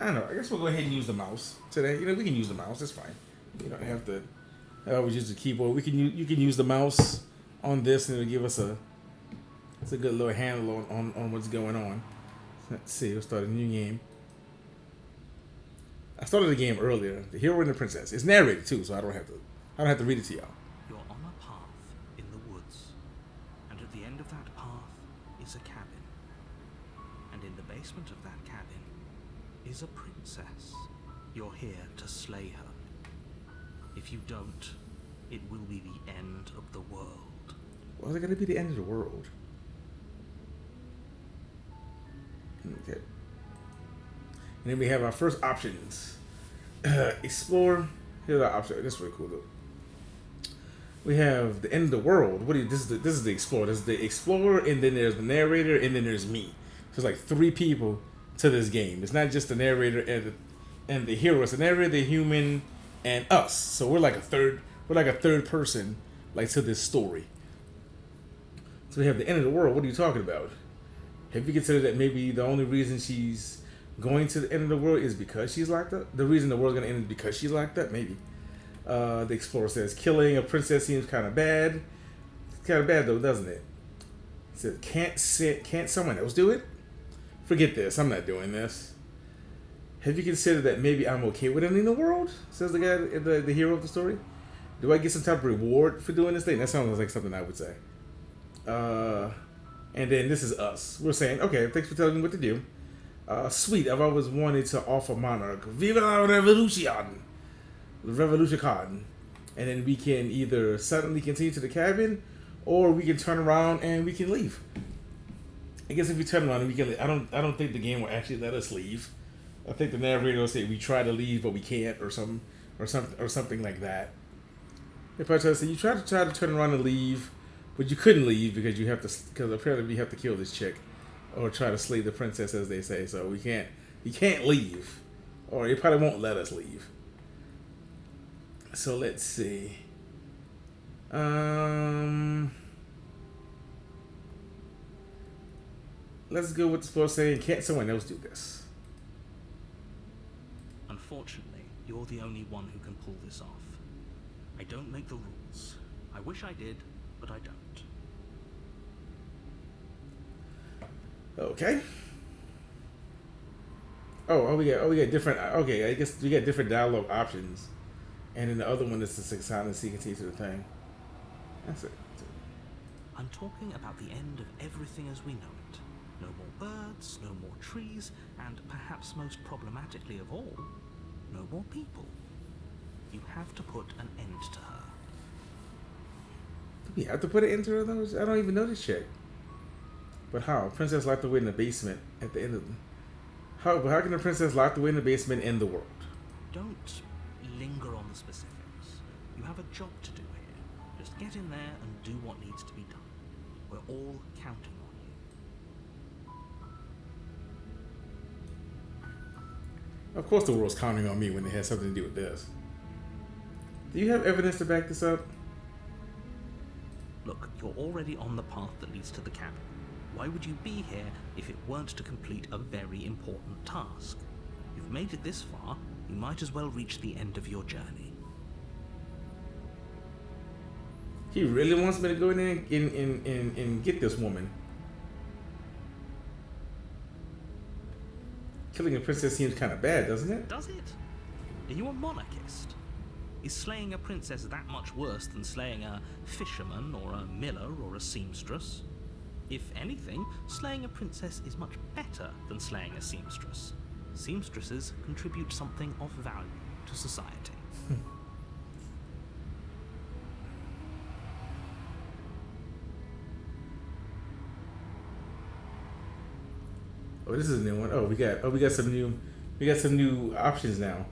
I don't know. I guess we'll go ahead and use the mouse today. You know, we can use the mouse. It's fine. You don't have to always use the keyboard. We can you can use the mouse on this, and it'll give us it's a good little handle on what's going on. Let's see. We'll start a new game. I started the game earlier. The Hero and the Princess. It's narrated too, so I don't have to read it to y'all. You're on a path in the woods, and at the end of that path is a cabin. And in the basement of that cabin is a princess. You're here to slay her. If you don't, it will be the end of the world. Well, is it going to be the end of the world? Okay. And then we have our first options. Explore. Here's our option. This is really cool though. We have the end of the world. This is the explorer. This is the explorer, and then there's the narrator, and then there's me. So it's like 3 people to this game. It's not just the narrator and the hero. It's the narrator, the human, and us. So we're like a third person, like, to this story. So we have the end of the world. What are you talking about? Have you considered that maybe the only reason she's going to the end of the world is because she's locked up? The reason the world's going to end is because she's locked up? Maybe. The explorer says, killing a princess seems kind of bad. It's kind of bad, though, doesn't it? It says, can't someone else do it? Forget this. I'm not doing this. Have you considered that maybe I'm okay with ending the world? Says the guy, the hero of the story. Do I get some type of reward for doing this thing? That sounds like something I would say. And then this is us. We're saying, okay, thanks for telling me what to do. Sweet, I've always wanted to offer Monarch Viva la Revolution! The Revolution card. And then we can either suddenly continue to the cabin, or we can turn around and we can leave. I guess if we turn around and we can leave, I don't think the game will actually let us leave. I think the narrator will say we try to leave but we can't, or something like that. If I try to say you try to turn around and leave, but you couldn't leave because apparently we have to kill this chick, or try to slay the princess, as they say. So we can't leave, or it probably won't let us leave. So let's see. Let's go with the sport saying, can't someone else do this? Unfortunately, you're the only one who can pull this off. I don't make the rules. I wish I did, but I don't. Okay. We got different. Okay, I guess we got different dialogue options, and then the other one is the silence continue to the thing. That's it. I'm talking about the end of everything as we know it. No more birds, no more trees, and perhaps most problematically of all, no more people. You have to put an end to her. Do we have to put an end to her though? I don't even know this chick. But how? Princess locked away in the basement at the end of the... How can the princess locked away in the basement end the world? Don't linger on the specifics. You have a job to do here. Just get in there and do what needs to be done. We're all counting on you. Of course the world's counting on me when they have something to do with this. Do you have evidence to back this up? Look, you're already on the path that leads to the cabin. Why would you be here if it weren't to complete a very important task? You've made it this far, you might as well reach the end of your journey. He really wants me to go in there and get this woman. Killing a princess seems kind of bad, doesn't it? Does it? Are you a monarchist? Is slaying a princess that much worse than slaying a fisherman or a miller or a seamstress? If anything, slaying a princess is much better than slaying a seamstress. Seamstresses contribute something of value to society. Oh, this is a new one. We got some new options now.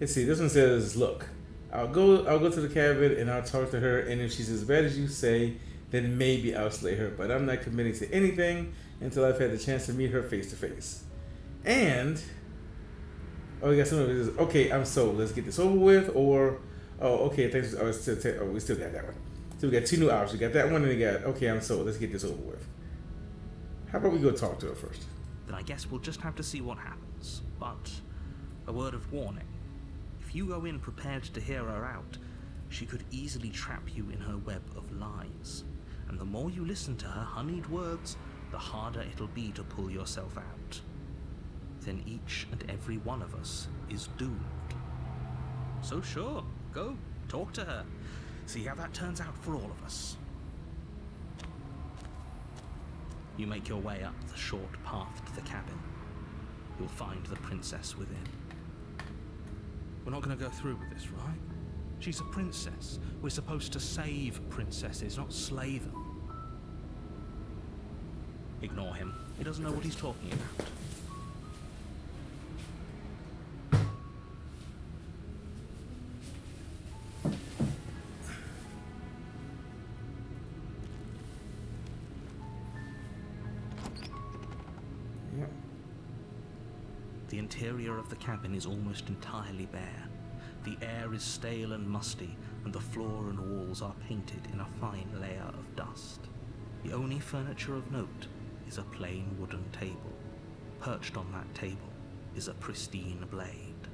Let's see. This one says, "Look, I'll go to the cabin and I'll talk to her, and if she's as bad as you say, then maybe I'll slay her. But I'm not committing to anything until I've had the chance to meet her face to face." And we got some of it. Is, okay, I'm sold. Let's get this over with. Or okay, thanks. We still got that one. So we got 2 new options. We got that one, and we got okay, I'm sold. Let's get this over with. How about we go talk to her first? then I guess we'll just have to see what happens. But a word of warning. If you go in prepared to hear her out, she could easily trap you in her web of lies. And the more you listen to her honeyed words, the harder it'll be to pull yourself out. Then each and every one of us is doomed. So sure, go, talk to her. See how that turns out for all of us. You make your way up the short path to the cabin. You'll find the princess within. We're not going to go through with this, right? She's a princess. We're supposed to save princesses, not slay them. Ignore him. He doesn't know what he's talking about. Yep. The interior of the cabin is almost entirely bare. The air is stale and musty, and the floor and walls are painted in a fine layer of dust. The only furniture of note is a plain wooden table. Perched on that table is a pristine blade.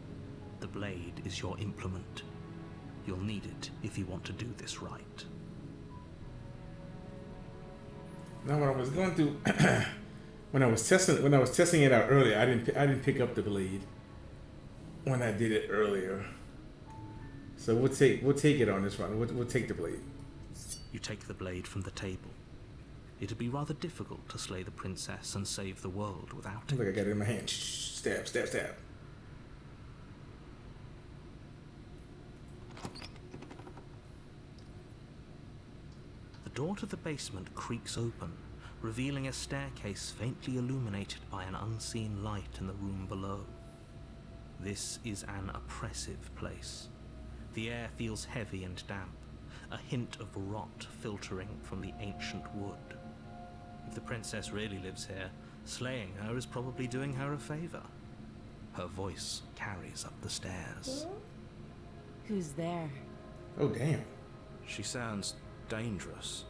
The blade is your implement. You'll need it if you want to do this right. Now, when I was going through, when I was testing it out earlier, I didn't pick up the blade when I did it earlier. So we'll take it on this one. We'll take the blade. You take the blade from the table. It'd be rather difficult to slay the princess and save the world without it. Look, I got it in my hand. Stab, stab, stab. The door to the basement creaks open, revealing a staircase faintly illuminated by an unseen light in the room below. This is an oppressive place. The air feels heavy and damp, a hint of rot filtering from the ancient wood. If the princess really lives here, slaying her is probably doing her a favor. Her voice carries up the stairs. Who's there? Oh, damn. She sounds dangerous.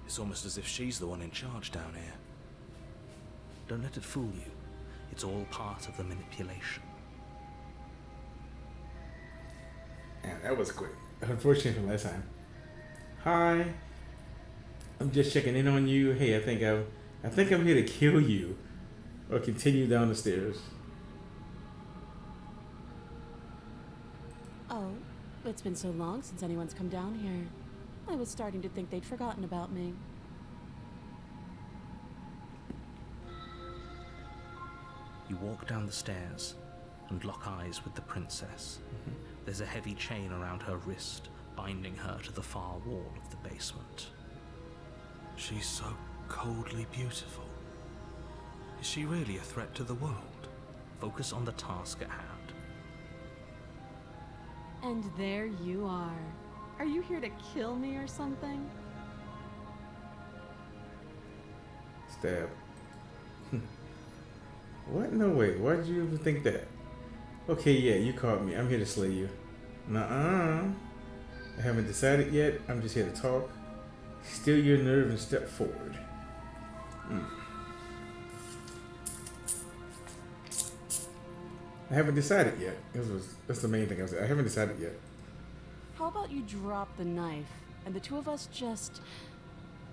It's almost as if she's the one in charge down here. Don't let it fool you. It's all part of the manipulation. Yeah, that was quick. Unfortunately from last time. Hi. I'm just checking in on you. Hey, I think I'm here to kill you. Or continue down the stairs. Oh, it's been so long since anyone's come down here. I was starting to think they'd forgotten about me. You walk down the stairs and lock eyes with the princess. There's a heavy chain around her wrist, binding her to the far wall of the basement. She's so coldly beautiful. Is she really a threat to the world? Focus on the task at hand. And there you are. Are you here to kill me or something? Stab. What? No way. Why did you even think that? Okay, yeah, you caught me. I'm here to slay you. Nuh-uh. I haven't decided yet. I'm just here to talk. Still your nerve and step forward. I haven't decided yet. That's the main thing I was saying. I haven't decided yet. How about you drop the knife and the two of us just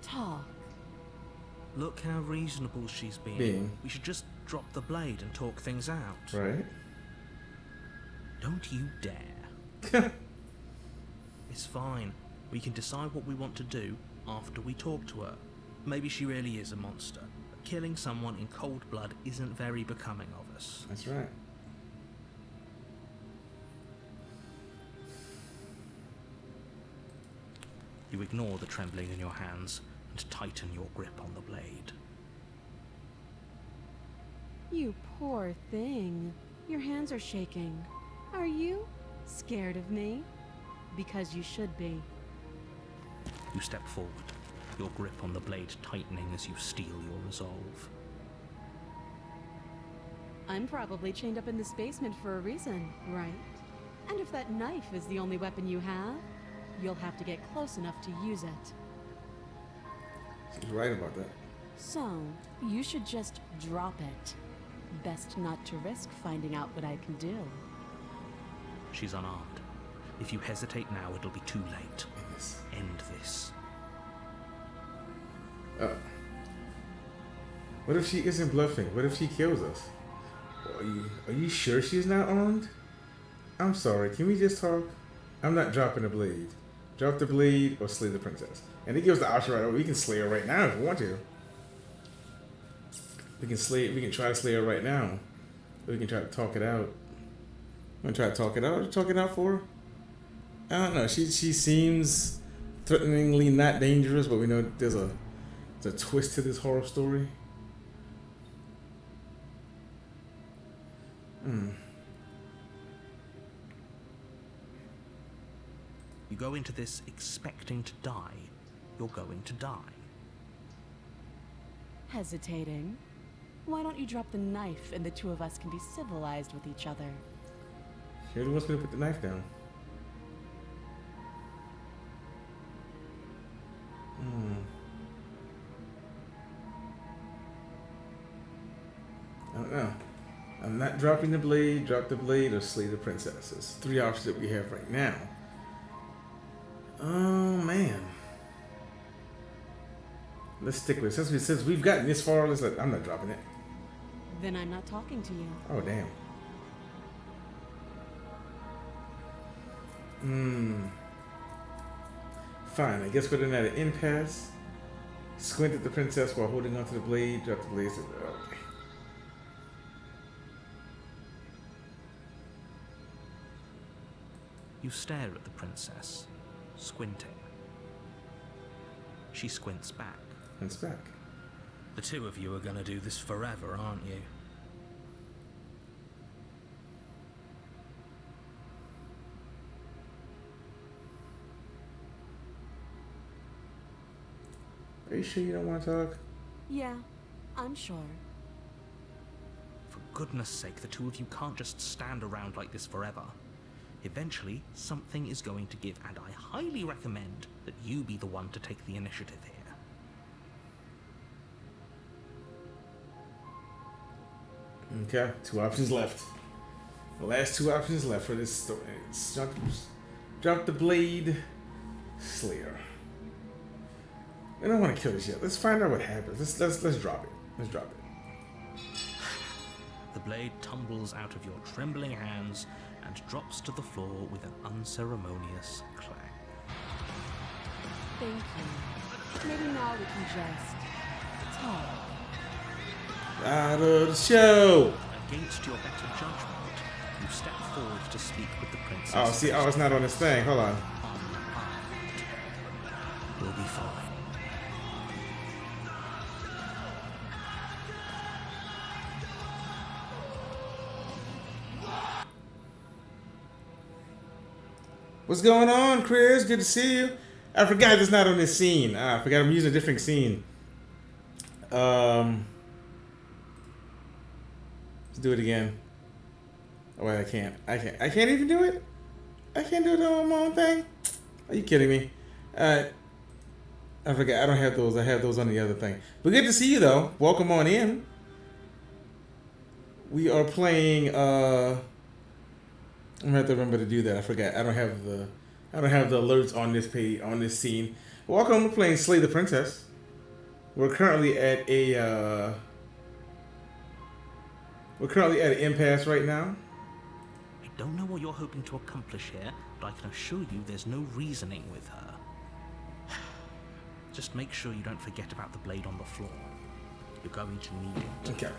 talk? Look how reasonable she's being. We should just drop the blade and talk things out. Right? Don't you dare. It's fine. We can decide what we want to do after we talk to her. Maybe she really is a monster, but killing someone in cold blood isn't very becoming of us. That's right. You ignore the trembling in your hands and tighten your grip on the blade. You poor thing. Your hands are shaking. Are you scared of me? Because you should be. You step forward, your grip on the blade tightening as you steel your resolve. I'm probably chained up in this basement for a reason, right? And if that knife is the only weapon you have, you'll have to get close enough to use it. She's right about that. So, you should just drop it. Best not to risk finding out what I can do. She's unarmed. If you hesitate now, it'll be too late. End this. What if she isn't bluffing? What if she kills us? Are you sure she's not armed? I'm sorry, can we just talk? I'm not dropping the blade. Drop the blade or slay the princess. And it gives the option right over. We can slay her right now if we want to. We can try to slay her right now. Or we can try to talk it out. I'm gonna try to talk it out. Talk it out for her? I don't know. She seems threateningly not dangerous, but we know there's a twist to this horror story. You go into this expecting to die. You're going to die. Hesitating? Why don't you drop the knife and the two of us can be civilized with each other? She really wants me to put the knife down. I don't know. I'm not dropping the blade, drop the blade, or slay the princess. It's 3 options that we have right now. Oh man. Let's stick with it. Since we've gotten this far, I'm not dropping it. Then I'm not talking to you. Oh damn. Fine, I guess we're in at an impasse. Squint at the princess while holding onto the blade, drop the blade. Okay. You stare at the princess, squinting. She squints back. It's back. The two of you are gonna do this forever, aren't you? Are you sure you don't want to talk? Yeah, I'm sure. For goodness sake, the two of you can't just stand around like this forever. Eventually, something is going to give, and I highly recommend that you be the one to take the initiative here. Okay, 2 options left. The last 2 options left for this story. Drop the blade, Slayer. I don't want to kill this yet. Let's find out what happens. Let's drop it. Let's drop it. The blade tumbles out of your trembling hands and drops to the floor with an unceremonious clang. Thank you. Maybe now we can just talk. Out of the show. Against your better judgment, you step forward to speak with the princess. Oh, see, it's not on this thing. Hold on. Unarmed. We'll be fine. What's going on, Chris? Good to see you. I forgot it's not on this scene. I forgot I'm using a different scene. Let's do it again. Oh wait, I can't. I can't even do it. I can't do it on my own thing. Are you kidding me? I forgot. I don't have those. I have those on the other thing. But good to see you though. Welcome on in. We are playing. I'm gonna have to remember to do that. I forgot. I don't have the alerts on this page, on this scene. Welcome. We're playing Slay the Princess. We're currently at a an impasse right now. I don't know what you're hoping to accomplish here, but I can assure you there's no reasoning with her. Just make sure you don't forget about the blade on the floor. You're going to need it. Okay.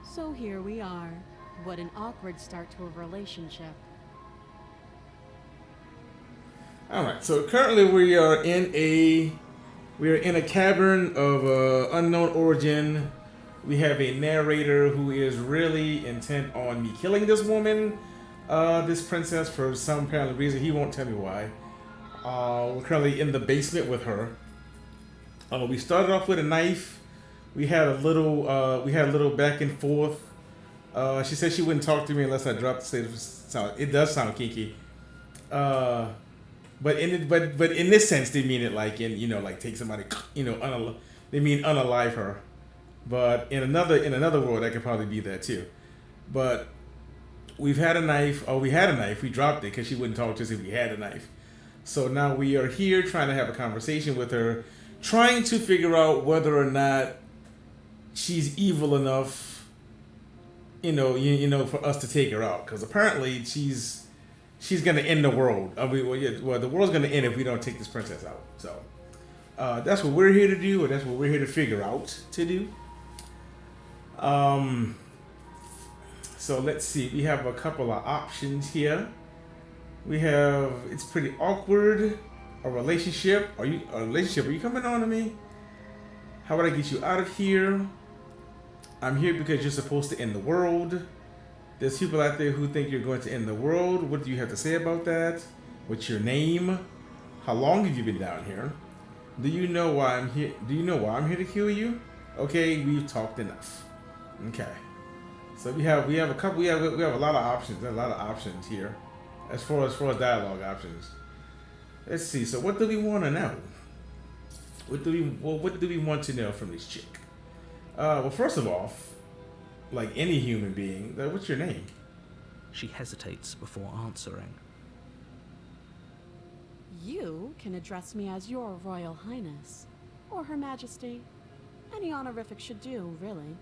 So here we are. What an awkward start to a relationship. All right. So currently we are in a cavern of unknown origin. We have a narrator who is really intent on me killing this woman, this princess, for some apparent reason. He won't tell me why. We're currently in the basement with her. We started off with a knife. We had a little back and forth. She said she wouldn't talk to me unless I dropped the state of sound. It does sound kinky. but in this sense, they mean it like in like take somebody they mean unalive her. But in another world, that could probably be that too. But we had a knife. We dropped it because she wouldn't talk to us if we had a knife. So now we are here trying to have a conversation with her, trying to figure out whether or not she's evil enough, for us to take her out. Because apparently she's gonna end the world. I mean, the world's gonna end if we don't take this princess out. So that's what we're here to do, or that's what we're here to figure out to do. So let's see. We have a couple of options here. We have, it's pretty awkward. A relationship. Are you coming on to me? How would I get you out of here? I'm here because you're supposed to end the world. There's people out there who think you're going to end the world. What do you have to say about that? What's your name? How long have you been down here? Do you know why I'm here? Do you know why I'm here to kill you? Okay, we've talked enough. Okay. So we have a lot of options. There's a lot of options here, as far as dialogue options. Let's see. So what do we want to know? What do we want to know from this chick? Well, first of all, like any human being, what's your name? She hesitates before answering. You can address me as Your Royal Highness, or Her Majesty. Any honorific should do, really.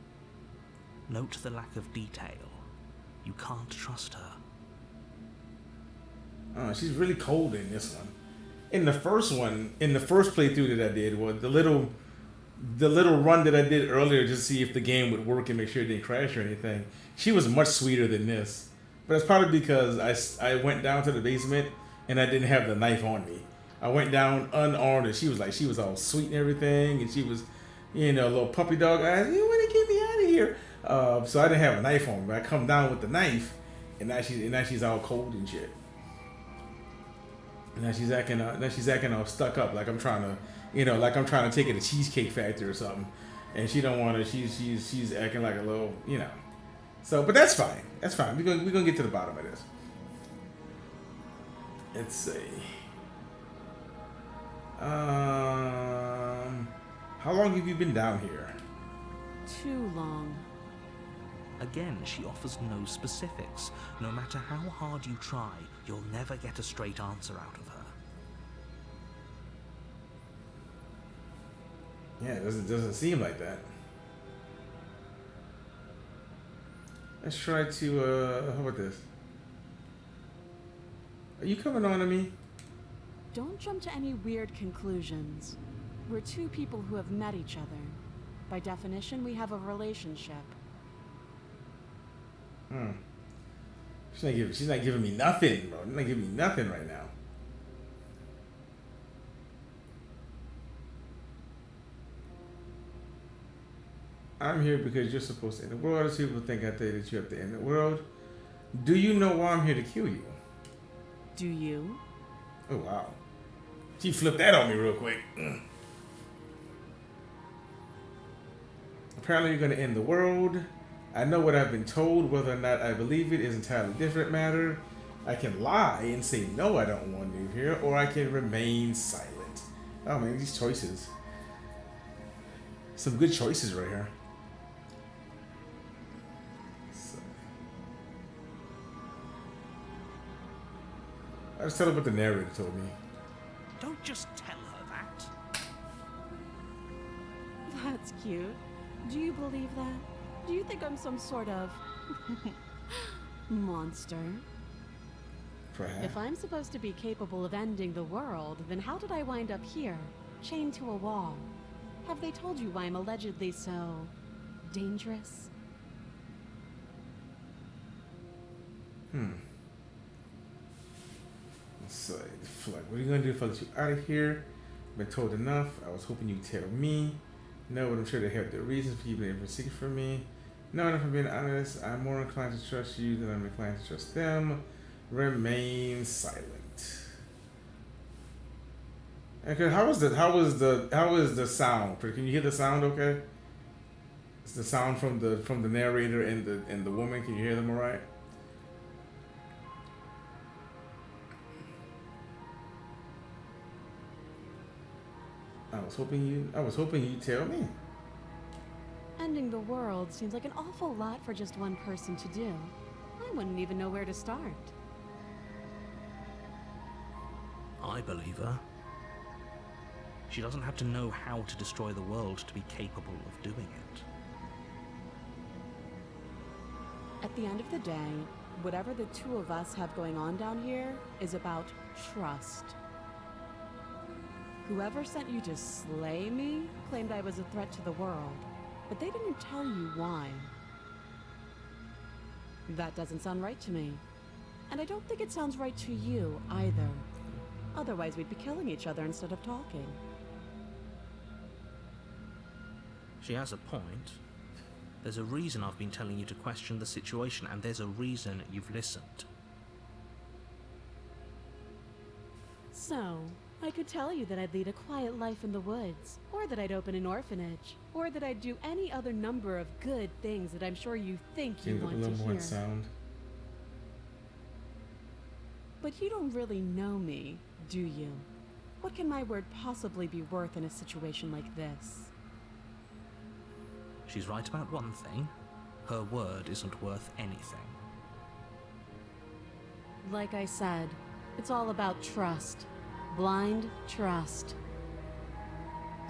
Note the lack of detail. You can't trust her. She's really cold in this one. In the first playthrough that I did, the little run that I did earlier just to see if the game would work and make sure it didn't crash or anything, she was much sweeter than this. But it's probably because I went down to the basement and I didn't have the knife on me. I went down unarmed and she was all sweet and everything, and she was, a little puppy dog eyes. You want to get me out of here? So I didn't have a knife on me. I come down with the knife, and now she's all cold and shit. And now she's acting all stuck up, like I'm trying to take her to Cheesecake Factory or something, and she don't want to. She's acting like a little, So, but that's fine. That's fine. We're gonna get to the bottom of this. Let's see. How long have you been down here? Too long. Again, she offers no specifics. No matter how hard you try, you'll never get a straight answer out of her. Yeah, it doesn't seem like that. Let's try to, how about this? Are you coming on to me? Don't jump to any weird conclusions. We're two people who have met each other. By definition, we have a relationship. She's not giving me nothing, bro. She's not giving me nothing right now. I'm here because you're supposed to end the world. Other people think that you have to end the world. Do you know why I'm here to kill you? Do you? Oh, wow. She flipped that on me real quick. Apparently you're going to end the world. I know what I've been told. Whether or not I believe it is entirely different matter. I can lie and say, no, I don't want you here. Or I can remain silent. Oh, man, these choices. Some good choices right here. I just tell her what the narrator told me. Don't just tell her that. That's cute. Do you believe that? Do you think I'm some sort of monster? Perhaps. If I'm supposed to be capable of ending the world, then how did I wind up here, chained to a wall? Have they told you why I'm allegedly so dangerous? So, what are you gonna do if I let you out of here? Been told enough. I was hoping you'd tell me. No, but I'm sure they have their reasons for keeping everything secret from me. No, and if I'm being honest, I'm more inclined to trust you than I'm inclined to trust them. Remain silent. Okay, how is the sound? Can you hear the sound? Okay, it's the sound from the narrator and the woman. Can you hear them all right? I was hoping you'd tell me. Ending the world seems like an awful lot for just one person to do. I wouldn't even know where to start. I believe her. She doesn't have to know how to destroy the world to be capable of doing it. At the end of the day, whatever the two of us have going on down here is about trust. Whoever sent you to slay me claimed I was a threat to the world, but they didn't tell you why. That doesn't sound right to me. And I don't think it sounds right to you either. Otherwise, we'd be killing each other instead of talking. She has a point. There's a reason I've been telling you to question the situation, and there's a reason you've listened. So, I could tell you that I'd lead a quiet life in the woods, or that I'd open an orphanage, or that I'd do any other number of good things that I'm sure you think you Seems a want to little more hear. sound. But you don't really know me, do you? What can my word possibly be worth in a situation like this? She's right about one thing. Her word isn't worth anything. Like I said, it's all about trust. Blind trust.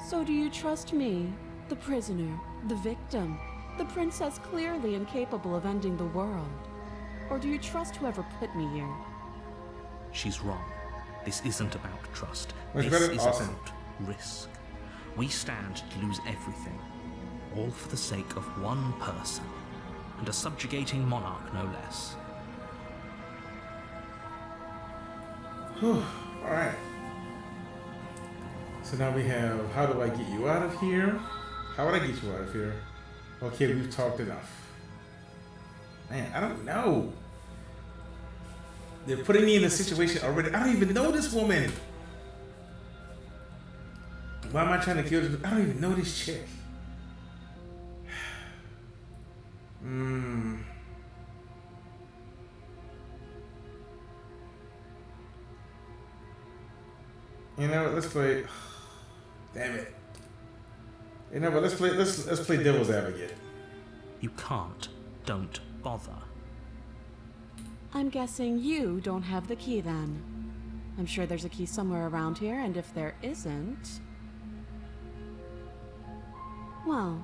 So do you trust me, the prisoner, the victim, the princess clearly incapable of ending the world? Or do you trust whoever put me here? She's wrong. This isn't about trust. Much This better? is Awesome. about risk. We stand to lose everything, all for the sake of one person, and a subjugating monarch no less. Alright. So now we have, how do I get you out of here? How would I get you out of here? Okay, we've talked enough. Man, I don't know. They're putting me in a situation already. I don't even know this woman. Why am I trying to kill this? I don't even know this chick. You know what? Let's play. Damn it. You know what? Let's play devil's advocate. You can't. Don't bother. I'm guessing you don't have the key then. I'm sure there's a key somewhere around here, and if there isn't... well,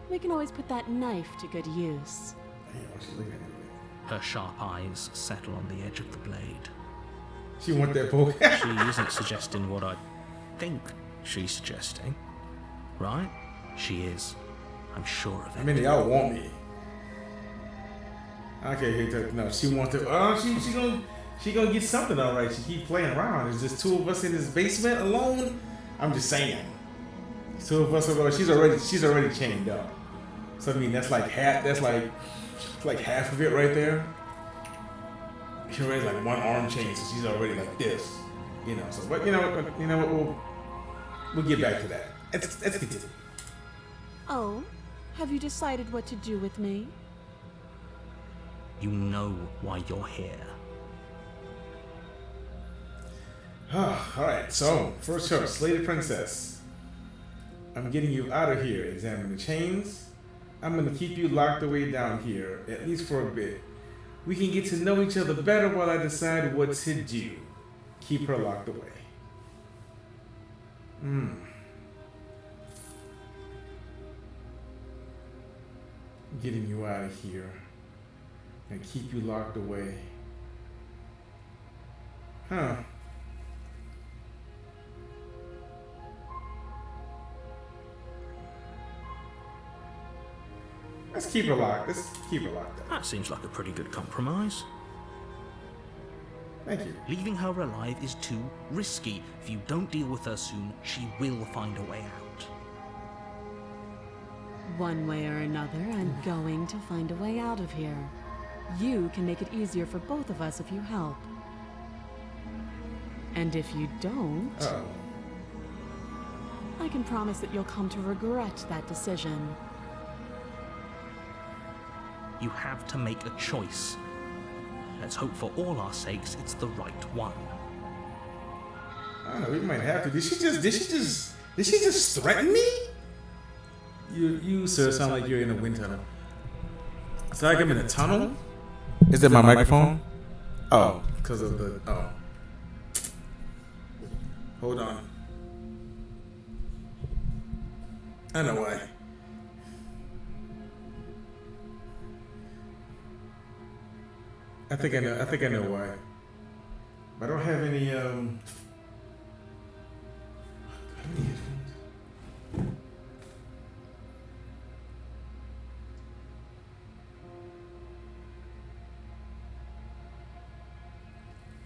we can always put that knife to good use. Damn, what's she looking at me? Her sharp eyes settle on the edge of the blade. She want that poke. She isn't suggesting what I think she's suggesting, right? She is. I'm sure of it. I mean, they all want me. Okay, no, she wants to. Oh, she gonna get something all right. She keep playing around. There's just two of us in this basement alone. I'm just saying. Two of us alone. She's already chained up. So I mean, that's like half. That's like half of it right there. She already like one arm chain, so she's already like this. You know. So, but you know what? We'll get back to that. Let's continue. Oh, have you decided what to do with me? You know why you're here. Alright, so first up, Slay the Princess. I'm getting you out of here. Examine the chains. I'm gonna keep you locked away down here, at least for a bit. We can get to know each other better while I decide what to do. Keep her locked away. Getting you out of here. And keep you locked away. Huh. Let's keep her locked. Let's keep her locked up. That seems like a pretty good compromise. Thank you. Leaving her alive is too risky. If you don't deal with her soon, she will find a way out. One way or another, I'm going to find a way out of here. You can make it easier for both of us if you help. And if you don't, Uh-oh. I can promise that you'll come to regret that decision. You have to make a choice. Let's hope for all our sakes it's the right one. I don't know, we might have to. Did she just Did she just threaten me? You sir, sound like you're in a wind tunnel. It's like I'm in a tunnel? Is that my microphone? Oh, because of the... Oh. Hold on. I know why. I think I know why. But I don't have any headphones.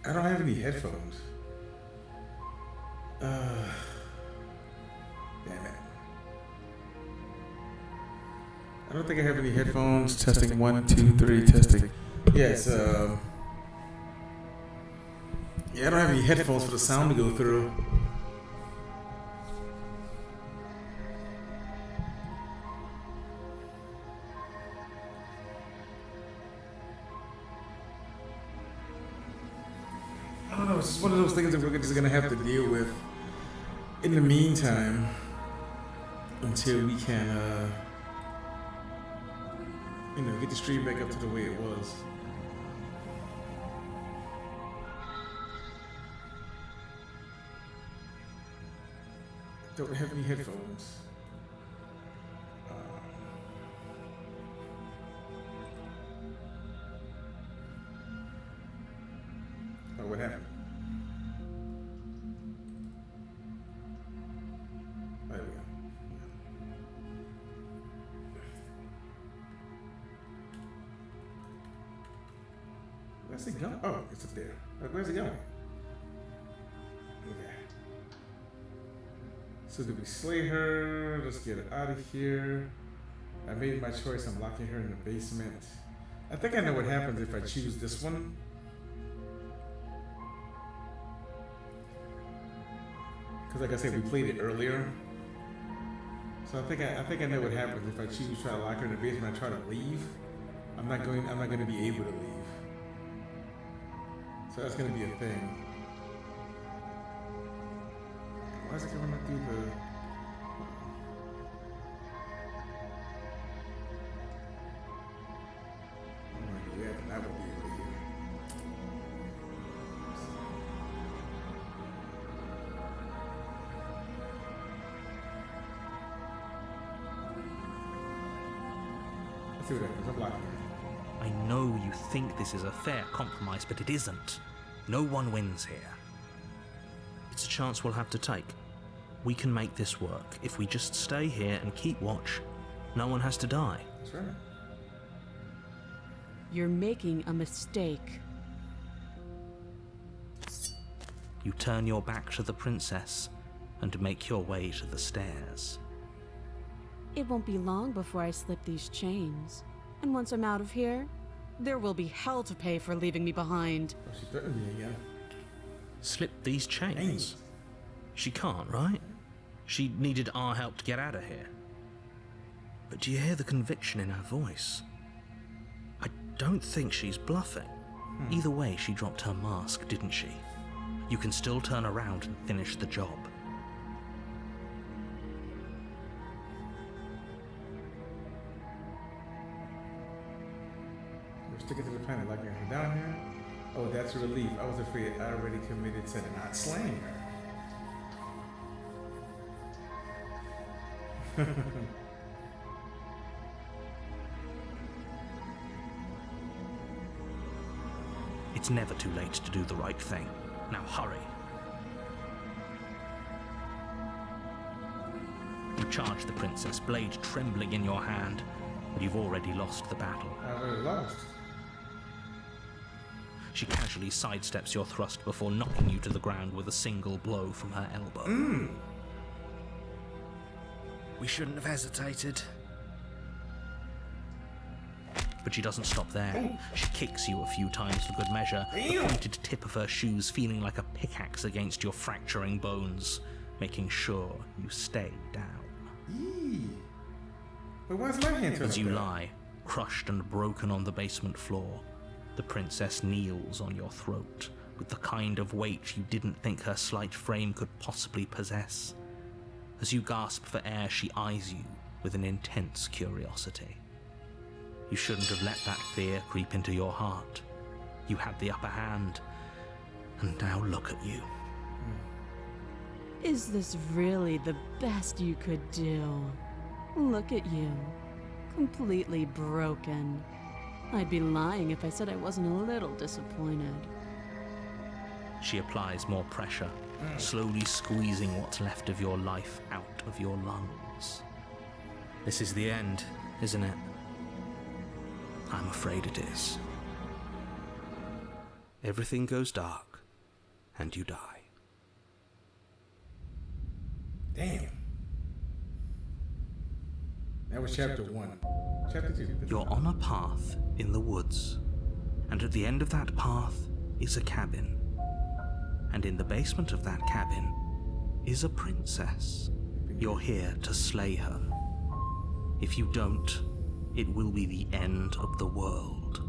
I don't have any headphones. Damn it. I don't think I have any headphones. Testing 1, 2, 3, testing. Yes, yeah, I don't have any headphones for the sound to go through. I don't know, it's just one of those things that we're just gonna have to deal with in the meantime until we can, get the stream back up to the way it was. Don't have any headphones. Oh, what happened? There we go. Where's it going? Oh, it's up there. Where's it going? Okay. So do we slay her? Let's get her out of here. I made my choice. I'm locking her in the basement. I think I know what happens if I choose this one. Because like I said, we played it earlier. So I think I know what happens if I choose to try to lock her in the basement and I try to leave. I'm not going to be able to leave. So that's going to be a thing. Why is it going to do the... I'm going to do that, and I won't be able to hear. Let's see what happens. I'm blocking her. I know you think this is a fair compromise, but it isn't. No one wins here. It's a chance we'll have to take. We can make this work. If we just stay here and keep watch, no one has to die. That's right. You're making a mistake. You turn your back to the princess and make your way to the stairs. It won't be long before I slip these chains. And once I'm out of here, there will be hell to pay for leaving me behind. Oh, she threatened me again. Slip these chains? She can't, right? She needed our help to get out of here. But do you hear the conviction in her voice? I don't think she's bluffing. Either way, she dropped her mask, didn't she? You can still turn around and finish the job. We're sticking to the planet like her down here. Oh, that's a relief. I was afraid I already committed to not slaying her. It's never too late to do the right thing. Now hurry. You charge the princess, blade trembling in your hand, but you've already lost the battle. I've already lost. She casually sidesteps your thrust before knocking you to the ground with a single blow from her elbow. We shouldn't have hesitated. But she doesn't stop there. She kicks you a few times for good measure, the pointed tip of her shoes feeling like a pickaxe against your fracturing bones, making sure you stay down. Yee. But why's my hand turned As you up there? lie, crushed and broken on the basement floor, the princess kneels on your throat with the kind of weight you didn't think her slight frame could possibly possess. As you gasp for air, she eyes you with an intense curiosity. You shouldn't have let that fear creep into your heart. You had the upper hand, and now look at you. Is this really the best you could do? Look at you. Completely broken. I'd be lying if I said I wasn't a little disappointed. She applies more pressure, slowly squeezing what's left of your life out of your lungs. This is the end, isn't it? I'm afraid it is. Everything goes dark, and you die. Damn. That was chapter 1. Chapter 2. You're on a path in the woods, and at the end of that path is a cabin. And in the basement of that cabin is a princess. You're here to slay her. If you don't, it will be the end of the world.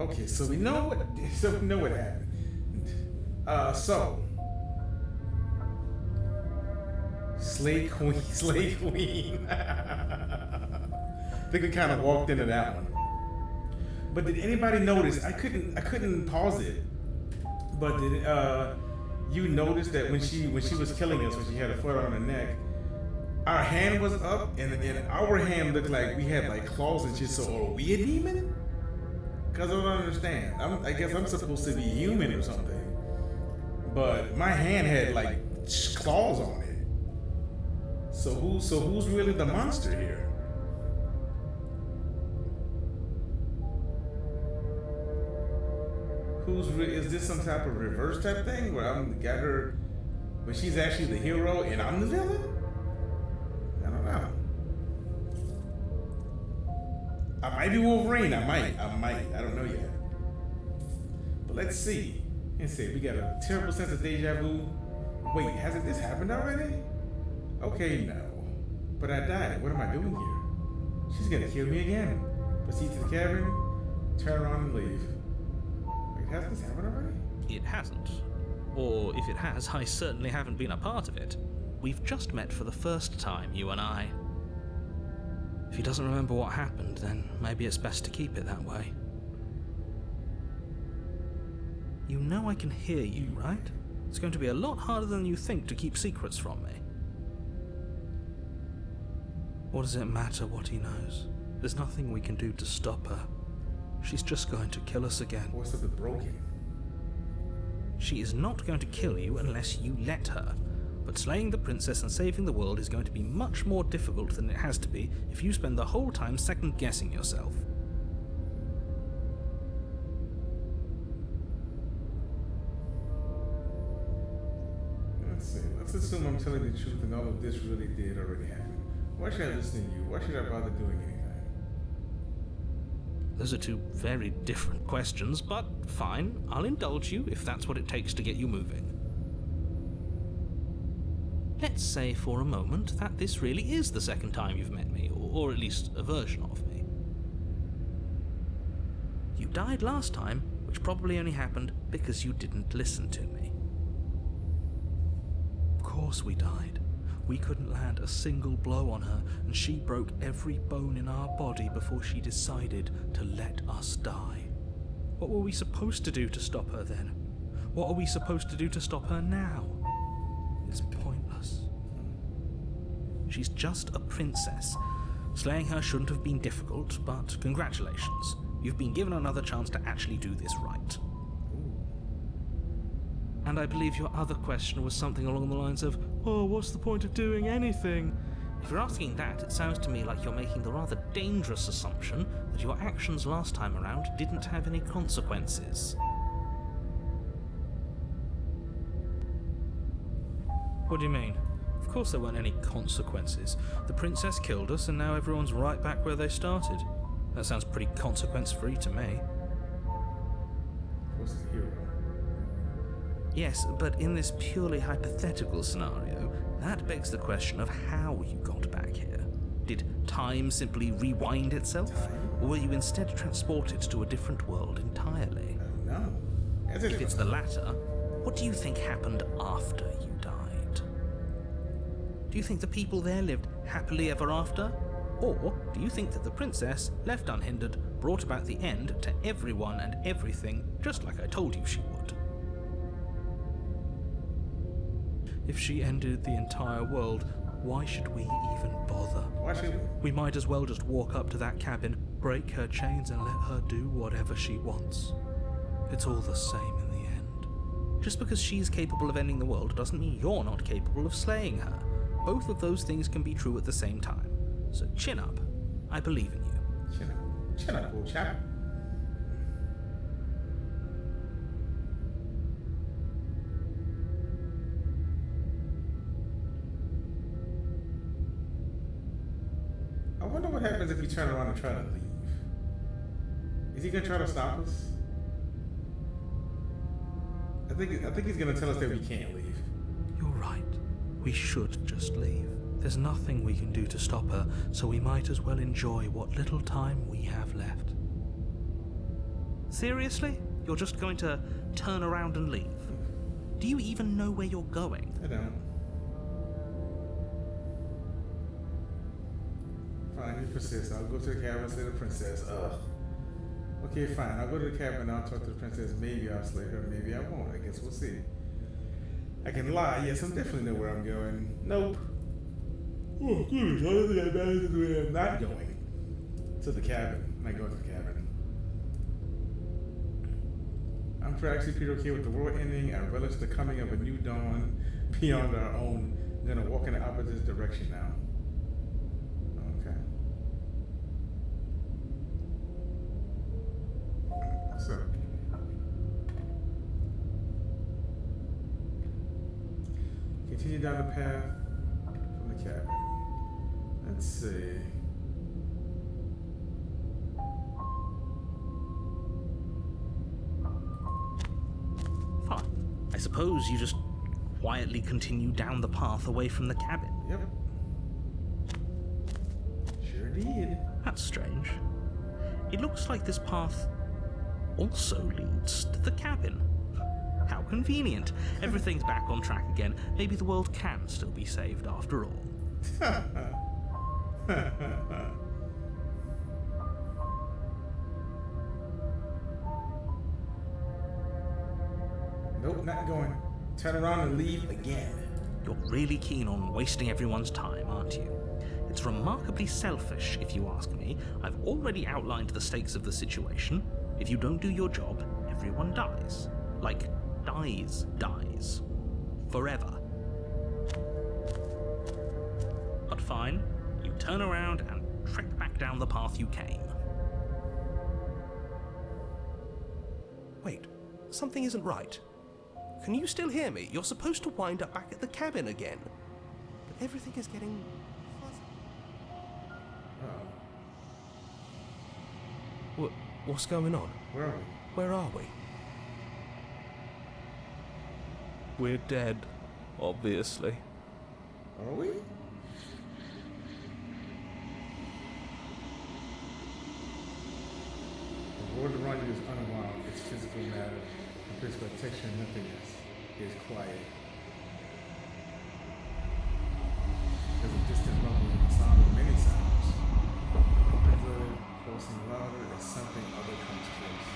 Okay, so we know what happened. Slay Queen. I think we kind of walked into that one. But did anybody notice? I couldn't pause it. But did you notice that when she was killing us, when she had a foot on her neck, our hand was up, and our hand looked like we had like claws and shit. So are we a demon? Cause I don't understand. I guess I'm supposed to be human or something. But my hand had like claws on it. So who's really the monster here? Is this some type of reverse type thing where I'm got her, but she's actually the hero and I'm the villain? I don't know. I might be Wolverine. I might. I don't know yet. But let's see. Let's see. We got a terrible sense of deja vu. Wait, hasn't this happened already? Okay, no. But I died. What am I doing here? She's gonna kill me again. Proceed to the cabin, turn around and leave. Wait, hasn't this happened already? It hasn't. Or if it has, I certainly haven't been a part of it. We've just met for the first time, you and I. If he doesn't remember what happened, then maybe it's best to keep it that way. You know I can hear you, right? It's going to be a lot harder than you think to keep secrets from me. What does it matter what he knows? There's nothing we can do to stop her. She's just going to kill us again. What's up with broken? She is not going to kill you unless you let her. But slaying the princess and saving the world is going to be much more difficult than it has to be if you spend the whole time second-guessing yourself. Let's see. Let's assume I'm telling the truth and all of this really did already happen. Why should I listen to you? Why should I bother doing anything? Those are two very different questions, but fine, I'll indulge you if that's what it takes to get you moving. Let's say for a moment that this really is the second time you've met me, or at least a version of me. You died last time, which probably only happened because you didn't listen to me. Of course we died. We couldn't land a single blow on her, and she broke every bone in our body before she decided to let us die. What were we supposed to do to stop her then? What are we supposed to do to stop her now? It's pointless. She's just a princess. Slaying her shouldn't have been difficult, but congratulations. You've been given another chance to actually do this right. And I believe your other question was something along the lines of, oh, what's the point of doing anything? If you're asking that, it sounds to me like you're making the rather dangerous assumption that your actions last time around didn't have any consequences. What do you mean? Of course there weren't any consequences. The princess killed us and now everyone's right back where they started. That sounds pretty consequence-free to me. What's the hero? Yes, but in this purely hypothetical scenario, that begs the question of how you got back here. Did time simply rewind itself? Or were you instead transported to a different world entirely? I don't know. If it's the latter, What do you think happened after you died? Do you think the people there lived happily ever after? Or do you think that the princess, left unhindered, brought about the end to everyone and everything, just like I told you she would? If she ended the entire world, why should we even bother? Why should we? We might as well just walk up to that cabin, break her chains, and let her do whatever she wants. It's all the same in the end. Just because she's capable of ending the world doesn't mean you're not capable of slaying her. Both of those things can be true at the same time. So chin up. I believe in you. Chin up. Chin up, old chap. I wonder what happens if we turn around and try to leave. Is he gonna try to stop us? I think he's gonna tell us that we can't leave. You're right. We should just leave. There's nothing we can do to stop her, so we might as well enjoy what little time we have left. Seriously? You're just going to turn around and leave? Do you even know where you're going? I don't. Fine, you persist. I'll go to the cabin and slay the princess. Ugh. Okay, fine. I'll go to the cabin and I'll talk to the princess. Maybe I'll slay her, maybe I won't. I guess we'll see. I can lie. Yes, I'm definitely know where I'm going. Nope. Oh, goodness. I don't think I managed where I'm not going. To the cabin. I'm not going to the cabin. I'm actually pretty okay with the world ending. I relish the coming of a new dawn beyond our own. I'm gonna walk in the opposite direction now. Okay. So. Continue down the path from the cabin. Let's see. Fine. I suppose you just quietly continue down the path away from the cabin. Yep. Sure did. That's strange. It looks like this path also leads to the cabin. How convenient. Everything's back on track again. Maybe the world can still be saved after all. Nope, not going. Turn around and leave again. You're really keen on wasting everyone's time, aren't you? It's remarkably selfish, if you ask me. I've already outlined the stakes of the situation. If you don't do your job, everyone dies. Like, dies. Forever. But fine, you turn around and trek back down the path you came. Wait, something isn't right. Can you still hear me? You're supposed to wind up back at the cabin again. But everything is getting fuzzy. What's going on? Where are we? Where are we? We're dead, obviously. Are we? The world around you is unwound. It's physical matter. The physical texture and nothingness is quiet. There's a distant rumble and the sound of many sounds. Blood pulsing louder as something other comes close.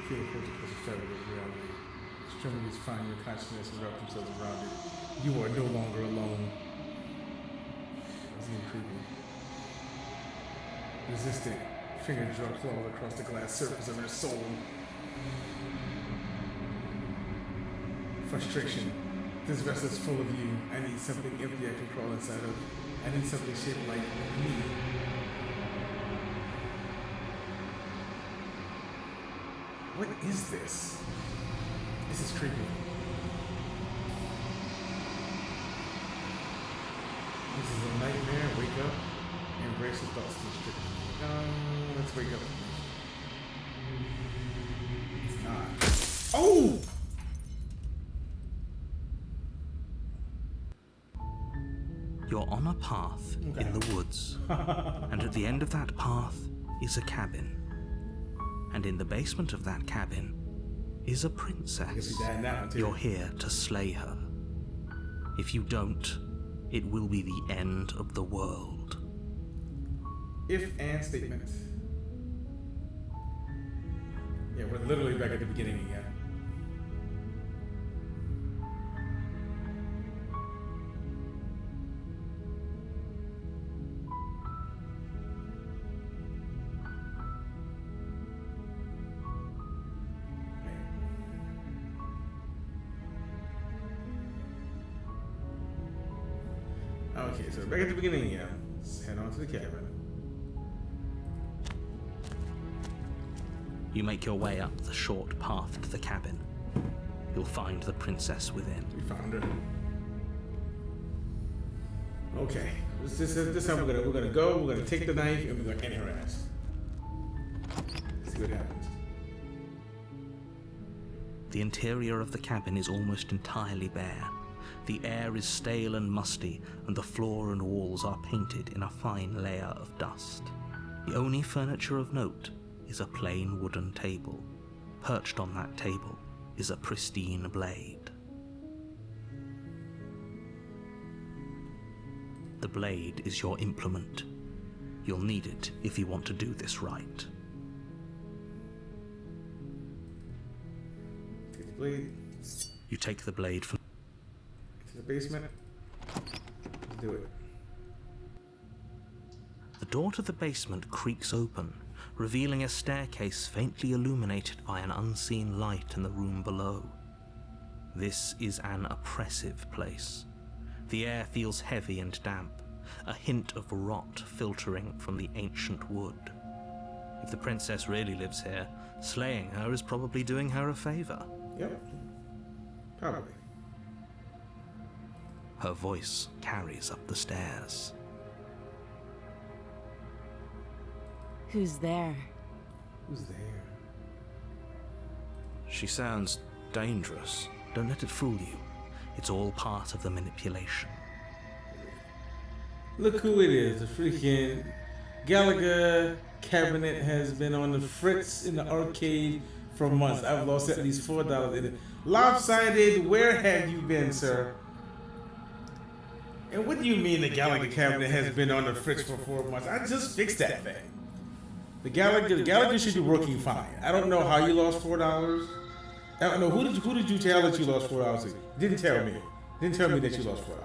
Feel approaching close to fabric of reality. Extremities find your consciousness and wrap themselves around it. You are no longer alone. It's creepy. Resistant. Finger draw claws across the glass surface of her soul. Frustration. This vessel is full of you. I need something empty I can crawl inside of. I need something shaped like me. What is this? This is creepy. This is a nightmare. Wake up. Embrace the thoughts constricted. Let's wake up. It's not. Oh! You're on a path in the woods, and at the end of that path is a cabin. And in the basement of that cabin is a princess. You're here to slay her. If you don't, it will be the end of the world. If and statement. Yeah, we're literally back at the beginning again. Okay, so back at the beginning again. Let's head on to the cabin. You make your way up the short path to the cabin. You'll find the princess within. We found her. Okay, this is how we're gonna go. We're gonna take the knife and we're gonna end her ass. See what happens. The interior of the cabin is almost entirely bare. The air is stale and musty, and the floor and walls are painted in a fine layer of dust. The only furniture of note is a plain wooden table. Perched on that table is a pristine blade. The blade is your implement. You'll need it if you want to do this right. Take the blade. You take the blade from To the basement. Let's do it. The door to the basement creaks open, revealing a staircase faintly illuminated by an unseen light in the room below. This is an oppressive place. The air feels heavy and damp, a hint of rot filtering from the ancient wood. If the princess really lives here, slaying her is probably doing her a favor. Yep. Probably. Her voice carries up the stairs. Who's there? Who's there? She sounds dangerous. Don't let it fool you. It's all part of the manipulation. Look who it is. The freaking Galaga cabinet has been on the fritz in the arcade for months. I've lost at least $4 in it. Lopsided, where have you been, sir? And what do you mean the Galaga cabinet has been on the fritz for 4 months? I just fixed that thing. The Galaga should be working fine. I don't know how you lost $4. I don't know who did you tell that you lost $4 to? Didn't tell me. Didn't tell me that you lost $4.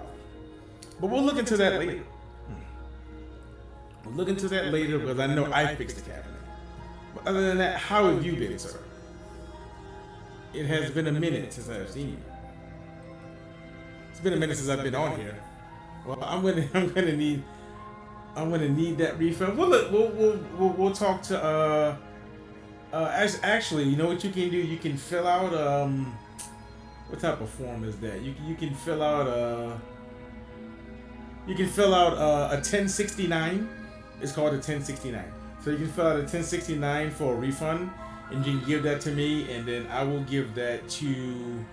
But we'll look into that later. We'll look into that later because I know I fixed the cabinet. But other than that, how have you been, sir? It has been a minute since I've seen you. It's been a minute since I've been on here. Well, I'm gonna need that refund. We'll talk to actually, you know what you can do? You can fill out what type of form is that? You can fill out a 1069. It's called a 1069. So you can fill out a 1069 for a refund, and you can give that to me, and then I'll give that to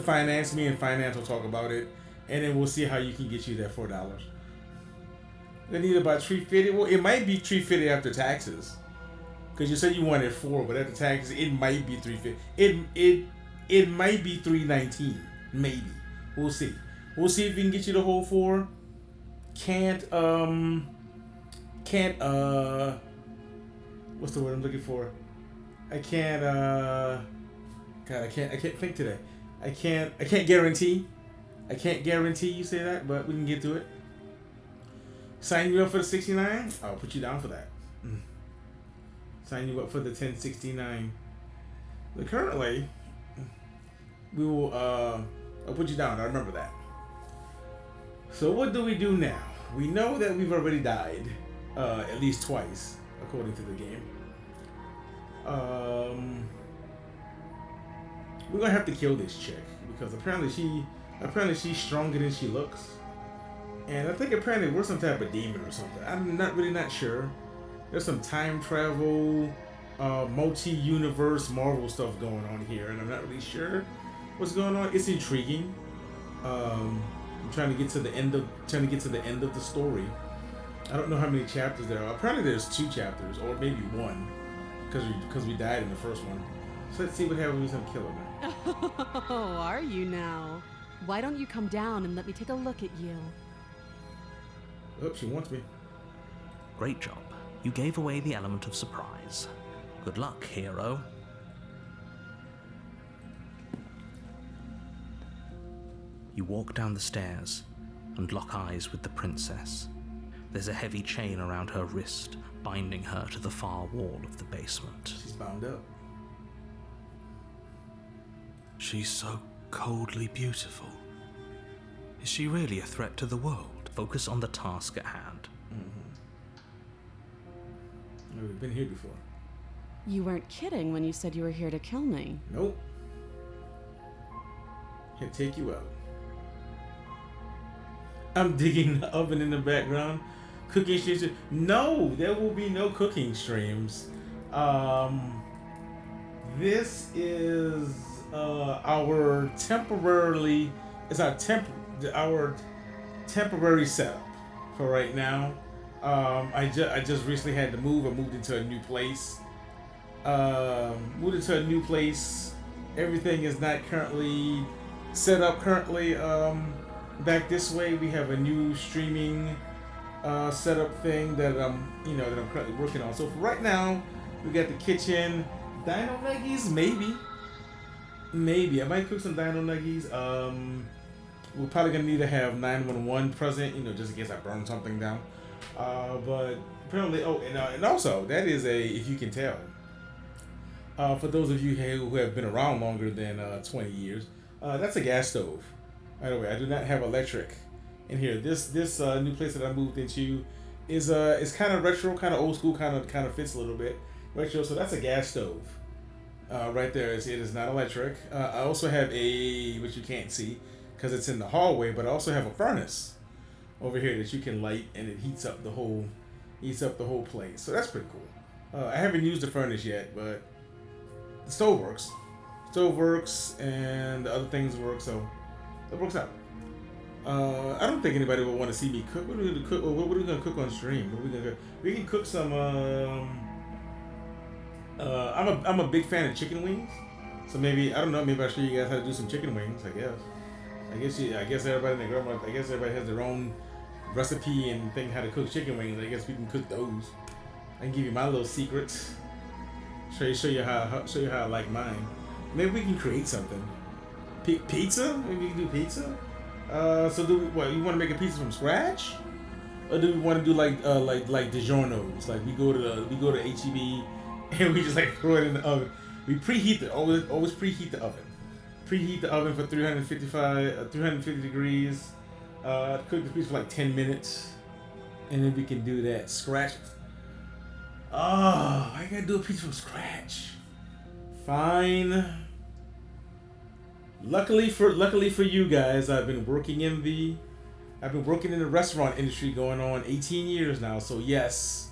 finance. Me and finance will talk about it, and then we'll see how you can get you that $4. They need about $350. Well, it might be $350 after taxes, because you said you wanted $4, but after taxes, it might be $350. It might be $319, maybe. We'll see. We'll see if we can get you the whole $4. What's the word I'm looking for? I can't think today. I can't guarantee. I can't guarantee you say that, but we can get to it. Sign you up for the 69? I'll put you down for that. Sign you up for the 1069. But currently, we will, I'll put you down. I remember that. So what do we do now? We know that we've already died, at least twice, according to the game. We're gonna have to kill this chick because apparently she's stronger than she looks, and I think apparently we're some type of demon or something. I'm not sure. There's some time travel, multi-universe Marvel stuff going on here, and I'm not really sure what's going on. It's intriguing. I'm trying to get to the end of the story. I don't know how many chapters there are. Apparently there's 2 chapters, or maybe 1, because we died in the first one. So let's see what happens with him killing her. Oh, are you now? Why don't you come down and let me take a look at you? Oh, she wants me. Great job. You gave away the element of surprise. Good luck, hero. You walk down the stairs and lock eyes with the princess. There's a heavy chain around her wrist, binding her to the far wall of the basement. She's bound up. She's so coldly beautiful. Is she really a threat to the world? Focus on the task at hand. We've been here before. You weren't kidding when you said you were here to kill me. Nope. Can't take you out. I'm digging the oven in the background. Cooking streams. No, there will be no cooking streams. This is our temporary temporary setup for right now. I just recently had to move. I moved into a new place. Everything is not currently set up. Back this way, we have a new streaming setup thing that I'm currently working on. So for right now, we got the kitchen. Dino nuggies, maybe I might cook some dino nuggies. We're probably gonna need to have 911 present, just in case I burn something down. But apparently, and also that is if you can tell, for those of you who have been around longer than 20 years, that's a gas stove. By the way, I do not have electric in here. This new place that I moved into is kind of retro, kind of old school, kind of fits a little bit retro. So that's a gas stove right there. It is not electric. I also have which you can't see because it's in the hallway, but I also have a furnace over here that you can light, and it heats up the whole place. So that's pretty cool. I haven't used the furnace yet, but the stove works. And the other things work, so it works out. I don't think anybody would want to see me cook. What are we gonna cook? What are we gonna cook on stream? What are we gonna cook? We can cook some. I'm a big fan of chicken wings, so maybe I don't know. Maybe I'll show you guys how to do some chicken wings. I guess everybody in the grandma. I guess everybody has their own recipe and thing how to cook chicken wings. I guess we can cook those. I can give you my little secrets. Show you how I like mine. Maybe we can create something. Pizza? Maybe we can do pizza. So you want to make a pizza from scratch, or do we want to do like DiGiorno's? Like we go to HEB and we just throw it in the oven. We preheat always preheat the oven. Preheat the oven for 350 degrees. Cook the pizza for 10 minutes, and then we can do that scratch. Oh, I gotta do a pizza from scratch. Fine. Luckily for you guys, I've been working in the restaurant industry going on 18 years now. So yes,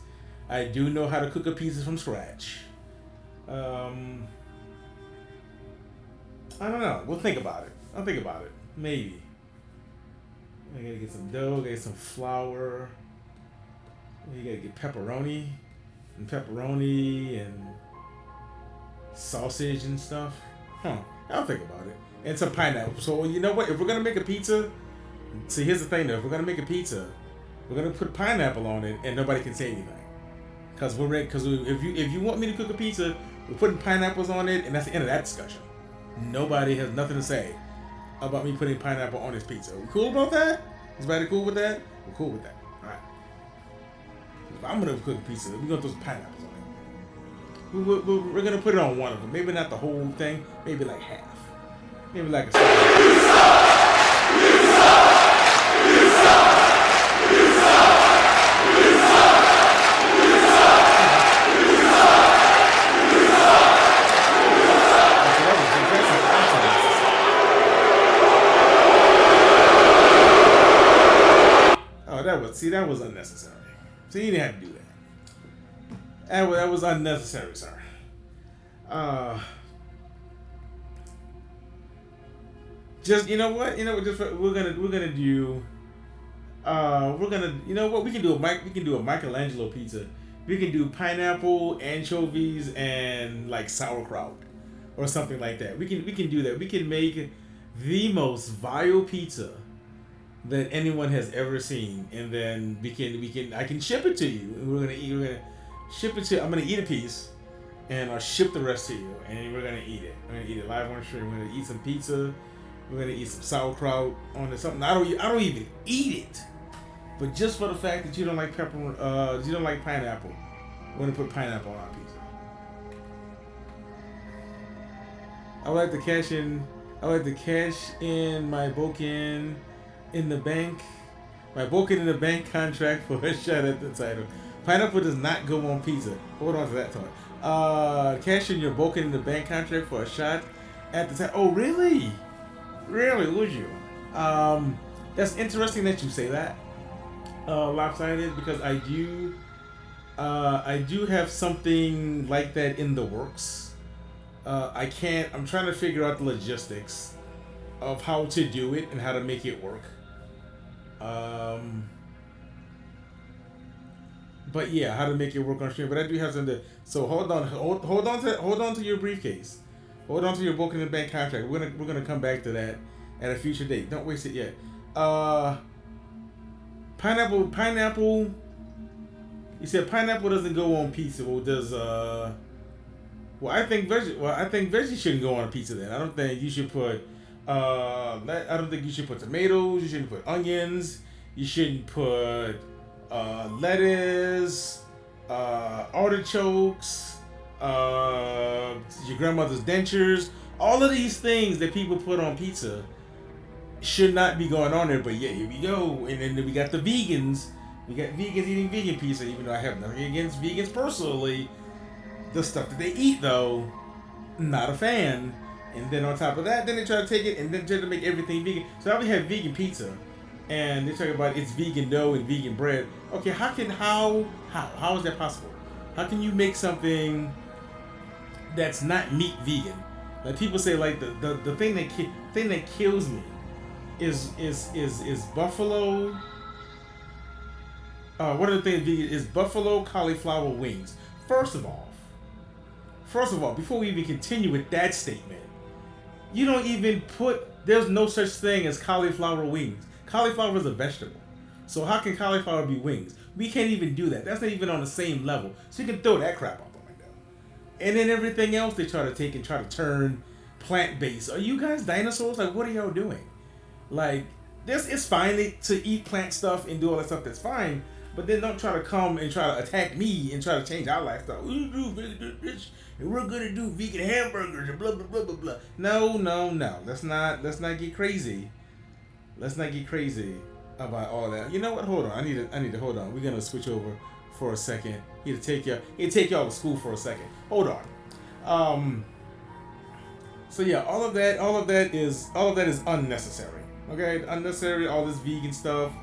I do know how to cook a pizza from scratch. I don't know. We'll think about it. I'll think about it. Maybe. I gotta get some dough, gotta get some flour. You gotta get pepperoni and sausage and stuff. I'll think about it. And some pineapple. So you know what? If we're gonna make a pizza, see, here's the thing though. If we're gonna make a pizza, we're gonna put pineapple on it, and nobody can say anything. Because if you want me to cook a pizza, we're putting pineapples on it, and that's the end of that discussion. Nobody has nothing to say about me putting pineapple on this pizza. Are we cool about that? Is everybody cool with that? We're cool with that. All right. If I'm gonna cook a pizza, we're gonna throw some pineapples on it. We're gonna put it on one of them. Maybe not the whole thing. Maybe like half. Maybe like a. That was unnecessary. So you didn't have to do that. That was unnecessary, sir. Just you know what? Just we're gonna do. You know what? We can do a Michelangelo pizza. We can do pineapple, anchovies, and like sauerkraut, or something like that. We can do that. We can make the most vile pizza that anyone has ever seen, and then I can ship it to you. And we're gonna ship it to. I'm gonna eat a piece, and I'll ship the rest to you, and we're gonna eat it. We're gonna eat it live on stream. We're gonna eat some pizza. We're gonna eat some sauerkraut on something. I don't even eat it, but just for the fact that you don't like pepper, you don't like pineapple, we're gonna put pineapple on our pizza. I would like to cash in my Boken in the bank. My Boken in the bank contract for a shot at the title. Pineapple does not go on pizza. Hold on to that thought. Cash in your Boken in the bank contract for a shot at the title. Oh, really? Really, would you? That's interesting that you say that, Lopsided, because I do have something like that in the works. I'm trying to figure out the logistics of how to do it and how to make it work. But yeah, how to make it work on stream. But I do have something. So hold on to your briefcase. Hold on to your Boken in the bank contract. We're gonna come back to that at a future date. Don't waste it yet. Pineapple. You said pineapple doesn't go on pizza. Well, does I think veggie shouldn't go on a pizza then. I don't think you should put. I don't think you should put tomatoes. You shouldn't put onions. You shouldn't put lettuce, artichokes, your grandmother's dentures. All of these things that people put on pizza should not be going on there. But yeah, here we go. And then we got the vegans. We got vegans eating vegan pizza, even though I have nothing against vegans personally. The stuff that they eat, though, not a fan. And then on top of that, then they try to take it and then try to make everything vegan. So now we have vegan pizza, and they talk about it's vegan dough and vegan bread. Okay, how is that possible? How can you make something that's not meat vegan? Like people say, like the thing that kills me is buffalo. One of the things vegan is buffalo cauliflower wings. First of all, before we even continue with that statement, you don't even there's no such thing as cauliflower wings. Cauliflower is a vegetable. So how can cauliflower be wings? We can't even do that. That's not even on the same level. So you can throw that crap out the window. And then everything else they try to take and try to turn plant-based. Are you guys dinosaurs? Like, what are y'all doing? Like, it's fine to eat plant stuff and do all that stuff. That's fine. But then don't try to come and try to attack me and try to change our lifestyle. We do vegan, and we're gonna do vegan hamburgers and blah blah blah blah blah. No. Let's not get crazy. Let's not get crazy about all that. You know what? Hold on. I need to hold on. We're gonna switch over for a second. He'll take y'all to school for a second. Hold on. So yeah, all of that is unnecessary. Okay, unnecessary. All this vegan stuff.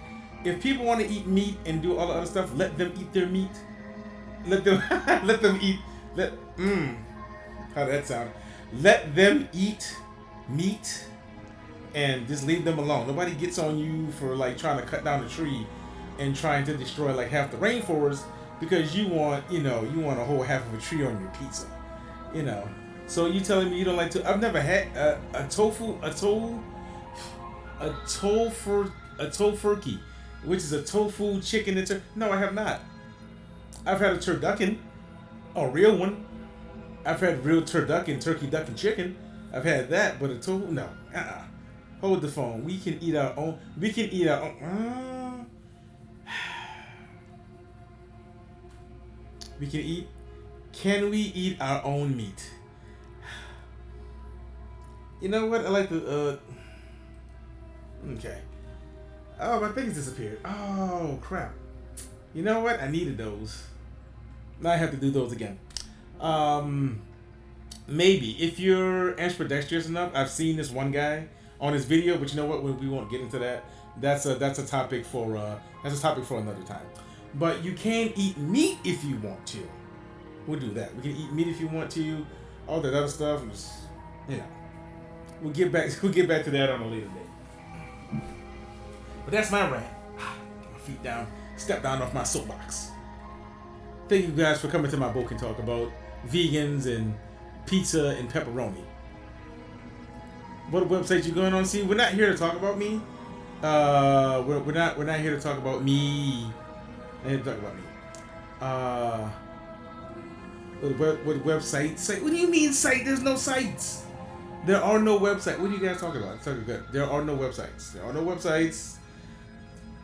If people want to eat meat and do all the other stuff, let them eat their meat. Let them eat. How'd that sound? Let them eat meat and just leave them alone. Nobody gets on you for like trying to cut down a tree and trying to destroy like half the rainforest because you want a whole half of a tree on your pizza. So you telling me you don't like to? I've never had a tofurkey, which is a tofu chicken. No, I have not. I've had a turducken, a real one. I've had real turducken, turkey, duck, and chicken. I've had that, but a tofu, no. Hold the phone. We can eat our own. Can we eat our own meat? You know what? I like the. Okay. Oh, my things disappeared. Oh, crap. You know what? I needed those. Now I have to do those again. Maybe. If you're ambidextrous enough, I've seen this one guy on his video, but you know what? We won't get into that. That's a topic for another time. But you can eat meat if you want to. We'll do that. We can eat meat if you want to. All that other stuff is, We'll get back to that on a later day. But that's my rant. Get my feet down. Step down off my soapbox. Thank you guys for coming to my book and talk about vegans and pizza and pepperoni. What website you going on? See, we're not here to talk about me. We're not here to talk about me. We're here to talk about me. What website? Site? What do you mean site? There's no sites. There are no websites. What are you guys talking about? There are no websites. There are no websites.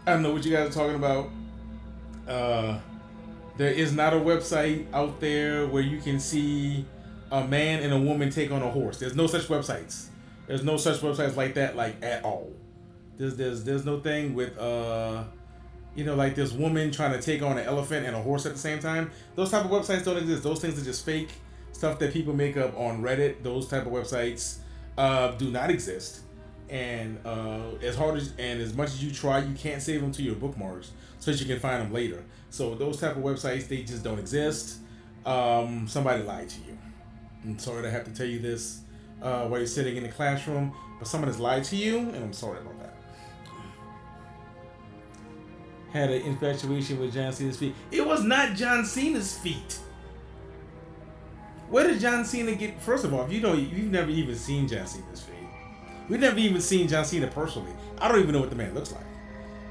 I don't know what you guys are talking about. There is not a website out there where you can see a man and a woman take on a horse. There's no such websites. There's no such websites like that, like at all. There's no thing with like this woman trying to take on an elephant and a horse at the same time. Those type of websites don't exist. Those things are just fake stuff that people make up on Reddit. Those type of websites do not exist. And as much as you try, you can't save them to your bookmarks so that you can find them later. So those type of websites, they just don't exist. Somebody lied to you. I'm sorry to have to tell you this while you're sitting in the classroom, but someone has lied to you, and I'm sorry about that. Had an infatuation with John Cena's feet. It was not John Cena's feet. Where did John Cena get? First of all, you've never even seen John Cena's feet. We've never even seen John Cena personally. I don't even know what the man looks like.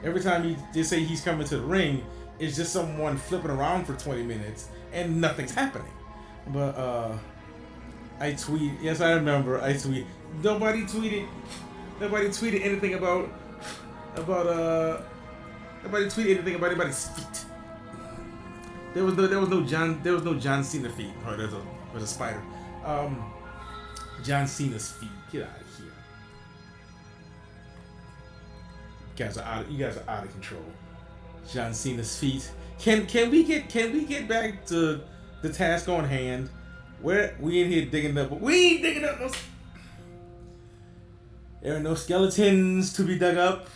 Every time they say he's coming to the ring, it's just someone flipping around for 20 minutes and nothing's happening. But I tweet. Yes, I remember. I tweet. Nobody tweeted anything about. Nobody tweeted anything about anybody's feet. There was no John Cena feet. Oh, there's a spider. John Cena's feet. Get out of here. You guys are out of control. John Cena's feet. Can we get back to the task on hand? Where we in here digging up? We ain't digging up no. There are no skeletons to be dug up.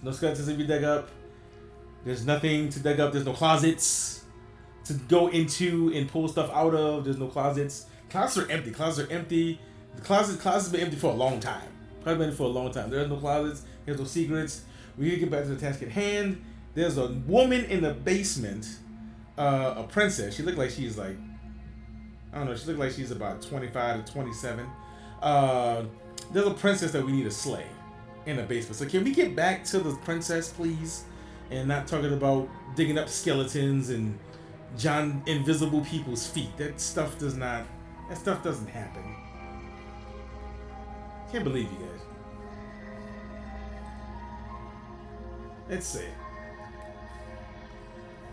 No skeletons to be dug up. There's nothing to dig up. There's no closets to go into and pull stuff out of. There's no closets. Closets are empty. The closet's been empty for a long time. Probably been for a long time. There's no closets. There's no secrets. We need to get back to the task at hand. There's a woman in the basement, a princess. She looked like she's like, I don't know. She looked like she's about 25 to 27. There's a princess that we need to slay in the basement. So can we get back to the princess, please? And not talking about digging up skeletons and invisible people's feet. That stuff doesn't happen. Can't believe you guys. Let's see.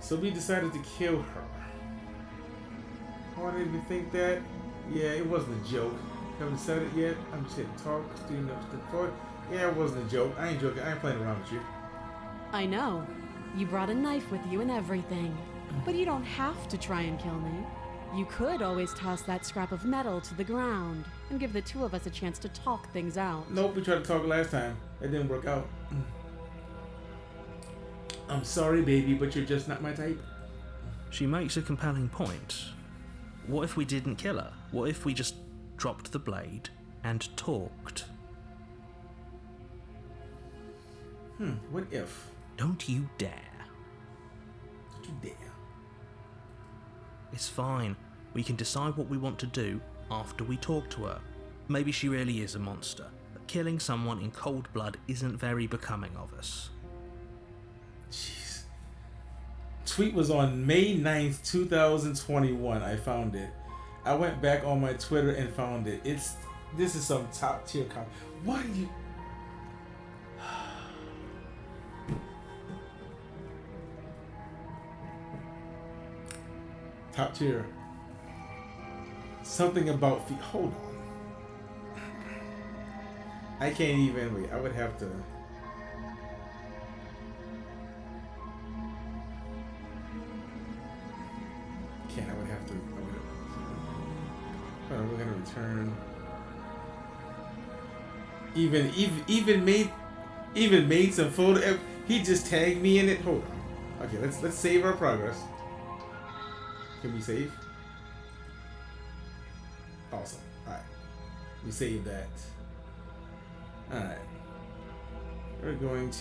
So we decided to kill her. Oh, I didn't even think that. Yeah, it wasn't a joke. Haven't said it yet. I'm just here to talk. Student up to the forward. Yeah, it wasn't a joke. I ain't joking. I ain't playing around with you. I know. You brought a knife with you and everything. But you don't have to try and kill me. You could always toss that scrap of metal to the ground and give the two of us a chance to talk things out. Nope, we tried to talk last time. It didn't work out. I'm sorry, baby, but you're just not my type. She makes a compelling point. What if we didn't kill her? What if we just dropped the blade and talked? What if? Don't you dare. Don't you dare. It's fine. We can decide what we want to do after we talk to her. Maybe she really is a monster, but killing someone in cold blood isn't very becoming of us. Jeez. Tweet was on May 9th, 2021. I found it. I went back on my Twitter and found it. This is some top tier comment. Why do you... Top tier. Something about feet. Hold on. I can't even wait. I would have to. I would have to. We're gonna return. Even made some photo. He just tagged me in it. Hold on. Okay, let's save our progress. Can we save? Awesome. Alright. We saved that. All right. We're gonna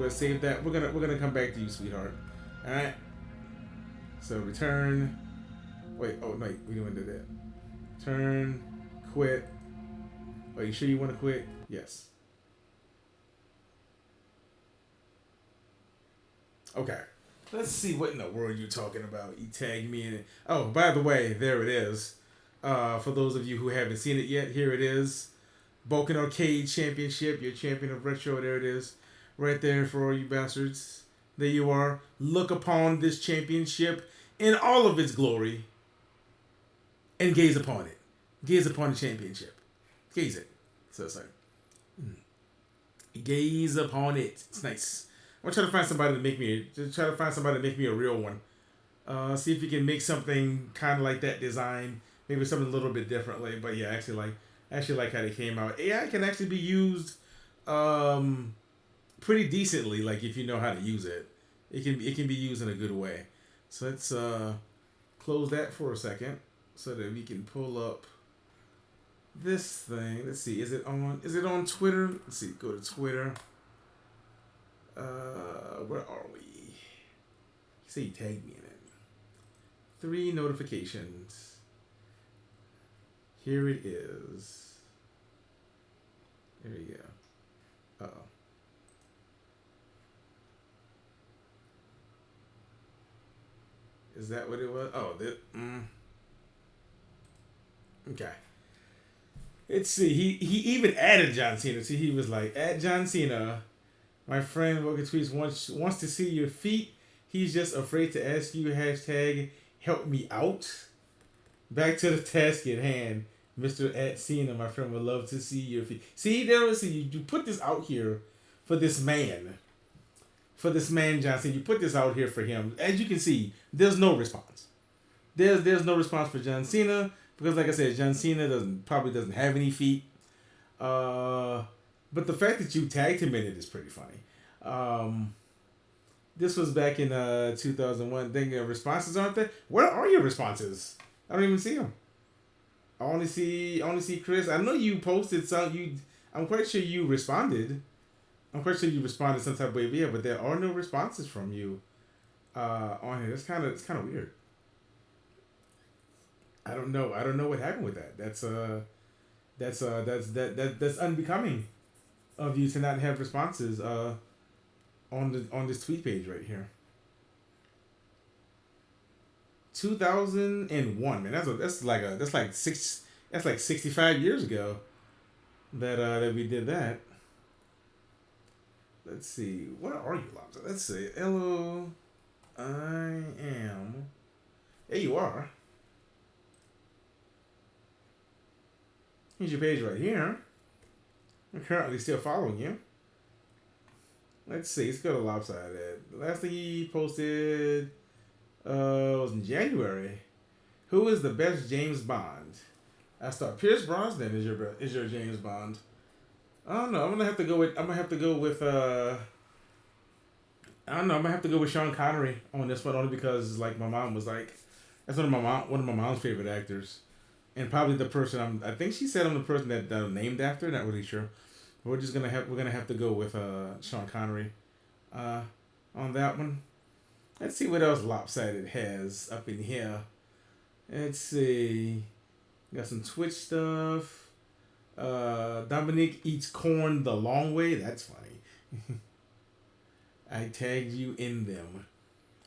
save that. We're gonna come back to you, sweetheart. All right. So return. Wait. Oh no, we didn't do that. Turn. Quit. Are you sure you want to quit? Yes. Okay. Let's see what in the world you're talking about. You tagged me in it. Oh, by the way, there it is. For those of you who haven't seen it yet, here it is. Vulcan Arcade Championship, your champion of retro. There it is. Right there for all you bastards. There you are. Look upon this championship in all of its glory and gaze upon it. Gaze upon the championship. Gaze it. So it's like, gaze upon it. It's nice. I'm gonna try to find somebody to make me a real one. See if you can make something kind of like that design. Maybe something a little bit differently. But yeah, I actually like how they came out. AI can actually be used pretty decently. Like if you know how to use it, it can be used in a good way. So let's close that for a second so that we can pull up this thing. Let's see. Is it on Twitter? Let's see. Go to Twitter. Where are we? You say you tagged me in it. 3 notifications. Here it is. There we go. Uh-oh. Is that what it was? Oh, okay. Let's see. He even added John Cena. See, he was like, "At John Cena, my friend Logan Tweets wants to see your feet. He's just afraid to ask you. Hashtag help me out. Back to the task at hand. Mr. At Cena, my friend would love to see your feet." See, you put this out here for this man. For this man, John Cena. You put this out here for him. As you can see, there's no response. There's no response for John Cena. Because like I said, John Cena probably doesn't have any feet. But the fact that you tagged him in it is pretty funny. This was back in 2001. Then responses aren't there. Where are your responses? I don't even see them. I only see Chris. I know you posted some. I'm quite sure you responded. I'm quite sure you responded some type of way. But yeah, but there are no responses from you on here. It's kind of weird. I don't know what happened with that. That's unbecoming of you to not have responses on this tweet page right here. 2001, man. That's like 65 years ago that we did that. Let's see. What are you, Lobster? Let's see. Hello, I am. There you are. Here's your page right here. I'm currently still following you. Let's see. Let's go to Lopsided. The last thing he posted was in January. Who is the best James Bond? I thought Pierce Brosnan is your James Bond. I don't know. I'm gonna have to go with Sean Connery on this one, only because like my mom was like, that's one of my mom's favorite actors. And probably the person I think she said I'm the person that I'm named after. Not really sure. We're gonna have to go with Sean Connery on that one. Let's see what else Lopsided has up in here. Let's see. Got some Twitch stuff. Dominic eats corn the long way. That's funny. I tagged you in them.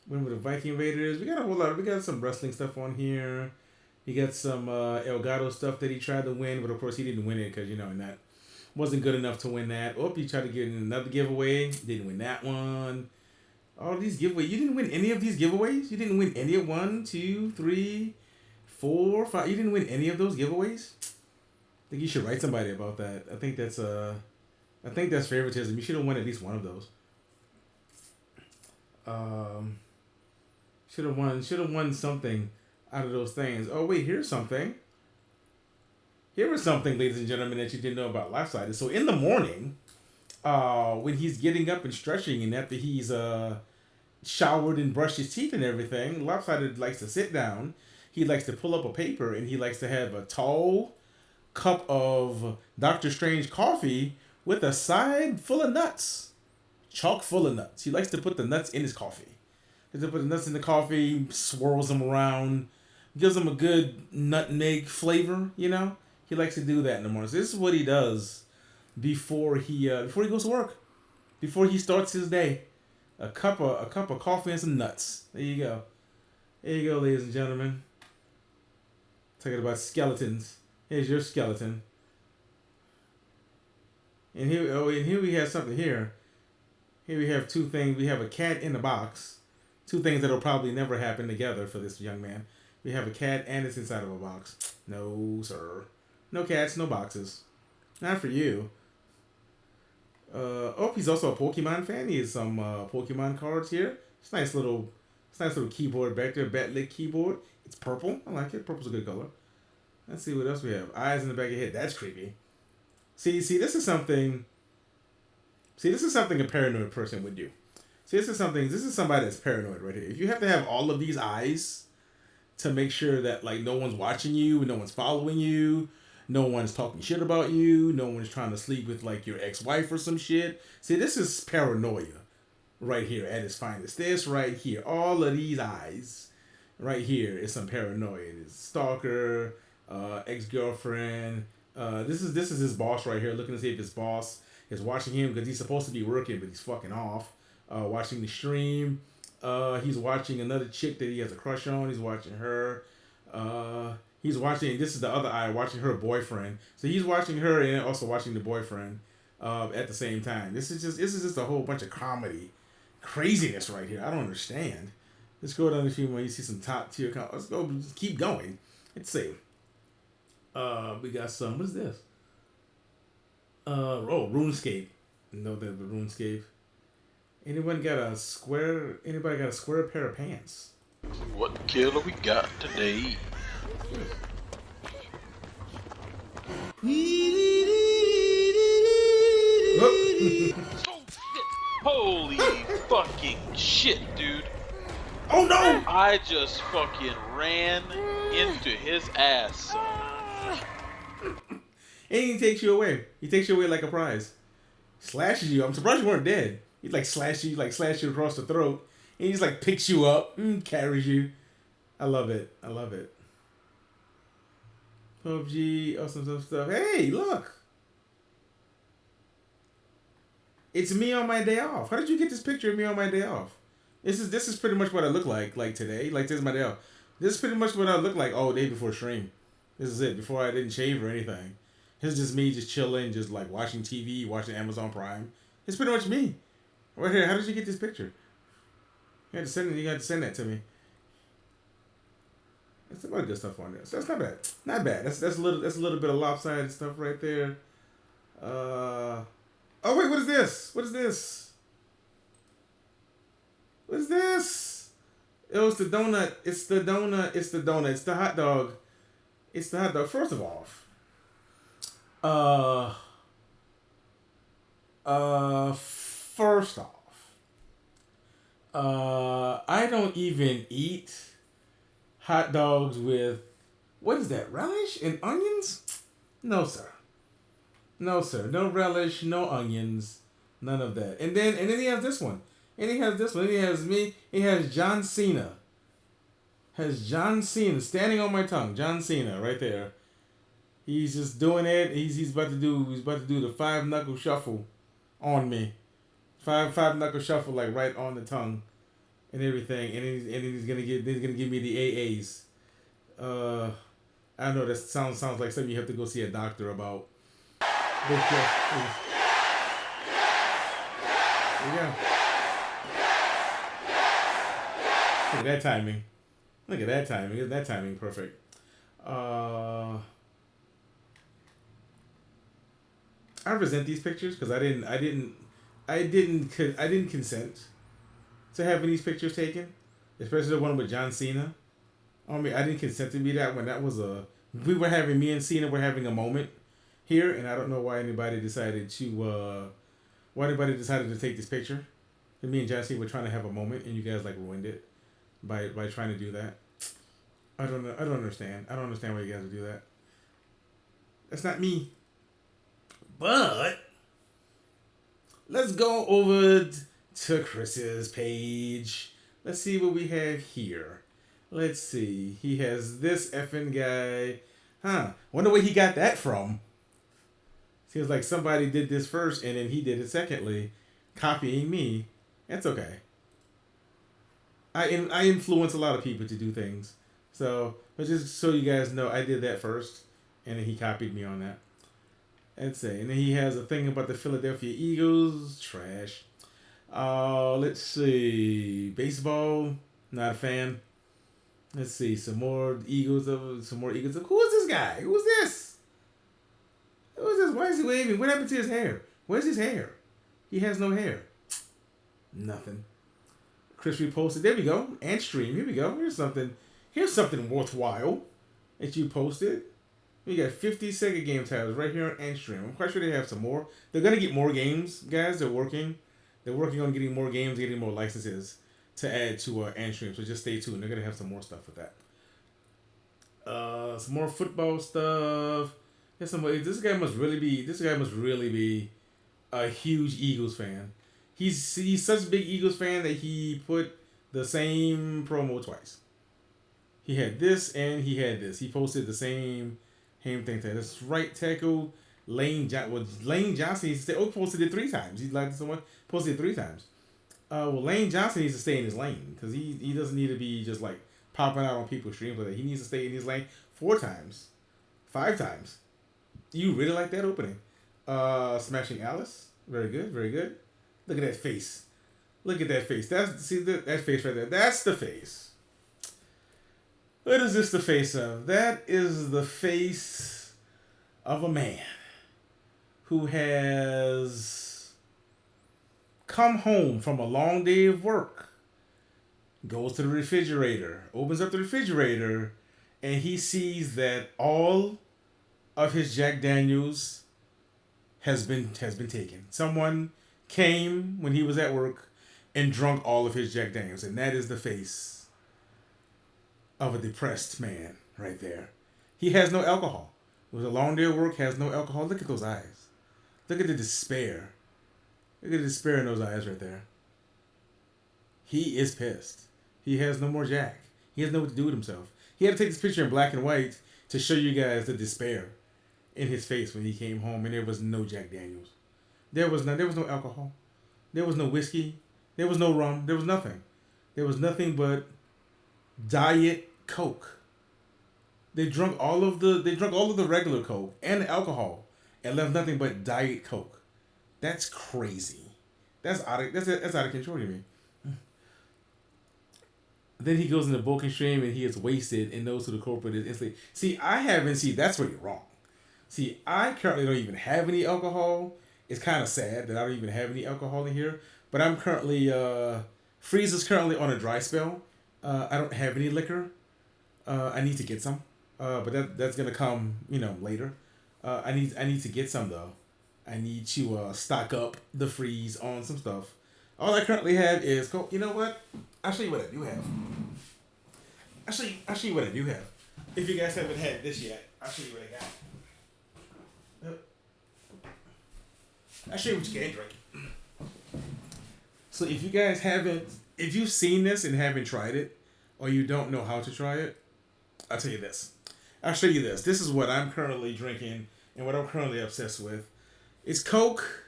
When were the Viking Raiders? We got a whole lot. We got some wrestling stuff on here. He got some Elgato stuff that he tried to win, but of course he didn't win it because, that wasn't good enough to win that. Oh, he tried to get another giveaway. Didn't win that one. All these giveaways. You didn't win any of these giveaways? You didn't win any of 1, 2, 3, 4, 5. You didn't win any of those giveaways? I think you should write somebody about that. I think that's favoritism. You should have won at least one of those. Should have won something out of those things. Oh wait, here's something. Here is something, ladies and gentlemen, that you didn't know about Lopsided. So in the morning, when he's getting up and stretching, and after he's showered and brushed his teeth and everything, Lopsided likes to sit down. He likes to pull up a paper, and he likes to have a tall cup of Dr. Strange coffee with a side full of nuts. Chock full of nuts. He likes to put the nuts in his coffee. He likes to put the nuts in the coffee, swirls them around, gives them a good nutmeg flavor, you know? He likes to do that in the morning. So this is what he does before he goes to work. Before he starts his day. A cup of coffee and some nuts. There you go. There you go, ladies and gentlemen. Talking about skeletons. Here's your skeleton. And here we have something here. Here we have two things. We have a cat in a box. Two things that will probably never happen together for this young man. We have a cat and it's inside of a box. No, sir. No cats, no boxes. Not for you. He's also a Pokemon fan. He has some Pokemon cards here. It's a nice little keyboard back there. Backlit keyboard. It's purple. I like it. Purple's a good color. Let's see what else we have. Eyes in the back of your head. That's creepy. See, this is something a paranoid person would do. See, this is somebody that's paranoid right here. If you have to have all of these eyes to make sure that like no one's watching you, no one's following you, no one's talking shit about you, no one's trying to sleep with like your ex-wife or some shit. See, this is paranoia right here at its finest. This right here, all of these eyes right here is some paranoia. It's stalker, ex-girlfriend. This is his boss right here, looking to see if his boss is watching him because he's supposed to be working, but he's fucking off. Watching the stream. He's watching another chick that he has a crush on. He's watching her. He's watching. This is the other eye watching her boyfriend. So he's watching her and also watching the boyfriend at the same time. This is just a whole bunch of comedy craziness right here. I don't understand. Let's go down a few more. You see some top tier. Let's go. Just keep going. Let's see. We got some. What is this? RuneScape. Know that the RuneScape. Anybody got a square pair of pants? What killer we got today? Holy fucking shit, dude. Oh no! I just fucking ran into his ass, son. And he takes you away. He takes you away like a prize. Slashes you. I'm surprised you weren't dead. He slash you across the throat. And he just picks you up, carries you. I love it. PUBG, awesome stuff. Hey, look. It's me on my day off. How did you get this picture of me on my day off? This is pretty much what I look like today. This is my day off. This is pretty much what I look like all day before stream. This is it, before I didn't shave or anything. This is just me just chilling, just watching TV, watching Amazon Prime. It's pretty much me. Right here, how did you get this picture? You had to send that to me. There's some other good stuff on there. So that's not bad. Not bad. That's a little bit of lopsided stuff right there. Oh wait, what is this? What is this? Oh, it's the donut. It's the donut. It's the hot dog. It's the hot dog. First of all, I don't even eat hot dogs with, what is that, relish and onions? No, sir. No relish, no onions, none of that. And then he has this one. And he has this one. And he has me. He has John Cena. Standing on my tongue. John Cena right there. He's just doing it. He's about to do the 5-knuckle shuffle on me. Five knuckle shuffle right on the tongue and everything. And he's gonna give me the AAs. I know that sounds like something you have to go see a doctor about. There you go. Look at that timing. Isn't that timing perfect? I resent these pictures because I didn't consent to having these pictures taken, especially the one with John Cena. I didn't consent to be that one. Me and Cena were having a moment here, and I don't know why anybody decided to take this picture. And me and John Cena were trying to have a moment, and you guys ruined it by trying to do that. I don't understand. I don't understand why you guys would do that. That's not me. But let's go over to Chris's page. Let's see what we have here. Let's see. He has this effing guy. Wonder where he got that from. Seems like somebody did this first and then he did it secondly, copying me. That's okay. I influence a lot of people to do things. So, but just so you guys know, I did that first, and then he copied me on that. Let's see. And then he has a thing about the Philadelphia Eagles. Trash. Let's see. Baseball. Not a fan. Let's see. Some more Eagles. Who is this guy? Who is this? Who is this? Why is he waving? What happened to his hair? Where's his hair? He has no hair. Nothing. Chris reposted. There we go. And stream. Here we go. Here's something worthwhile that you posted. We got 50-second game titles right here on Endstream. I'm quite sure they have some more. They're gonna get more games, guys. They're working on getting more games, getting more licenses to add to Endstream. So just stay tuned. They're gonna have some more stuff with that. Some more football stuff. There's some. This guy must really be a huge Eagles fan. He's such a big Eagles fan that he put the same promo twice. He had this and he had this. He posted the same thing. This right tackle, Lane Johnson. He posted it 3 times. He liked someone posted it 3 times. Lane Johnson needs to stay in his lane because he doesn't need to be just like popping out on people's streams like that. He needs to stay in his lane 4 times, 5 times. You really like that opening? Smashing Alice. Very good. Very good. Look at that face. Look at that face. That face right there. That's the face. What is this the face of? That is the face of a man who has come home from a long day of work, goes to the refrigerator, opens up the refrigerator, and he sees that all of his Jack Daniels has been taken. Someone came when he was at work and drunk all of his Jack Daniels, and that is the face of a depressed man right there. He has no alcohol. It was a long day of work, has no alcohol. Look at those eyes. Look at the despair. Look at the despair in those eyes right there. He is pissed. He has no more Jack. He doesn't know what to do with himself. He had to take this picture in black and white to show you guys the despair in his face when he came home, and there was no Jack Daniels. There was no alcohol. There was no whiskey. There was no rum. There was nothing. There was nothing but Diet Coke. They drunk all of the regular Coke and the alcohol and left nothing but Diet Coke. That's crazy. That's out of control to me. Then he goes into Bulking Stream and he gets wasted and knows who the culprit is instantly. That's where you're wrong. See, I currently don't even have any alcohol. It's kind of sad that I don't even have any alcohol in here. But I'm currently, Freeze is currently on a dry spell. I don't have any liquor. I need to get some. But that's going to come, later. I need to get some, though. I need to stock up the Freeze on some stuff. All I currently have is Coke. You know what? I'll show you what I do have. I'll show you what I do have. If you guys haven't had this yet, I'll show you what I got. I'll show you what you can drink. So if you've seen this and haven't tried it, or you don't know how to try it, I'll tell you this. I'll show you this. This is what I'm currently drinking and what I'm currently obsessed with. It's Coke,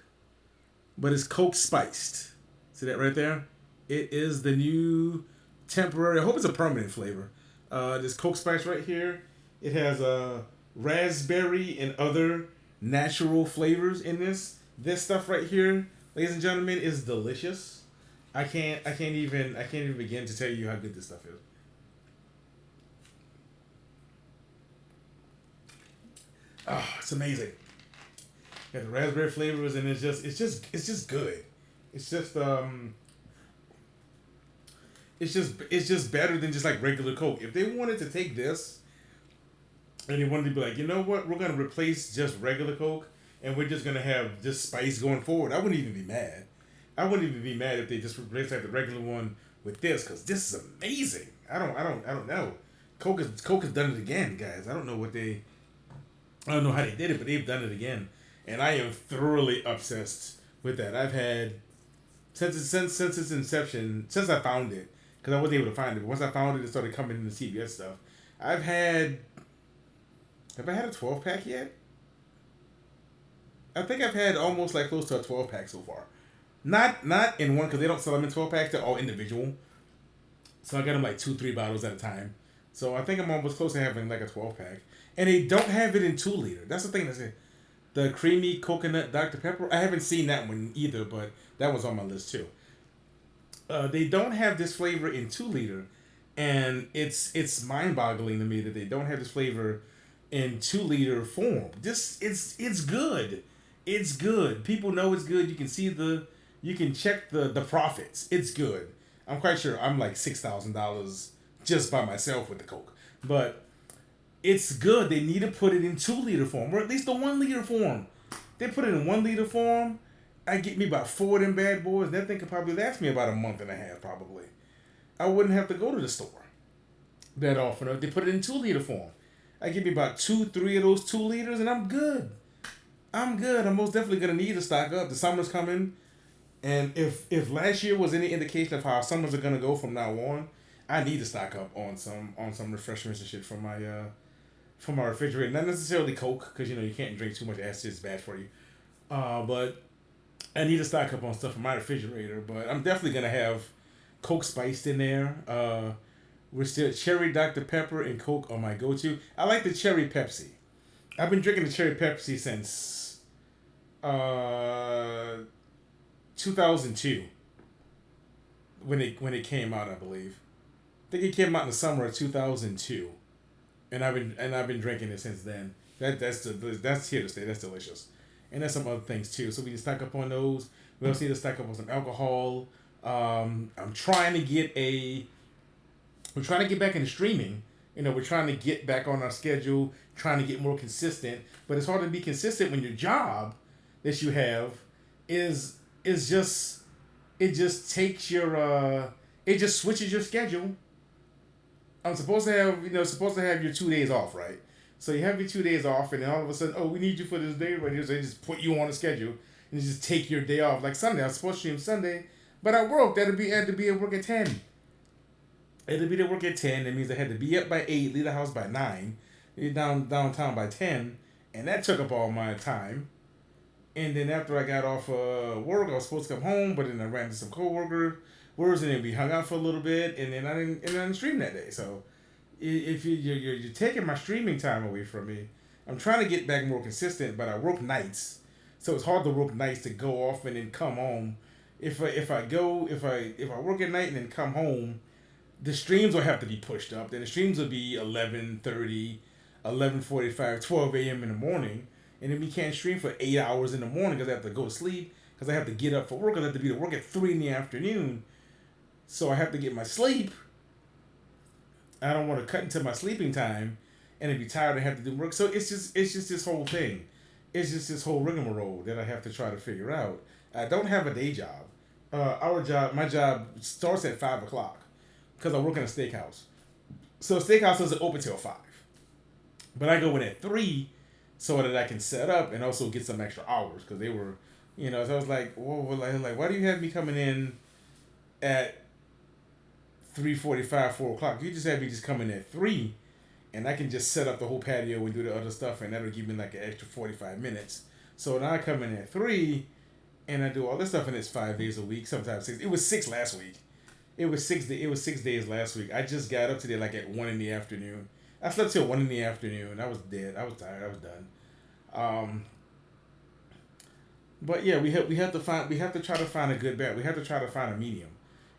but it's Coke spiced. See that right there? It is the new temporary, I hope it's a permanent flavor. This Coke Spice right here, it has raspberry and other natural flavors in this. This stuff right here, ladies and gentlemen, is delicious. I can't even begin to tell you how good this stuff is. Oh, it's amazing. Got the raspberry flavors and it's just good. It's just better than just like regular Coke. If they wanted to take this and they wanted to be like, you know what, we're gonna replace just regular Coke and we're just gonna have just spice going forward, I wouldn't even be mad. I wouldn't even be mad if they just replaced like the regular one with this, because this is amazing. I don't know. Coke has done it again, guys. I don't know how they did it, but they've done it again. And I am thoroughly obsessed with that. I've had since its inception, since I found it, because I wasn't able to find it. But once I found it, it started coming in the CBS stuff. Have I had a 12-pack yet? I think I've had almost like close to a 12-pack so far. Not in one, because they don't sell them in 12-packs. They're all individual. So I got them like 2-3 bottles at a time. So I think I'm almost close to having like a 12-pack. And they don't have it in 2-liter. That's the thing. That's it. The creamy coconut Dr. Pepper. I haven't seen that one either, but that was on my list too. They don't have this flavor in 2-liter. And it's mind-boggling to me that they don't have this flavor in 2-liter form. It's good. It's good. People know it's good. You can see you can check the profits. It's good. I'm quite sure I'm like $6,000 just by myself with the Coke. But it's good. They need to put it in 2-liter form, or at least the 1-liter form. They put it in 1-liter form. I get me about 4 of them bad boys. That thing could probably last me about a month and a half, probably. I wouldn't have to go to the store that often. If they put it in 2-liter form, I give me about 2-3 of those 2 liters, and I'm good. I'm most definitely gonna need to stock up. The summer's coming, and if last year was any indication of how summers are gonna go from now on, I need to stock up on some refreshments and shit from my refrigerator. Not necessarily Coke, because you can't drink too much acid; it's bad for you. But I need to stock up on stuff from my refrigerator. But I'm definitely gonna have Coke spiced in there. We're still cherry Dr. Pepper and Coke are my go-to. I like the cherry Pepsi. I've been drinking the cherry Pepsi since 2002 when it came out, I believe. I think it came out in the summer of 2002, and I've been drinking it since then. That's here to stay. That's delicious, and there's some other things too. So we need to stock up on those. We also need to stock up on some alcohol. We're trying to get back into streaming. We're trying to get back on our schedule, trying to get more consistent. But it's hard to be consistent when your job that you have is just takes your it just switches your schedule. I'm supposed to have your 2 days off, right? So you have your 2 days off, and then all of a sudden, oh, we need you for this day right here. So they just put you on a schedule and just take your day off. Like Sunday, I was supposed to stream Sunday, but I worked. I had to be at work at 10. I had to be at work at 10. That means I had to be up by 8, leave the house by 9, be downtown by 10, and that took up all my time. And then after I got off work, I was supposed to come home, but then I ran into some coworkers, and then we hung out for a little bit, and then I didn't stream that day. So if you're taking my streaming time away from me, I'm trying to get back more consistent, but I work nights, so it's hard to work nights to go off and then come home. If I work at night and then come home, the streams will have to be pushed up. Then the streams will be 11:30, 11:45, 12 a.m. in the morning. And then we can't stream for 8 hours in the morning because I have to go to sleep, because I have to get up for work, because I have to be to work at 3 in the afternoon. So I have to get my sleep. I don't want to cut into my sleeping time and then be tired and have to do work. So it's just this whole thing. It's just this whole rigmarole that I have to try to figure out. I don't have a day job. My job starts at 5 o'clock because I work in a steakhouse. So steakhouse doesn't open till 5. But I go in at 3 so that I can set up and also get some extra hours, because they were, so I was like, whoa, like, why do you have me coming in at 3:45, 4 o'clock? You just have me just come in at 3, and I can just set up the whole patio and do the other stuff, and that'll give me like an extra 45 minutes. So now I come in at 3, and I do all this stuff, and it's 5 days a week, sometimes 6. It was 6 last week. It was 6 days last week. I just got up today like at 1 in the afternoon. I slept till 1 in the afternoon. I was dead. I was tired. I was done. But yeah, we have to try to find a good balance. We have to try to find a medium.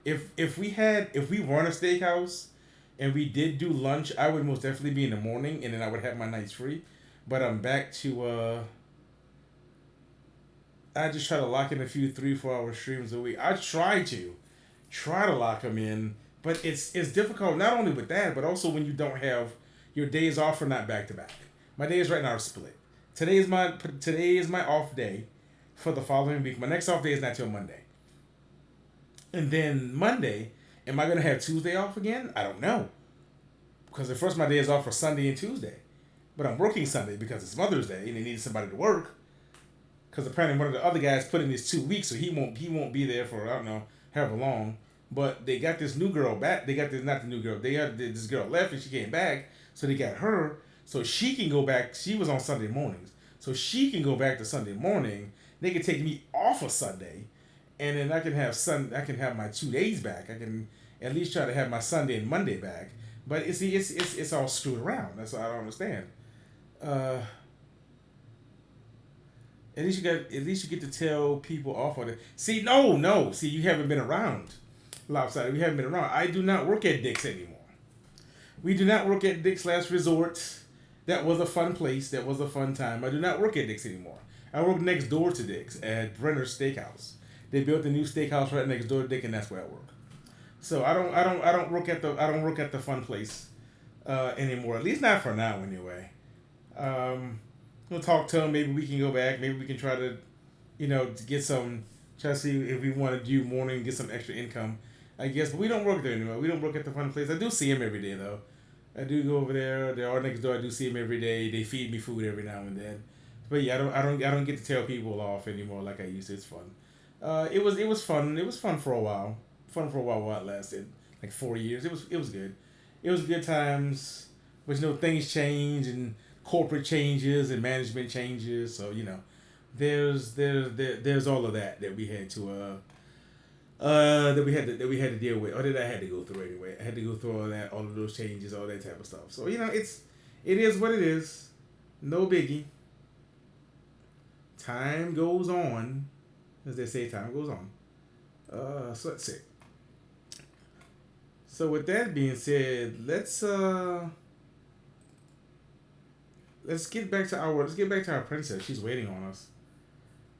If we weren't a steakhouse and we did do lunch, I would most definitely be in the morning, and then I would have my nights free. But I'm back to I just try to lock in a few 3-4 hour streams a week. I try to lock them in, but it's difficult, not only with that, but also when you don't have your days off are not back to back. My days right now are split. Today is my off day for the following week. My next off day is not till Monday. And then Monday, am I going to have Tuesday off again? I don't know. Because at first my day is off for Sunday and Tuesday. But I'm working Sunday because it's Mother's Day and they needed somebody to work. because apparently one of the other guys put in his 2 weeks, so he won't be there for I don't know however long. But they got this new girl back. They got this not the new girl. They got this girl left and she came back, so they got her so she can go back. She was on Sunday mornings, so she can go back to Sunday morning. They can take me off of Sunday, and then I can have my 2 days back. I can at least try to have my Sunday and Monday back. But it's all screwed around. That's what I don't understand. At least you get to tell people off on it. See, no. See, you haven't been around. Lopsided. We haven't been around. I do not work at Dick's anymore. We do not work at Dick's Last Resort. That was a fun place. That was a fun time. I do not work at Dick's anymore. I work next door to Dick's at Brenner's Steakhouse. They built a new steakhouse right next door to Dick, and that's where I work. So I don't work at the fun place anymore. At least not for now, anyway. We'll talk to them. Maybe we can go back. Maybe we can try to, try to see if we want to do morning and get some extra income. I guess, but we don't work there anymore. We don't work at the fun place. I do see him every day though. I do go over there. They are next door. I do see him every day. They feed me food every now and then. But yeah, I don't get to tell people off anymore like I used to. It's fun. It was fun. It was fun for a while. Fun for a while while it lasted. Like 4 years. It was good. It was good times. But things change and corporate changes and management changes. So, there's all of that we had to that we had to deal with, or that I had to go through anyway. I had to go through all of those changes, all that type of stuff. So it is what it is. No biggie. Time goes on, as they say. Time goes on. So let's see. So with that being said, let's get back to our princess. She's waiting on us.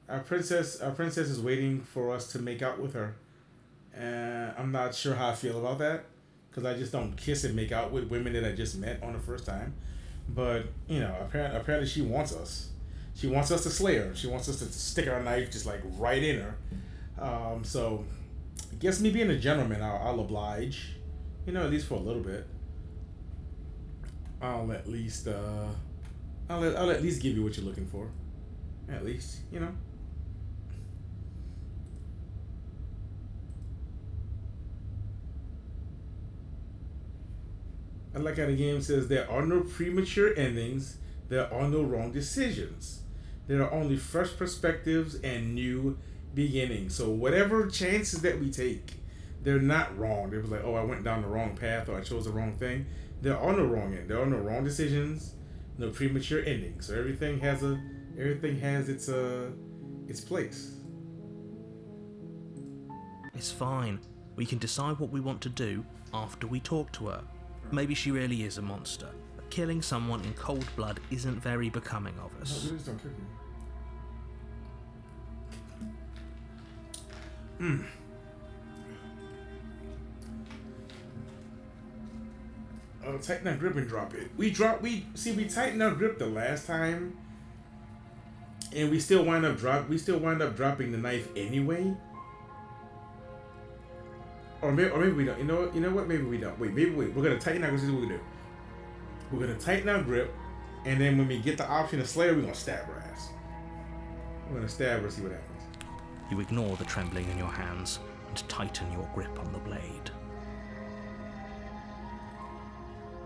Our princess is waiting for us to make out with her. I'm not sure how I feel about that, because I just don't kiss and make out with women that I just met on the first time. But apparently she wants us. She wants us to slay her. She wants us to stick our knife just like right in her. So I guess me being a gentleman, I'll oblige. At least for a little bit. I'll at least give you what you're looking for. At least, I like how the game says there are no premature endings, there are no wrong decisions. There are only fresh perspectives and new beginnings. So whatever chances that we take, they're not wrong. They're like, oh, I went down the wrong path, or I chose the wrong thing. There are no wrong end. There are no wrong decisions, no premature endings. So everything has its place. It's fine. We can decide what we want to do after we talk to her. Maybe she really is a monster. But killing someone in cold blood isn't very becoming of us. No, we just don't kill you. Tighten our grip and drop it. We tightened our grip the last time, and we still wind up dropping the knife anyway. Or maybe we don't. You know what? Maybe we don't. Wait. We're gonna tighten our grip. This is what we do. We're gonna tighten our grip, and then when we get the option of Slayer, we're gonna stab her ass. We're gonna stab her. See what happens. You ignore the trembling in your hands and tighten your grip on the blade.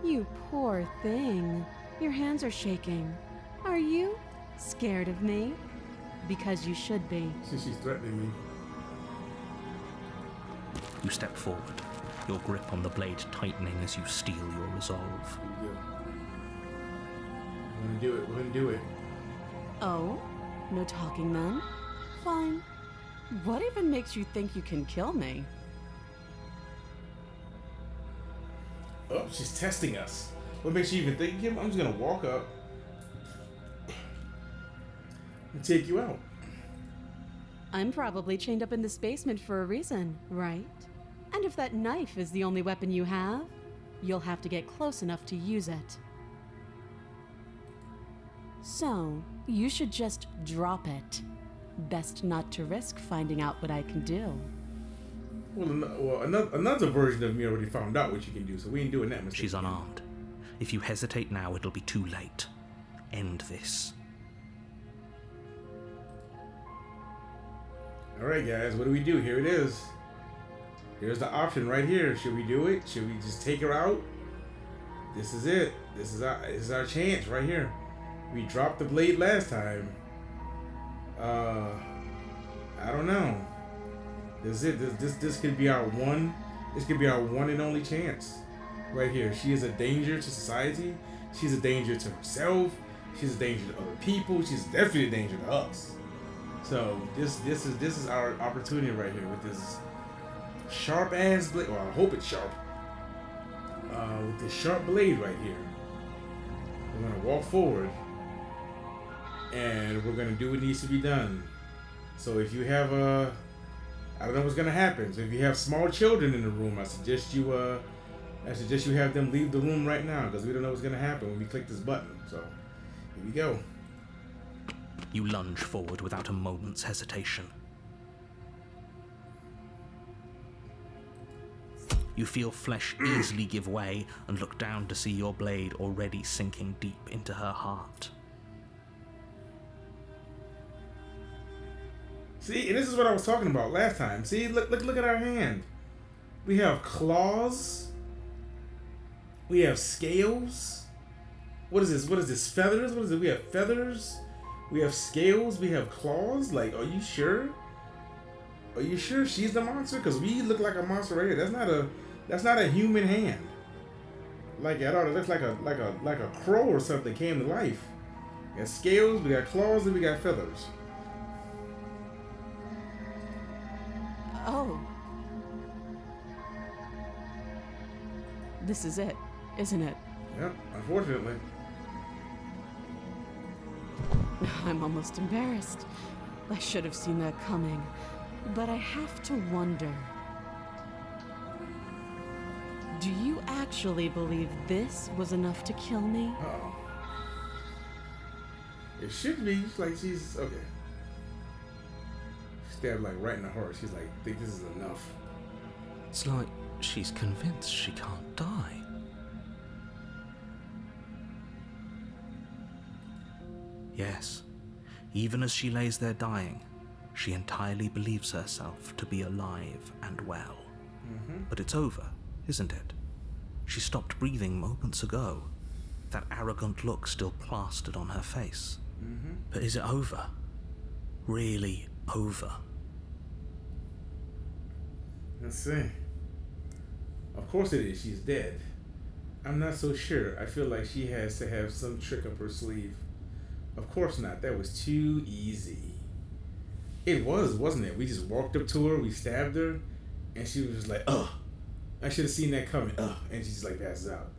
You poor thing. Your hands are shaking. Are you scared of me? Because you should be. Since she's threatening me. You step forward, your grip on the blade tightening as you steel your resolve. We're gonna do it. Oh? No talking then? Fine. What even makes you think you can kill me? Oh, she's testing us. What makes you even think him? I'm just gonna walk up and take you out. I'm probably chained up in this basement for a reason, right? And if that knife is the only weapon you have, you'll have to get close enough to use it. So, you should just drop it. Best not to risk finding out what I can do. Well, another version of me already found out what you can do, so we ain't doing that mistake. She's unarmed. If you hesitate now, it'll be too late. End this. Alright guys, what do we do? Here it is. Here's the option right here. Should we do it? Should we just take her out? This is it. This is our chance right here. We dropped the blade last time. I don't know. This is it. This could be our one. This could be our one and only chance. Right here. She is a danger to society. She's a danger to herself. She's a danger to other people. She's definitely a danger to us. So this is our opportunity right here with this sharp ass blade. Well, I hope it's sharp. With this sharp blade right here. We're gonna walk forward and we're gonna do what needs to be done. So if you have I don't know what's gonna happen. So if you have small children in the room, I suggest you have them leave the room right now because we don't know what's gonna happen when we click this button. So here we go. You lunge forward without a moment's hesitation. You feel flesh easily give way and look down to see your blade already sinking deep into her heart. See, and this is what I was talking about last time. See, look at our hand. We have claws. We have scales. What is this? What is this? Feathers? What is it? We have feathers. We have scales. We have claws. Like, are you sure? Are you sure she's the monster? Because we look like a monster right here. That's not a human hand. Like at all. It looks like a crow or something came to life. We got scales. We got claws, and we got feathers. Oh. This is it, isn't it? Yep, unfortunately. I'm almost embarrassed. I should have seen that coming. But I have to wonder. Do you actually believe this was enough to kill me? Uh-oh. It should be. Like she's okay. Stabbed like right in the heart. She's like, think this is enough. It's like she's convinced she can't die. Yes, even as she lays there dying, she entirely believes herself to be alive and well. But it's over, isn't it? She stopped breathing moments ago, that arrogant look still plastered on her face. But is it over? Really over? Let's see. Of course it is. She's dead. I'm not so sure. I feel like she has to have some trick up her sleeve. Of course not. That was too easy. It was, wasn't it? We just walked up to her, we stabbed her, and she was just like, ugh. I should have seen that coming. Ugh. And she just like passes out.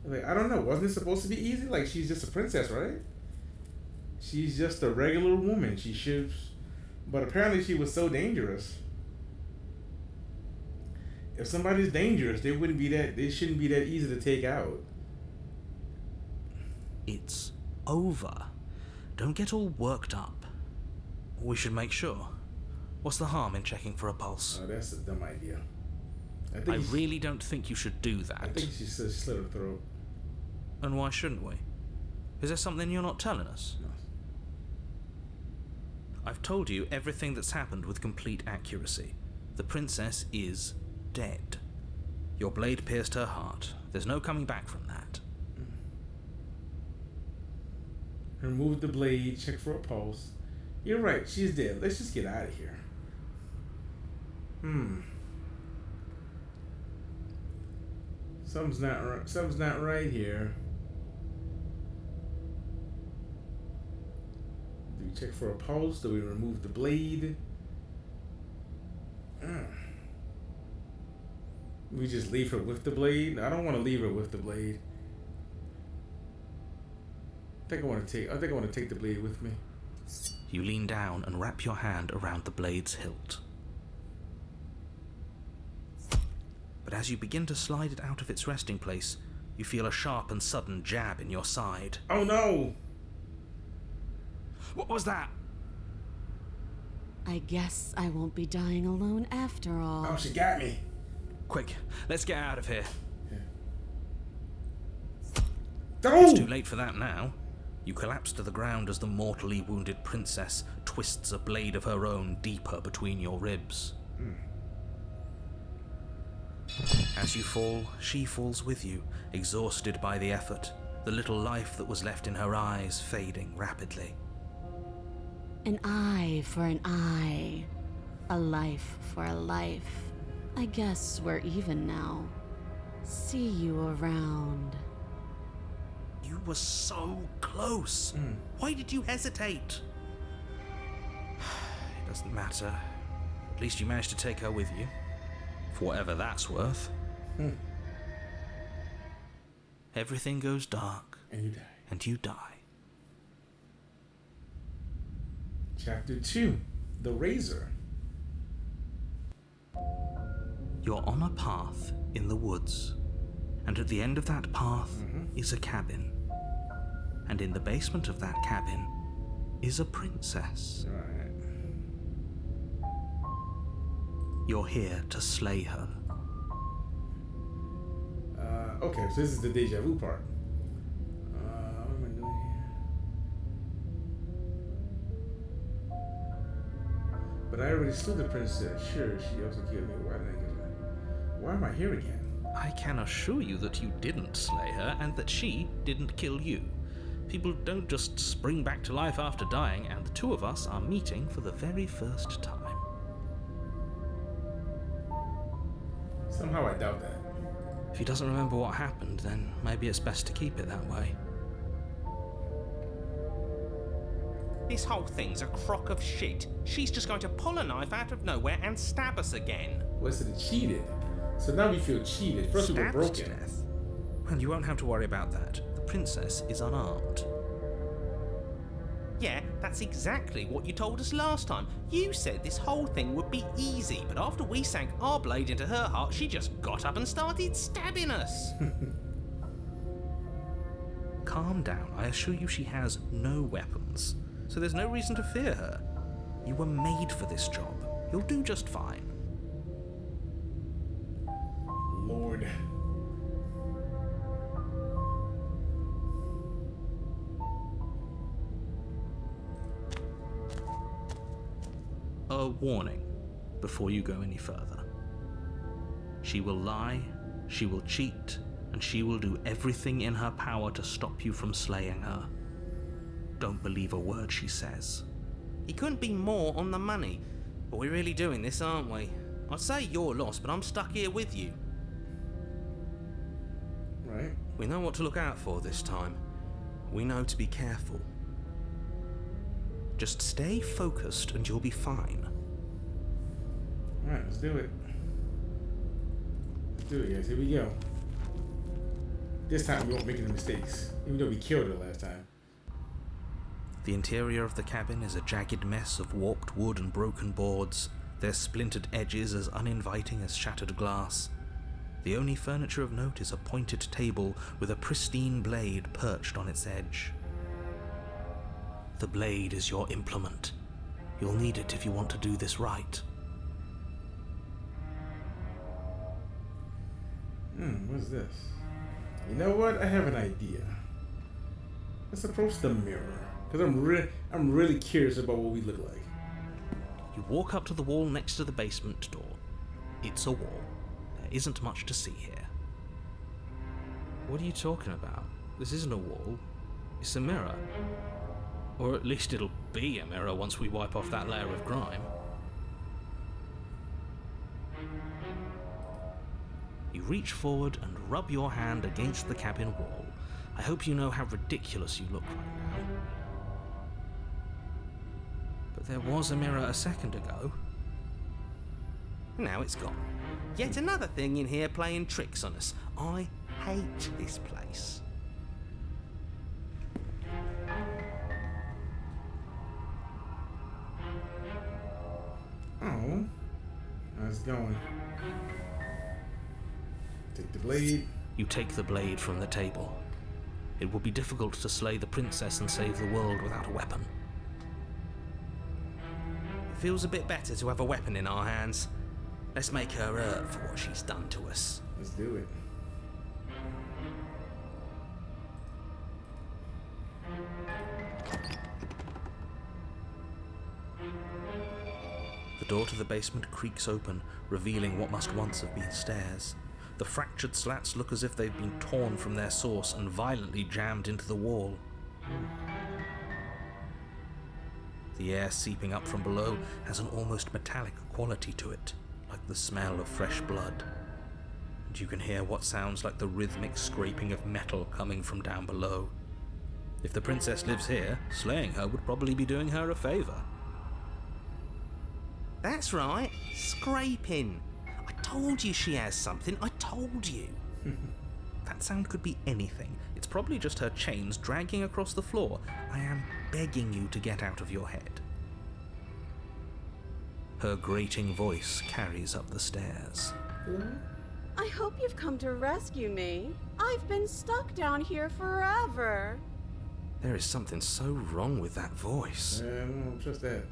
Like, I don't know. Wasn't it supposed to be easy? Like, she's just a princess, right? She's just a regular woman. She should... But apparently she was so dangerous. If somebody's dangerous, they shouldn't be that easy to take out. It's over. Don't get all worked up. We should make sure. What's the harm in checking for a pulse? Oh, that's a dumb idea. I really don't think you should do that. I think she said slit her throat. And why shouldn't we? Is there something you're not telling us? No. I've told you everything that's happened with complete accuracy. The princess is dead. Your blade pierced her heart. There's no coming back from that. Remove the blade, check for a pulse. You're right, she's dead. Let's just get out of here. Something's not right here. Do we check for a pulse? Do we remove the blade? We just leave her with the blade? I don't want to leave her with the blade. I think I want to take the blade with me. You lean down and wrap your hand around the blade's hilt. But as you begin to slide it out of its resting place, you feel a sharp and sudden jab in your side. Oh no! What was that? I guess I won't be dying alone after all. Oh, she got me. Quick, let's get out of here. Oh! It's too late for that now. You collapse to the ground as the mortally wounded princess twists a blade of her own deeper between your ribs. As you fall, she falls with you, exhausted by the effort, the little life that was left in her eyes fading rapidly. An eye for an eye. A life for a life. I guess we're even now. See you around. You were so close. Why did you hesitate? It doesn't matter. At least you managed to take her with you. For whatever that's worth. Everything goes dark. And you die. And you die. Chapter 2. The Razor. You're on a path in the woods. And at the end of that path is a cabin. And in the basement of that cabin is a princess. Alright. You're here to slay her. Okay, so this is the deja vu part. What am I doing here? But I already slew the princess. Sure, she also killed me. Why am I here again? I can assure you that you didn't slay her and that she didn't kill you. People don't just spring back to life after dying, and the two of us are meeting for the very first time. Somehow I doubt that. If he doesn't remember what happened, then maybe it's best to keep it that way. This whole thing's a crock of shit. She's just going to pull a knife out of nowhere and stab us again. Listen, cheated. So now we feel cheated. First we were Stabbed to broken. death? Well, you won't have to worry about that. The princess is unarmed. Yeah, that's exactly what you told us last time. You said this whole thing would be easy, but after we sank our blade into her heart, she just got up and started stabbing us. Calm down. I assure you she has no weapons, so there's no reason to fear her. You were made for this job. You'll do just fine. Lord. A warning before you go any further. She will lie, she will cheat, and she will do everything in her power to stop you from slaying her. Don't believe a word she says. He couldn't be more on the money. But we're really doing this, aren't we? I'd say you're lost, but I'm stuck here with you. Right. We know what to look out for this time. We know to be careful. Just stay focused and you'll be fine. Alright, let's do it. Let's do it, guys. Here we go. This time we won't make any mistakes, even though we killed it last time. The interior of the cabin is a jagged mess of warped wood and broken boards, their splintered edges as uninviting as shattered glass. The only furniture of note is a pointed table with a pristine blade perched on its edge. The blade is your implement. You'll need it if you want to do this right. What's this? You know what? I have an idea. Let's approach the mirror, because I'm really curious about what we look like. You walk up to the wall next to the basement door. It's a wall. There isn't much to see here. What are you talking about? This isn't a wall. It's a mirror. Or at least it'll be a mirror once we wipe off that layer of grime. You reach forward and rub your hand against the cabin wall. I hope you know how ridiculous you look right now. But there was a mirror a second ago. Now it's gone. Yet another thing in here playing tricks on us. I hate this place. Oh. How's it going? Take the blade. You take the blade from the table. It would be difficult to slay the princess and save the world without a weapon. It feels a bit better to have a weapon in our hands. Let's make her hurt for what she's done to us. Let's do it. The door to the basement creaks open, revealing what must once have been stairs. The fractured slats look as if they've been torn from their source and violently jammed into the wall. The air seeping up from below has an almost metallic quality to it, like the smell of fresh blood. And you can hear what sounds like the rhythmic scraping of metal coming from down below. If the princess lives here, slaying her would probably be doing her a favor. That's right, scraping. I told you she has something, I told you. That sound could be anything. It's probably just her chains dragging across the floor. I am begging you to get out of your head. Her grating voice carries up the stairs. I hope you've come to rescue me. I've been stuck down here forever. There is something so wrong with that voice. I don't trust that.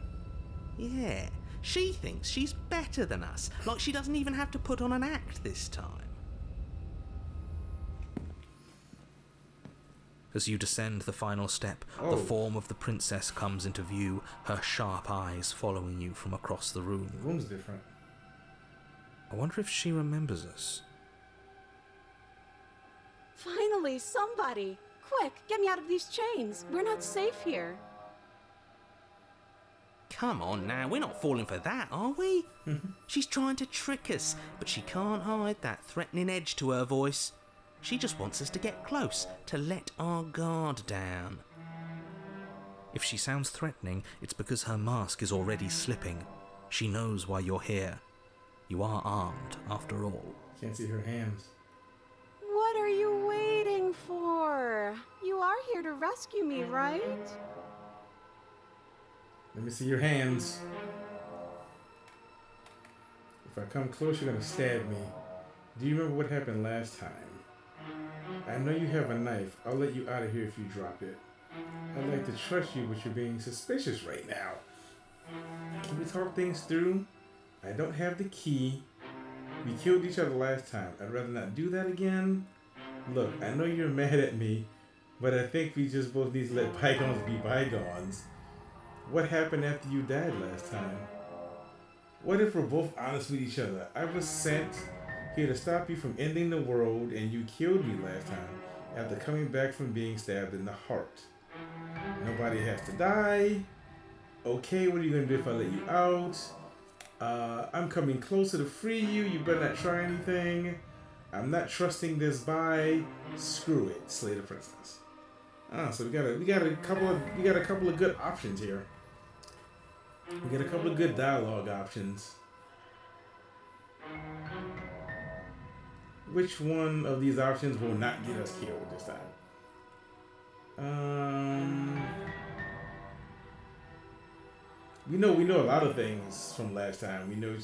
Yeah, she thinks she's better than us, like she doesn't even have to put on an act this time. As you descend the final step, the form of the princess comes into view, her sharp eyes following you from across the room. The room's different. I wonder if she remembers us. Finally, somebody! Quick, get me out of these chains. We're not safe here. Come on now, we're not falling for that, are we? She's trying to trick us, but she can't hide that threatening edge to her voice. She just wants us to get close, to let our guard down. If she sounds threatening, it's because her mask is already slipping. She knows why you're here. You are armed, after all. Can't see her hands. What are you waiting for? You are here to rescue me, right? Let me see your hands. If I come close, you're gonna stab me. Do you remember what happened last time? I know you have a knife. I'll let you out of here if you drop it. I'd like to trust you, but you're being suspicious right now. Can we talk things through? I don't have the key. We killed each other last time. I'd rather not do that again. Look, I know you're mad at me, but I think we just both need to let bygones be bygones. What happened after you died last time? What if we're both honest with each other? I was sent here to stop you from ending the world, and you killed me last time after coming back from being stabbed in the heart. Nobody has to die. Okay, what are you gonna do if I let you out? I'm coming closer to free you. You better not try anything. I'm not trusting this bye. Screw it, slay the princess. So we got a couple of good options here. We got a couple of good dialogue options. Which one of these options will not get us killed this time? We know a lot of things from last time. We know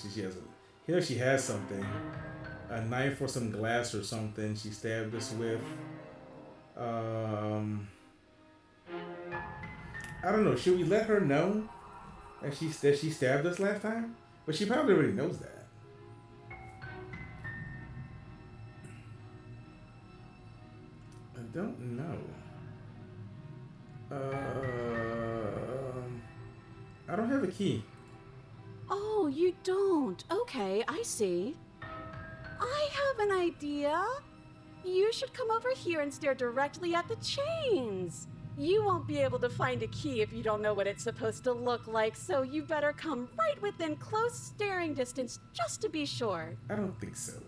she has something, a knife or some glass or something she stabbed us with. I don't know. Should we let her know that she stabbed us last time? But she probably already knows that. I don't know. I don't have a key. Oh, you don't? Okay, I see. I have an idea. You should come over here and stare directly at the chains. You won't be able to find a key if you don't know what it's supposed to look like, so you better come right within close staring distance just to be sure. I don't think so.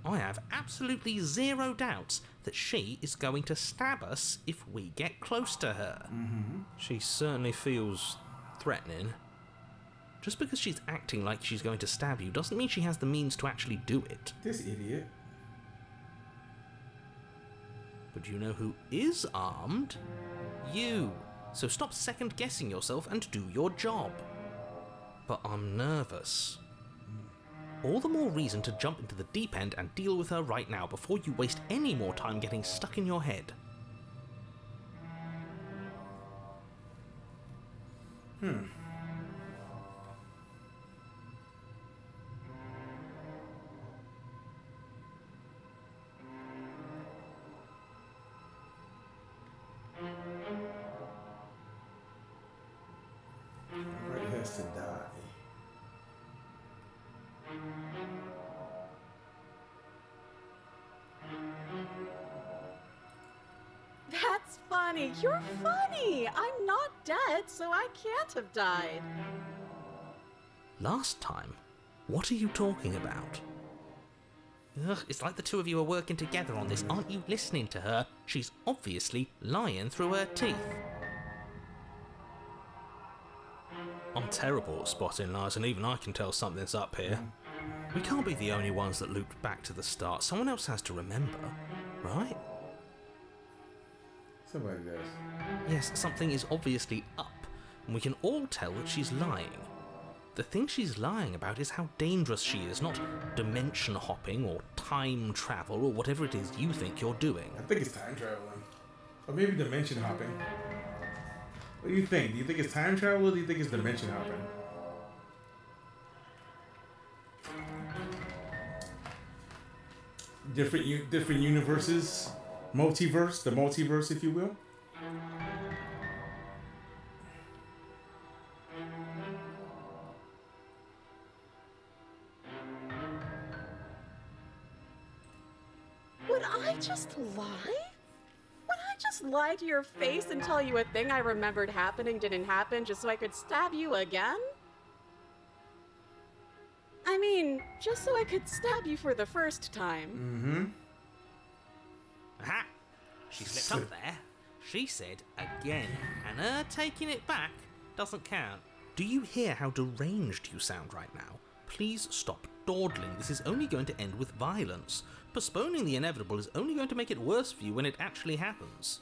I have absolutely zero doubts that she is going to stab us if we get close to her. Mm-hmm. She certainly feels threatening. Just because she's acting like she's going to stab you doesn't mean she has the means to actually do it. This idiot. But you know who is armed? You. So stop second guessing yourself and do your job. But I'm nervous. All the more reason to jump into the deep end and deal with her right now before you waste any more time getting stuck in your head. Everybody has to die. funny. You're funny. I'm not dead, so I can't have died. Last time? What are you talking about? Ugh, it's like the two of you are working together on this. Aren't you listening to her? She's obviously lying through her teeth. I'm terrible at spotting lies, and even I can tell something's up here. We can't be the only ones that looped back to the start. Someone else has to remember, right? Somebody does. Yes, something is obviously up, and we can all tell that she's lying. The thing she's lying about is how dangerous she is, not dimension hopping or time travel or whatever it is you think you're doing. I think it's time traveling. Or maybe dimension hopping. What do you think? Do you think it's time travel or do you think it's dimension hopping? Different universes, multiverse, the multiverse, if you will. Would I just lie? Would I just lie to your face and tell you a thing I remembered happening didn't happen just so I could stab you again? I mean, just so I could stab you for the first time. Aha! She slipped up there. She said again, and her taking it back doesn't count. Do you hear how deranged you sound right now? Please stop dawdling. This is only going to end with violence. Postponing the inevitable is only going to make it worse for you when it actually happens.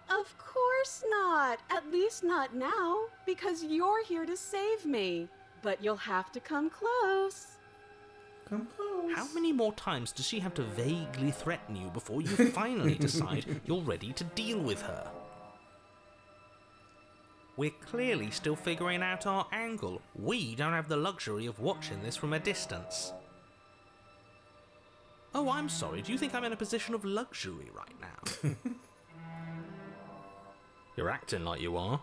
Of course not. At least not now, because you're here to save me. But you'll have to come close. Come close. How many more times does she have to vaguely threaten you before you finally decide you're ready to deal with her? We're clearly still figuring out our angle. We don't have the luxury of watching this from a distance. Oh, I'm sorry. Do you think I'm in a position of luxury right now? You're acting like you are.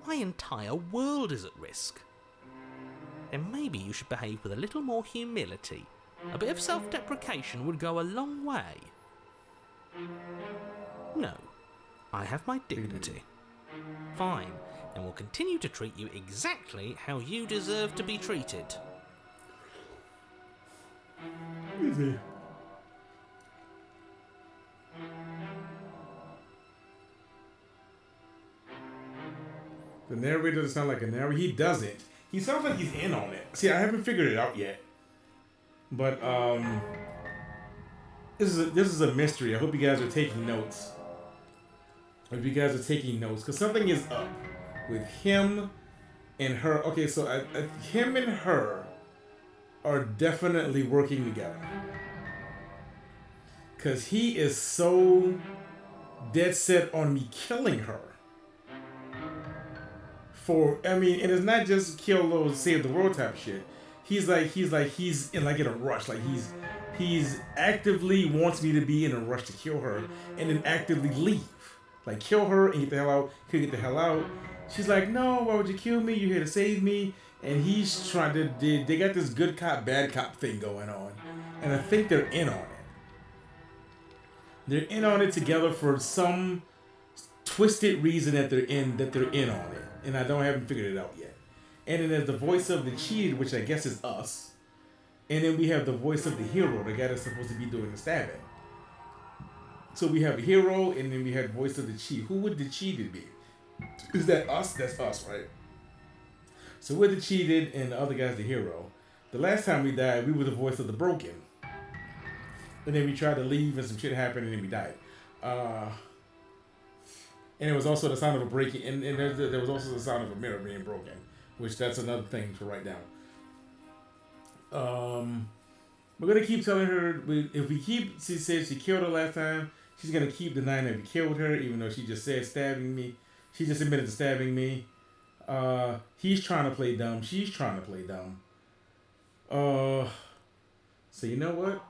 My entire world is at risk. Then maybe you should behave with a little more humility. A bit of self-deprecation would go a long way. No, I have my dignity. Fine, and will continue to treat you exactly how you deserve to be treated. Easy. The narrator doesn't sound like a narrator. He doesn't. He sounds like he's in on it. See, I haven't figured it out yet. But this is a mystery. I hope you guys are taking notes. Because something is up with him and her. Okay, so him and her are definitely working together. Because he is so dead set on me killing her. And it's not just kill those save the world type shit. He's in a rush. Like he's actively wants me to be in a rush to kill her and then actively leave. Like kill her and get the hell out. He'll get the hell out. She's like, no, why would you kill me? You're here to save me. And he's trying to. They got this good cop, bad cop thing going on, and I think they're in on it. They're in on it together for some twisted reason that they're in on it, and I haven't figured it out yet. And then there's the voice of the cheated, which I guess is us, and then we have the voice of the hero, the guy that's supposed to be doing the stabbing. So we have a hero, and then we have voice of the cheat. Who would the cheated be? Is that us? That's us, right? So we're the cheated, and the other guy's the hero. The last time we died, we were the voice of the broken. And then we tried to leave, and some shit happened, and then we died. And it was also the sound of a breaking, and there was also the sound of a mirror being broken, which that's another thing to write down. We're gonna keep telling her she said she killed her last time. She's gonna keep denying that we killed her, even though she just said stabbing me. She just admitted to stabbing me. He's trying to play dumb. She's trying to play dumb. So you know what?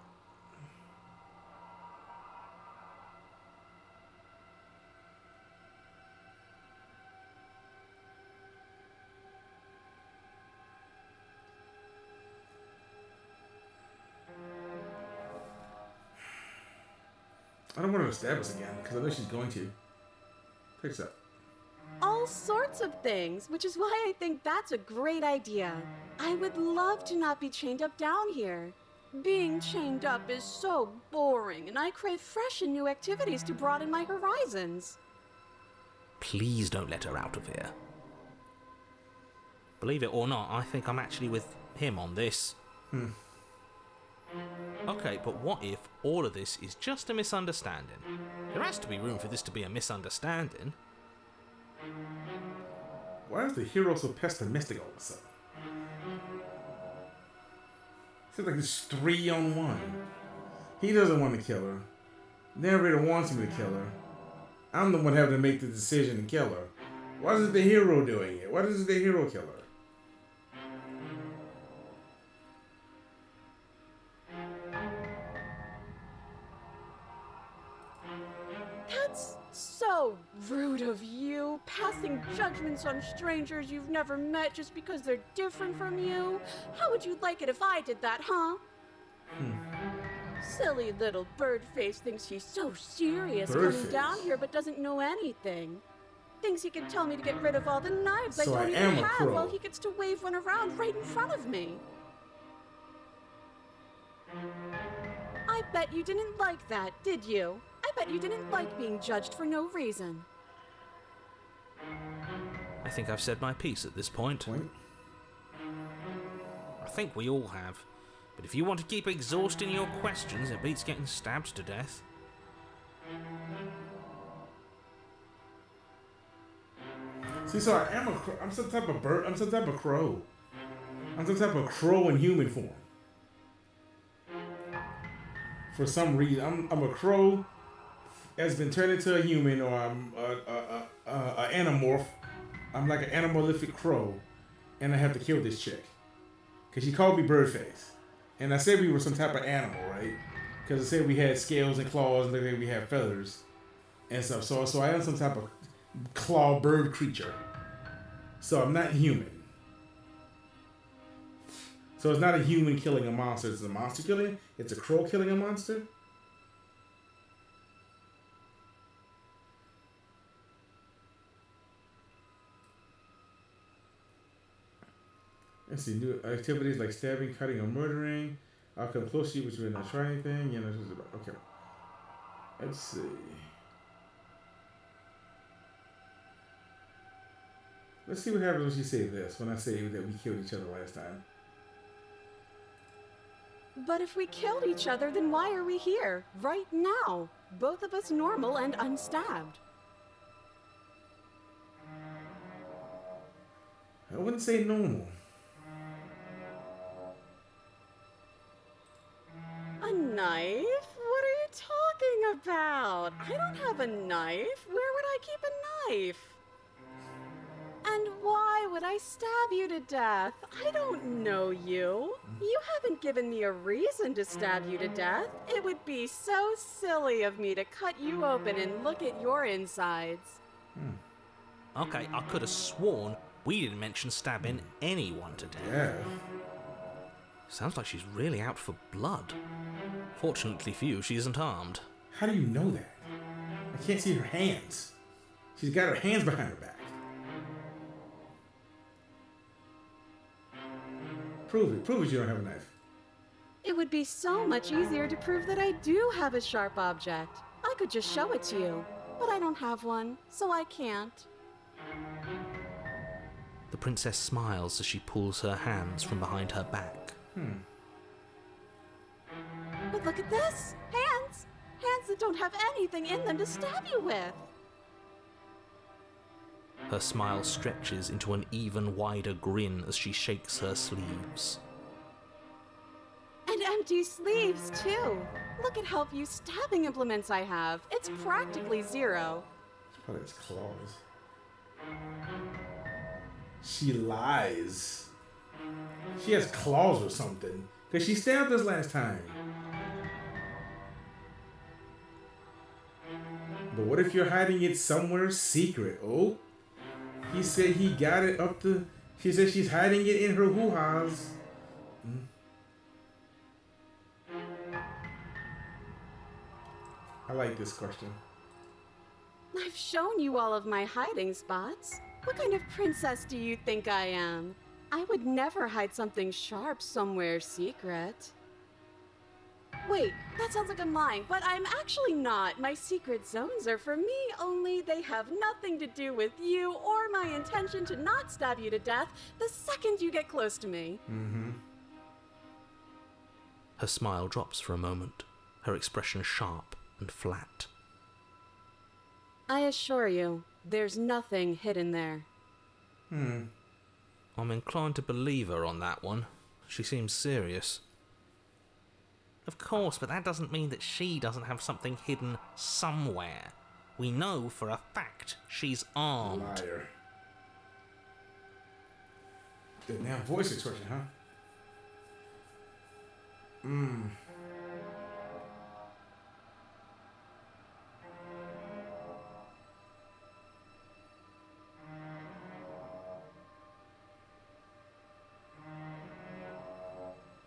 I don't want her to stab us again, because I know she's going to. Take this up. All sorts of things, which is why I think that's a great idea. I would love to not be chained up down here. Being chained up is so boring, and I crave fresh and new activities to broaden my horizons. Please don't let her out of here. Believe it or not, I think I'm actually with him on this. Okay, but what if all of this is just a misunderstanding? There has to be room for this to be a misunderstanding. Why is the hero so pessimistic all of a sudden? Seems like it's 3-on-1. He doesn't want to kill her. Narrator wants me to kill her. I'm the one having to make the decision to kill her. Why isn't the hero doing it? Why doesn't the hero kill her? That's so rude of you, passing judgments on strangers you've never met just because they're different from you. How would you like it if I did that, huh? Silly little Birdface thinks he's so serious coming Birdface. down here but doesn't know anything. Thinks he can tell me to get rid of all the knives So I I don't am even a have crow. while he gets to wave one around right in front of me. I bet you didn't like that, did you? I bet you didn't like being judged for no reason. I think I've said my piece at this point. I think we all have. But if you want to keep exhausting your questions, it beats getting stabbed to death. See, so I am a crow. I'm some type of bird. I'm some type of crow. I'm some type of crow in human form. For some reason, I'm a crow that's been turned into a human, or I'm a anamorph. I'm like an animalific crow, and I have to kill this chick because she called me Birdface, and I said we were some type of animal, right? Because I said we had scales and claws, and we had feathers and stuff. So I am some type of claw bird creature. So I'm not human. So it's not a human killing a monster, it's a monster killing. It's a crow killing a monster. Let's see, new activities like stabbing, cutting, or murdering. I'll come close to you, but you will not try anything. You know, okay. Let's see. Let's see what happens when she say this, when I say that we killed each other last time. But if we killed each other, then why are we here, right now? Both of us normal and unstabbed. I wouldn't say normal. A knife? What are you talking about? I don't have a knife. Where would I keep a knife? And why would I stab you to death? I don't know you. You haven't given me a reason to stab you to death. It would be so silly of me to cut you open and look at your insides. Okay, I could have sworn we didn't mention stabbing anyone to death. Yeah. Sounds like she's really out for blood. Fortunately for you, she isn't armed. How do you know that? I can't see her hands. She's got her hands behind her back. Prove it. Prove it you don't have a knife. It would be so much easier to prove that I do have a sharp object. I could just show it to you, but I don't have one, so I can't. The princess smiles as she pulls her hands from behind her back. But look at this! Hands! Hands that don't have anything in them to stab you with! Her smile stretches into an even wider grin as she shakes her sleeves. And empty sleeves, too! Look at how few stabbing implements I have. It's practically zero. She probably has claws. She lies. She has claws or something. Because she stabbed us last time. But what if you're hiding it somewhere secret? Oh, he said he got it up the... She said she's hiding it in her hoo-has. I like this question. I've shown you all of my hiding spots. What kind of princess do you think I am? I would never hide something sharp somewhere secret. Wait, that sounds like I'm lying, but I'm actually not. My secret zones are for me, only they have nothing to do with you or my intention to not stab you to death the second you get close to me. Her smile drops for a moment, her expression sharp and flat. I assure you, there's nothing hidden there. I'm inclined to believe her on that one. She seems serious. Of course, but that doesn't mean that she doesn't have something hidden somewhere. We know for a fact she's armed. Liar. Good now voice expression, huh?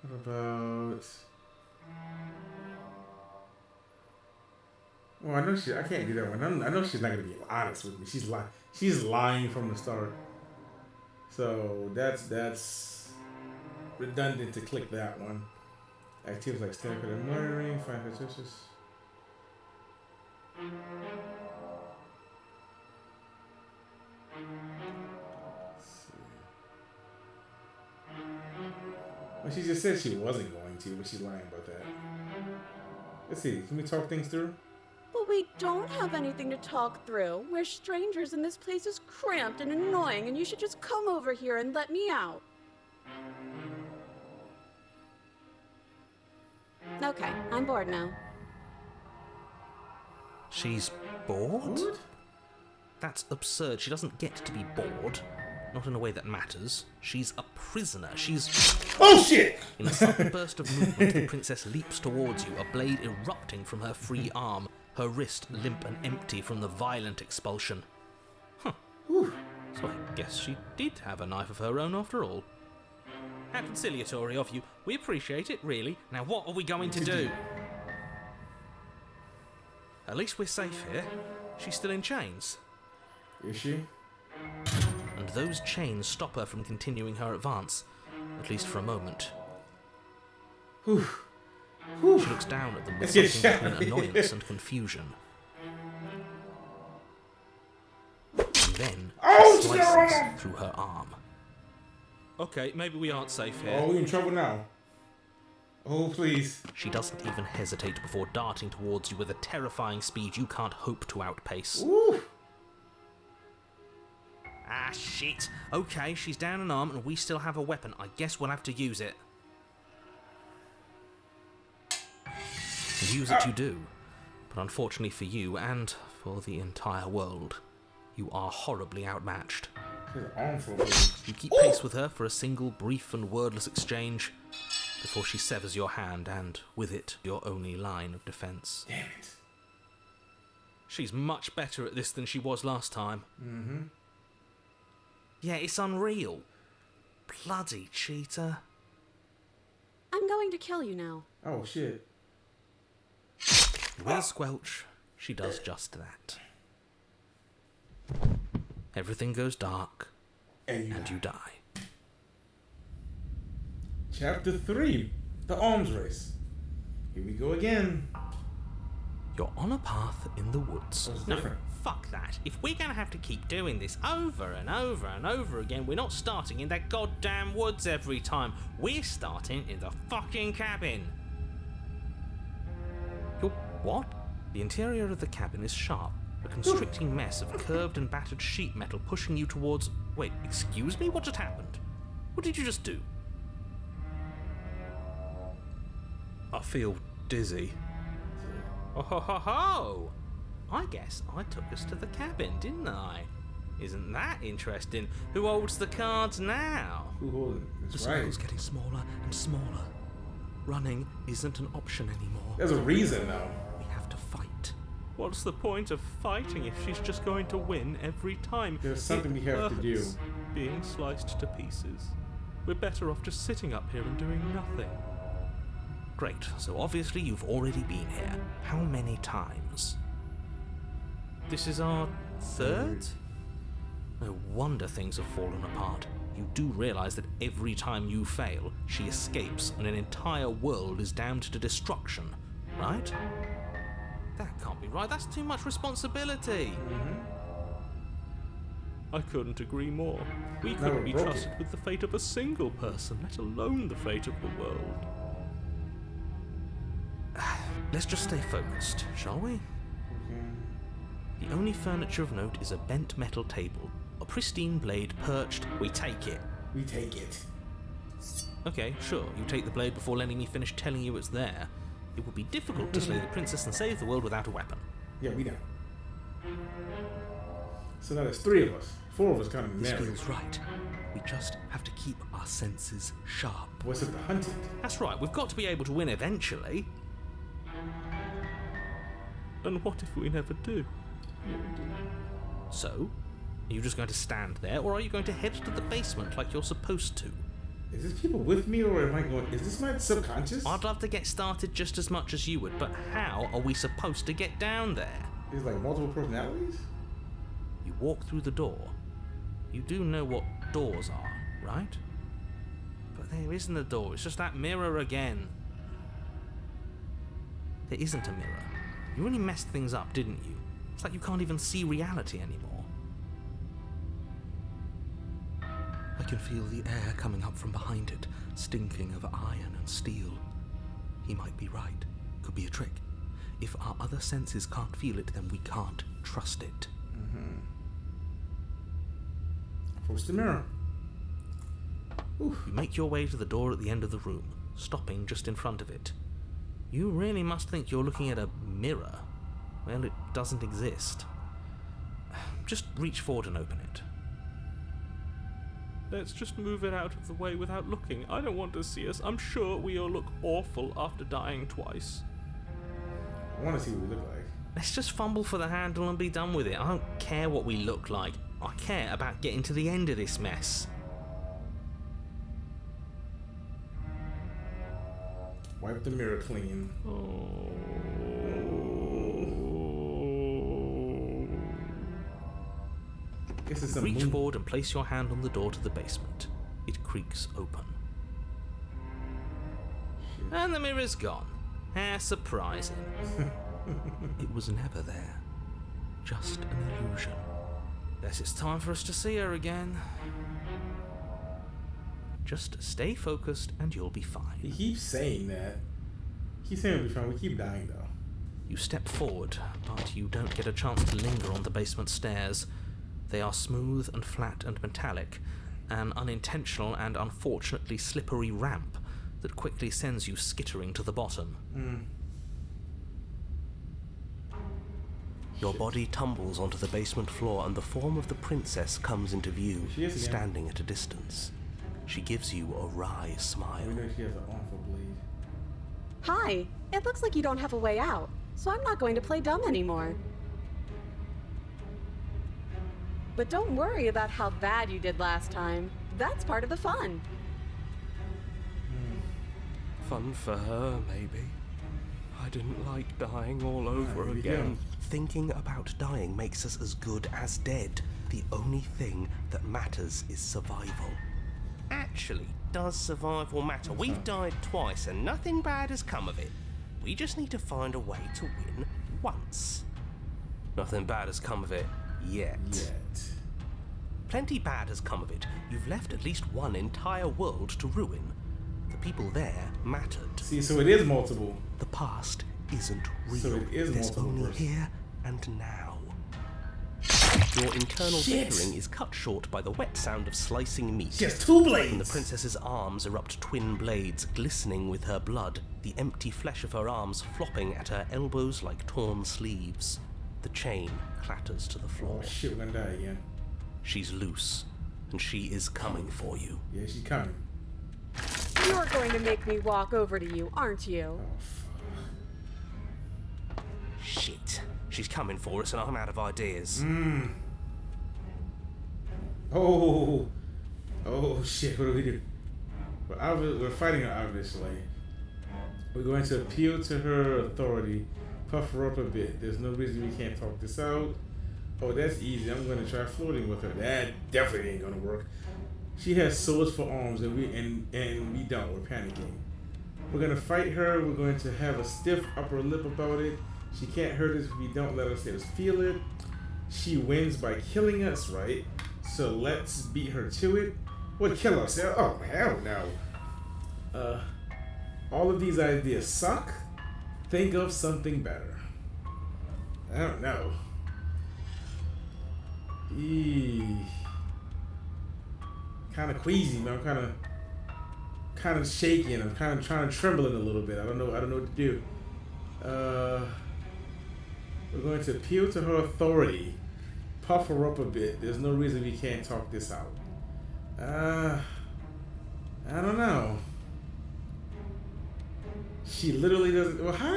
What about... Well, I know I can't do that one. I know she's not gonna be honest with me. She's lying from the start. So that's redundant to click that one. Activities like stabbing and murdering, find fictitious. Well, she just said she wasn't going to, but she's lying about that. Let's see. Can we talk things through? But we don't have anything to talk through. We're strangers and this place is cramped and annoying and you should just come over here and let me out. Okay, I'm bored now. She's bored? What? That's absurd. She doesn't get to be bored. Not in a way that matters. She's a prisoner. She's... Oh shit! In a sudden burst of movement, the princess leaps towards you, a blade erupting from her free arm, her wrist limp and empty from the violent expulsion. Huh. Whew. So I guess she did have a knife of her own after all. How conciliatory of you. We appreciate it, really. Now what are we going to do? At least we're safe here. She's still in chains. Is she? And those chains stop her from continuing her advance, at least for a moment. Whew. She looks down at them with Let's get something between shot. annoyance and confusion. And then slices through her arm. Okay, maybe we aren't safe here. Oh, we in trouble now. Oh, please. She doesn't even hesitate before darting towards you with a terrifying speed you can't hope to outpace. Ooh. Ah, shit. Okay, she's down an arm and we still have a weapon. I guess we'll have to use it. And use it you do. But unfortunately for you and for the entire world, you are horribly outmatched. His arm full of You keep pace with her for a single brief and wordless exchange before she severs your hand and, with it, your only line of defense. Damn it. She's much better at this than she was last time. Mm-hmm. Yeah, it's unreal. Bloody cheater. I'm going to kill you now. Oh, shit. With a squelch, she does just that. Everything goes dark, And you die. Chapter 3. The Arms Race. Here we go again. You're on a path in the woods. That was No, different. fuck that. If we're gonna have to keep doing this over and over and over again, we're not starting in that goddamn woods every time. We're starting in the fucking cabin. You're what? The interior of the cabin is sharp, a constricting mess of curved and battered sheet metal pushing you towards... Wait, excuse me? What just happened? What did you just do? I feel dizzy. Oh ho ho ho! I guess I took us to the cabin, didn't I? Isn't that interesting? Who holds the cards now? Who holds it? The That's right. circle's getting smaller and smaller. Running isn't an option anymore. There's a reason though. We have to fight. What's the point of fighting if she's just going to win every time? There's something we have to do. hurts being sliced to pieces. We're better off just sitting up here and doing nothing. Great, so obviously you've already been here. How many times? This is our third? No wonder things have fallen apart. You do realize that every time you fail, she escapes and an entire world is damned to destruction, right? That can't be right. That's too much responsibility. I couldn't agree more. We Now couldn't we're be broken. trusted with the fate of a single person, let alone the fate of the world. Let's just stay focused, shall we? The only furniture of note is a bent metal table. A pristine blade perched. We take it. We take it. Okay, sure, you take the blade before letting me finish telling you it's there. It would be difficult to slay the princess and save the world without a weapon. Yeah, we know. So now there's 3 of us. 4 of us kind of This married. feels right. We just have to keep our senses sharp. What's it, the hunted? That's right, we've got to be able to win eventually. And what if we never do? So, are you just going to stand there, or are you going to head to the basement like you're supposed to? Is this people with me, or am I going? Is this my subconscious? I'd love to get started just as much as you would, but how are we supposed to get down there? There's like multiple personalities. You walk through the door. You do know what doors are, right? But there isn't a door, it's just that mirror again. There isn't a mirror. You really messed things up, didn't you? It's like you can't even see reality anymore. I can feel the air coming up from behind it, stinking of iron and steel. He might be right. Could be a trick. If our other senses can't feel it, then we can't trust it. Approach the mirror. You make your way to the door at the end of the room, stopping just in front of it. You really must think you're looking at a mirror. Well, it doesn't exist. Just reach forward and open it. Let's just move it out of the way without looking. I don't want to see us. I'm sure we all look awful after dying twice. I want to see what we look like. Let's just fumble for the handle and be done with it. I don't care what we look like. I care about getting to the end of this mess. Wipe the mirror clean. This is some Reach movie. forward and place your hand on the door to the basement. It creaks open. And the mirror's gone. How surprising. It was never there. Just an illusion. Guess it's time for us to see her again. Just stay focused and you'll be He fine. keeps saying that. He keeps saying we'll be fine. We keep dying though. You step forward, but you don't get a chance to linger on the basement stairs. They are smooth and flat and metallic, an unintentional and unfortunately slippery ramp that quickly sends you skittering to the bottom. Your body tumbles onto the basement floor and the form of the princess comes into view, She is again. standing at a distance. She gives you a wry smile. We know she has an awful blade. Hi, it looks like you don't have a way out, so I'm not going to play dumb anymore. But don't worry about how bad you did last time. That's part of the fun. Fun for her, maybe. I didn't like dying all over There we again. go. Thinking about dying makes us as good as dead. The only thing that matters is survival. Actually, does survival matter? We've died twice and nothing bad has come of it. We just need to find a way to win once. Nothing bad has come of it yet. Yet. Plenty bad has come of it. You've left at least one entire world to ruin. The people there mattered. See, so it is multiple. The past isn't real. So it is There's multiple only verses. here and now. Your internal Shit. bickering is cut short by the wet sound of slicing meat. She has 2 From the blades. princess's arms erupt twin blades, glistening with her blood, the empty flesh of her arms flopping at her elbows like torn sleeves. The chain clatters to the floor. Oh shit, we're gonna die again. She's loose, and she is coming for you. Yeah, she's coming. You're going to make me walk over to you, aren't you? Shit. She's coming for us and I'm out of ideas. Oh shit! What do we do? We're fighting her, obviously. We're going to appeal to her authority, puff her up a bit. There's no reason we can't talk this out. Oh, that's easy. I'm going to try flirting with her. That definitely ain't going to work. She has swords for arms, and we don't. We're panicking. We're going to fight her. We're going to have a stiff upper lip about it. She can't hurt us if we don't let us feel it. She wins by killing us, right? So let's beat her to it. What, kill us? Oh, hell no. All of these ideas suck. Think of something better. I don't know. Kind of queasy, man. I'm kind of shaking. I'm kind of trying to tremble a little bit. I don't know what to do. We're going to appeal to her authority. Puff her up a bit. There's no reason we can't talk this out. I don't know. She literally doesn't. Well, how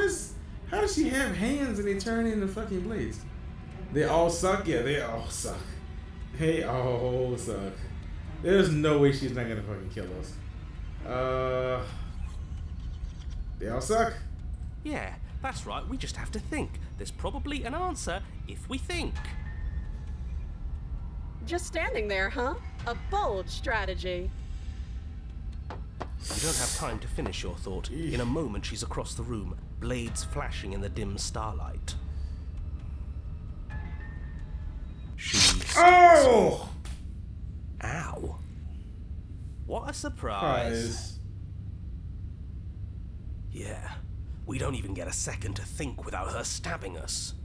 does she have hands and they turn into fucking blades? They all suck. Yeah, they all suck. They all suck. There's no way she's not gonna fucking kill us. They all suck. Yeah, that's right. We just have to think. There's probably an answer if we think. Just standing there, huh? A bold strategy. You don't have time to finish your thought. In a moment, she's across the room, blades flashing in the dim starlight. Oh! Ow. What a surprise. Yeah, we don't even get a second to think without her stabbing us.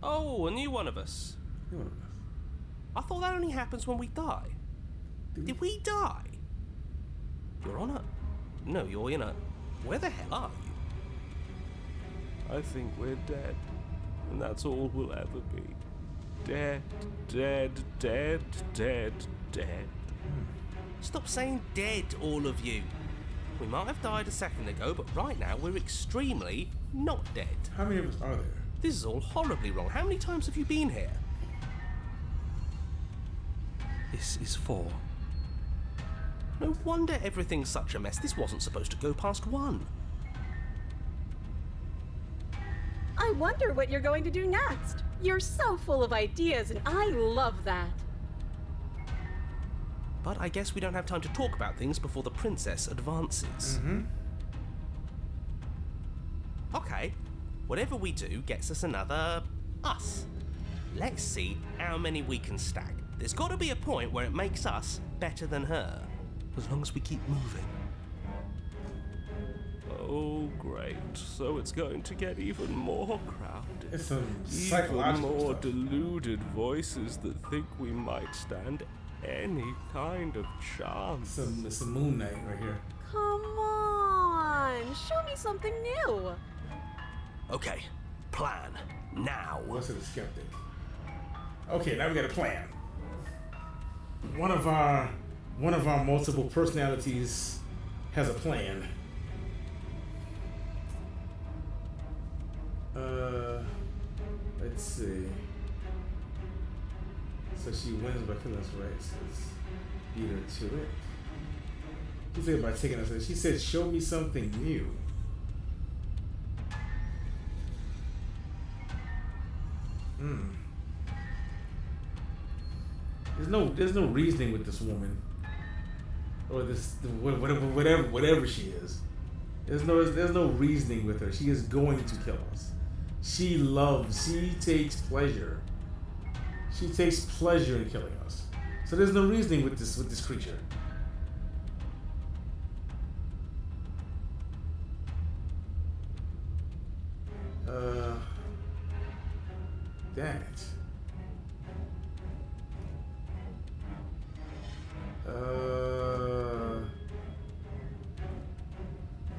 Oh, a new one of us. I thought that only happens when we die. Did we die? You're on a... No, you're in a... Where the hell are you? I think we're dead. And that's all we'll ever be. Dead, dead, dead, dead, dead. Stop saying dead, all of you. We might have died a second ago, but right now we're extremely not dead. How many of us are there? This is all horribly wrong. How many times have you been here? This is 4. No wonder everything's such a mess. This wasn't supposed to go past 1. I wonder what you're going to do next. You're so full of ideas, and I love that. But I guess we don't have time to talk about things before the princess advances. Okay, whatever we do gets us another us. Let's see how many we can stack. There's got to be a point where it makes us better than her. As long as we keep moving. Oh, great. So it's going to get even more crowded. It's some Even psychological more stuff. deluded voices that think we might stand any kind of chance. It's a Moon Knight right here. Come on, show me something new. Okay, plan. Now. What's it, a skeptic? Okay, now we got a plan. One of our multiple personalities has a plan. Let's see. So she wins by killing us, right? So let's beat her to it. She said by taking us. She said, "Show me something new." There's no reasoning with this woman, or whatever she is. There's no reasoning with her. She is going to kill us. She takes pleasure. She takes pleasure in killing us. So there's no reasoning with this creature. Damn it.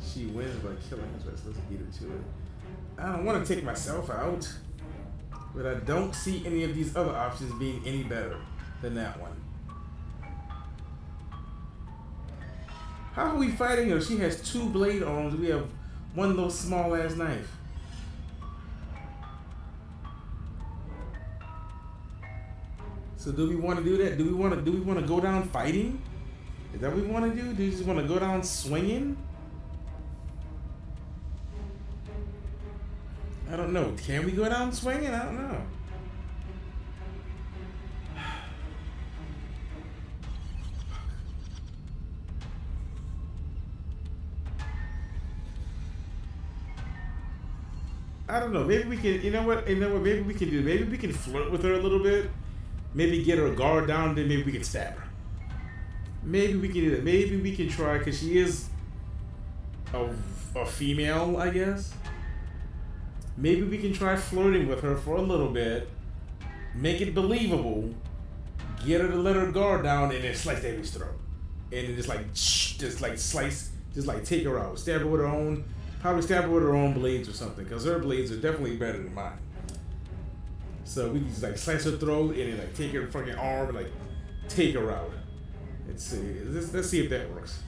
She wins by killing us, right? So let's beat her to it. I don't want to take myself out, but I don't see any of these other options being any better than that one. How are we fighting her? She has 2 blade arms. We have one little small ass knife. So do we want to do that? Do we want to go down fighting? Is that what we want to do? Do you just want to go down swinging? I don't know. Can we go down swinging? I don't know. I don't know. Maybe we can. You know what? Maybe we can do. Maybe we can flirt with her a little bit. Maybe get her guard down. Then maybe we can stab her. Maybe we can do that. Maybe we can try because she is a female, I guess. Maybe we can try flirting with her for a little bit, make it believable, get her to let her guard down, and then slice David's throat, and then just take her out, stab her with her own, probably stab her with her own blades or something, because her blades are definitely better than mine. So we can just slice her throat and then take her fucking arm and take her out. Let's see if that works.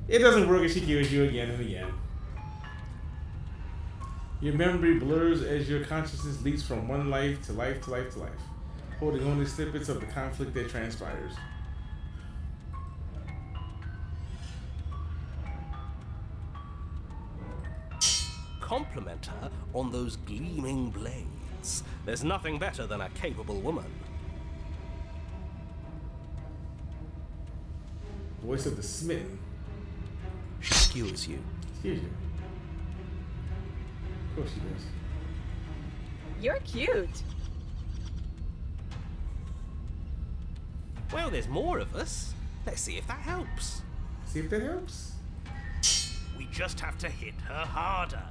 It doesn't work if she kills you again and again. Your memory blurs as your consciousness leaps from one life to life to life to life, holding only snippets of the conflict that transpires. Compliment her on those gleaming blades. There's nothing better than a capable woman. Voice of the smitten. She skewers you. Excuse you. Of course she does. You're cute. Well, there's more of us. Let's see if that helps. See if that helps. We just have to hit her harder.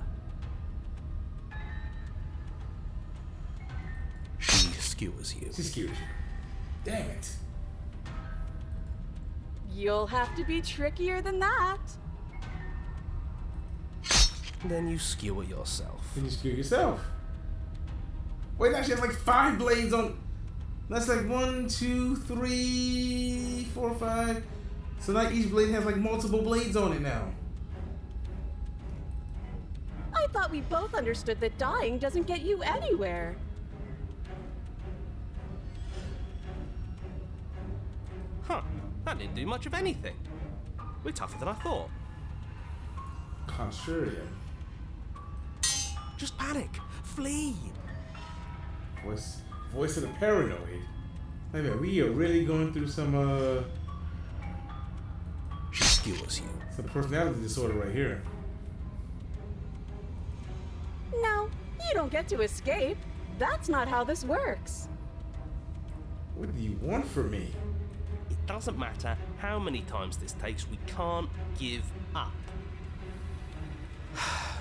She skewers you. She skewers you. Damn it. You'll have to be trickier than that. Then you skewer yourself. Then you skewer yourself. Wait, now she has 5 blades on. That's 1, 2, 3, 4, 5. So now each blade has multiple blades on it now. I thought we both understood that dying doesn't get you anywhere. Huh, that didn't do much of anything. We're tougher than I thought. Contrarian. Just panic. Flee. Voice of the paranoid. Wait a minute, we are really going through some She skewers you. some personality disorder right here. No, you don't get to escape. That's not how this works. What do you want from me? It doesn't matter how many times this takes, we can't give up.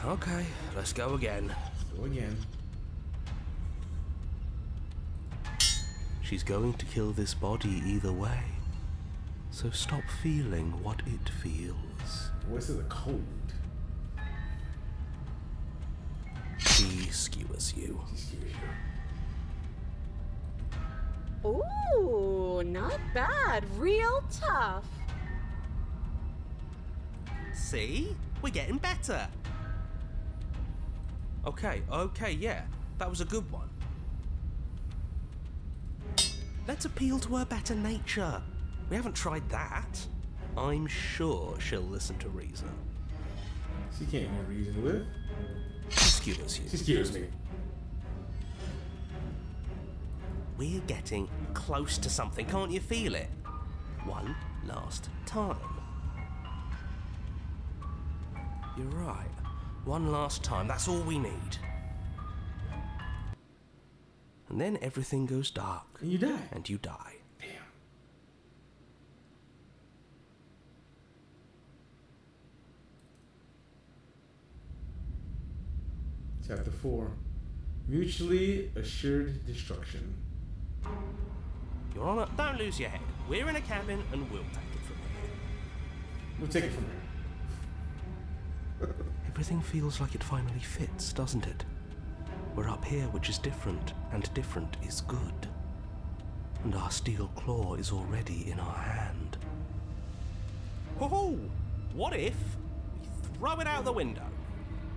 Okay, let's go again. Go again. She's going to kill this body either way. So stop feeling what it feels. Voice of the cold. She skewers you. She skewers you. Ooh, not bad. Real tough. See? We're getting better. Okay, yeah. That was a good one. Let's appeal to her better nature. We haven't tried that. I'm sure she'll listen to reason. She can't even reason with. She skewers you. She skewers me. We're getting close to something, can't you feel it? One last time. You're right. One last time, that's all we need. And then everything goes dark. And you die. And you die. Damn. Chapter 4. Mutually assured destruction. Your Honor, don't lose your head. We're in a cabin and we'll take it from here. We'll take it from here. Everything feels like it finally fits, doesn't it? We're up here, which is different, and different is good. And our steel claw is already in our hand. Oh, what if we throw it out the window?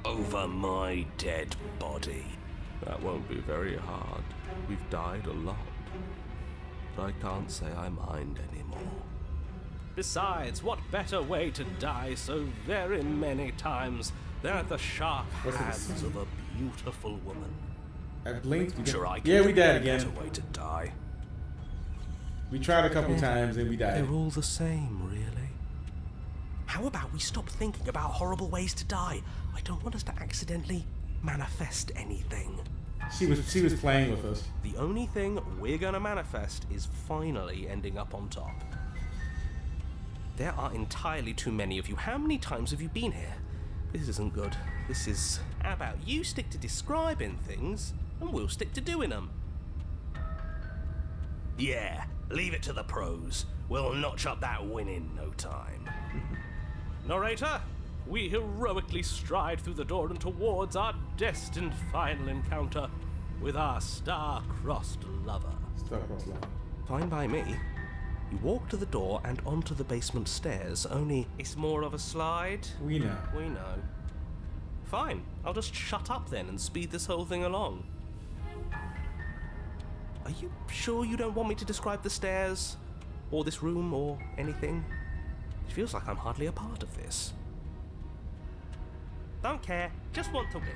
Over my dead body. That won't be very hard. We've died a lot. But I can't say I mind anymore. Besides, what better way to die so very many times than at the sharp What's it hands say? of a beautiful woman? I blinked. We Sure, I died. can Yeah, we think of died a better again. way to die. We tried a couple times and we died. They're all the same, really. How about we stop thinking about horrible ways to die? I don't want us to accidentally manifest anything. She was playing with us. The only thing we're gonna manifest is finally ending up on top. There are entirely too many of you. How many times have you been here? This isn't good. This is... How about you stick to describing things, and we'll stick to doing them? Yeah, leave it to the pros. We'll notch up that win in no time. Narrator, we heroically stride through the door and towards our destined final encounter with our star-crossed lover. Stuck across line. Fine by me. You walk to the door and onto the basement stairs, only it's more of a slide. We know. We know. Fine, I'll just shut up then and speed this whole thing along. Are you sure you don't want me to describe the stairs? Or this room, or anything? It feels like I'm hardly a part of this. Don't care, just want to win.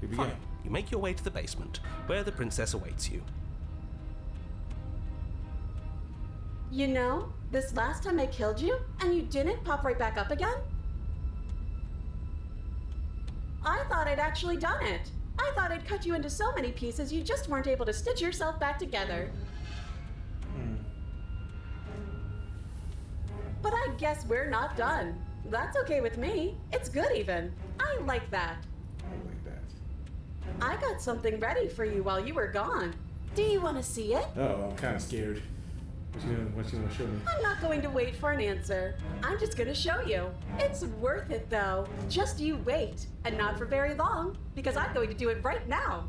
Here we Fine. go. You make your way to the basement, where the princess awaits you. You know, this last time I killed you, and you didn't pop right back up again? I thought I'd actually done it. I thought I'd cut you into so many pieces you just weren't able to stitch yourself back together. But I guess we're not done. That's okay with me. It's good even. I like that. I like that. I got something ready for you while you were gone. Do you want to see it? Oh, I'm kind of scared. What you gonna show me? I'm not going to wait for an answer. I'm just going to show you. It's worth it though. Just you wait. And not for very long, because I'm going to do it right now.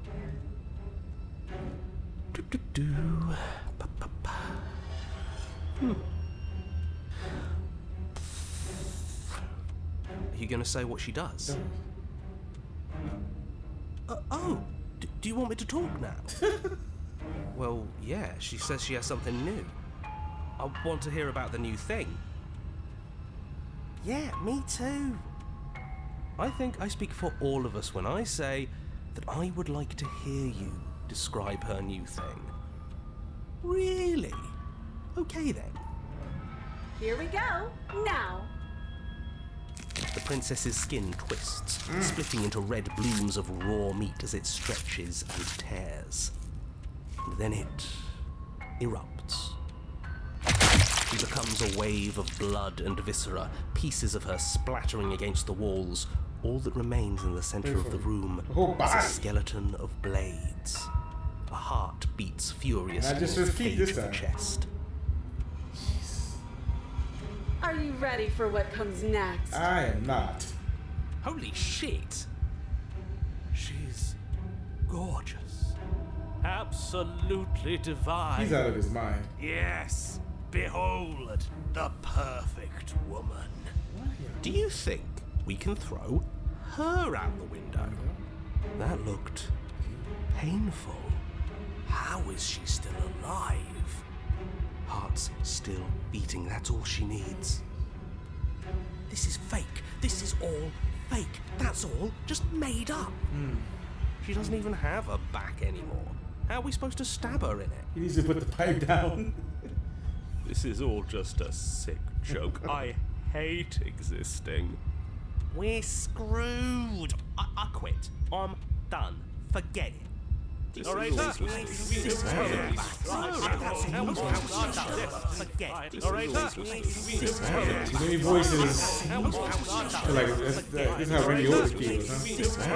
Are you gonna say what she does? Do you want me to talk now? Well, yeah, she says she has something new. I want to hear about the new thing. Yeah, me too. I think I speak for all of us when I say that I would like to hear you describe her new thing. Really? Okay then. Here we go. Now. The princess's skin twists, splitting into red blooms of raw meat as it stretches and tears. And then it erupts. She becomes a wave of blood and viscera, pieces of her splattering against the walls. All that remains in the center of the room whole is a body. skeleton of blades. A heart beats furiously Not just in her the feet cage this of the time. chest. Are you ready for what comes next? I am not. Holy shit! She's gorgeous. Absolutely divine. He's out of his mind. Yes, behold the perfect woman. Do you think we can throw her out the window? That looked painful. How is she still alive? Heart's still beating, that's all she needs. This is fake. This is all fake. That's all just made up. She doesn't even have a back anymore. How are we supposed to stab her in it? He needs to put the pipe down. This is all just a sick joke. I hate existing. We're screwed. I quit. I'm done. Forget it. Narrator, Forget. Too many voices. I feel like this is how Randy Orton feels, huh?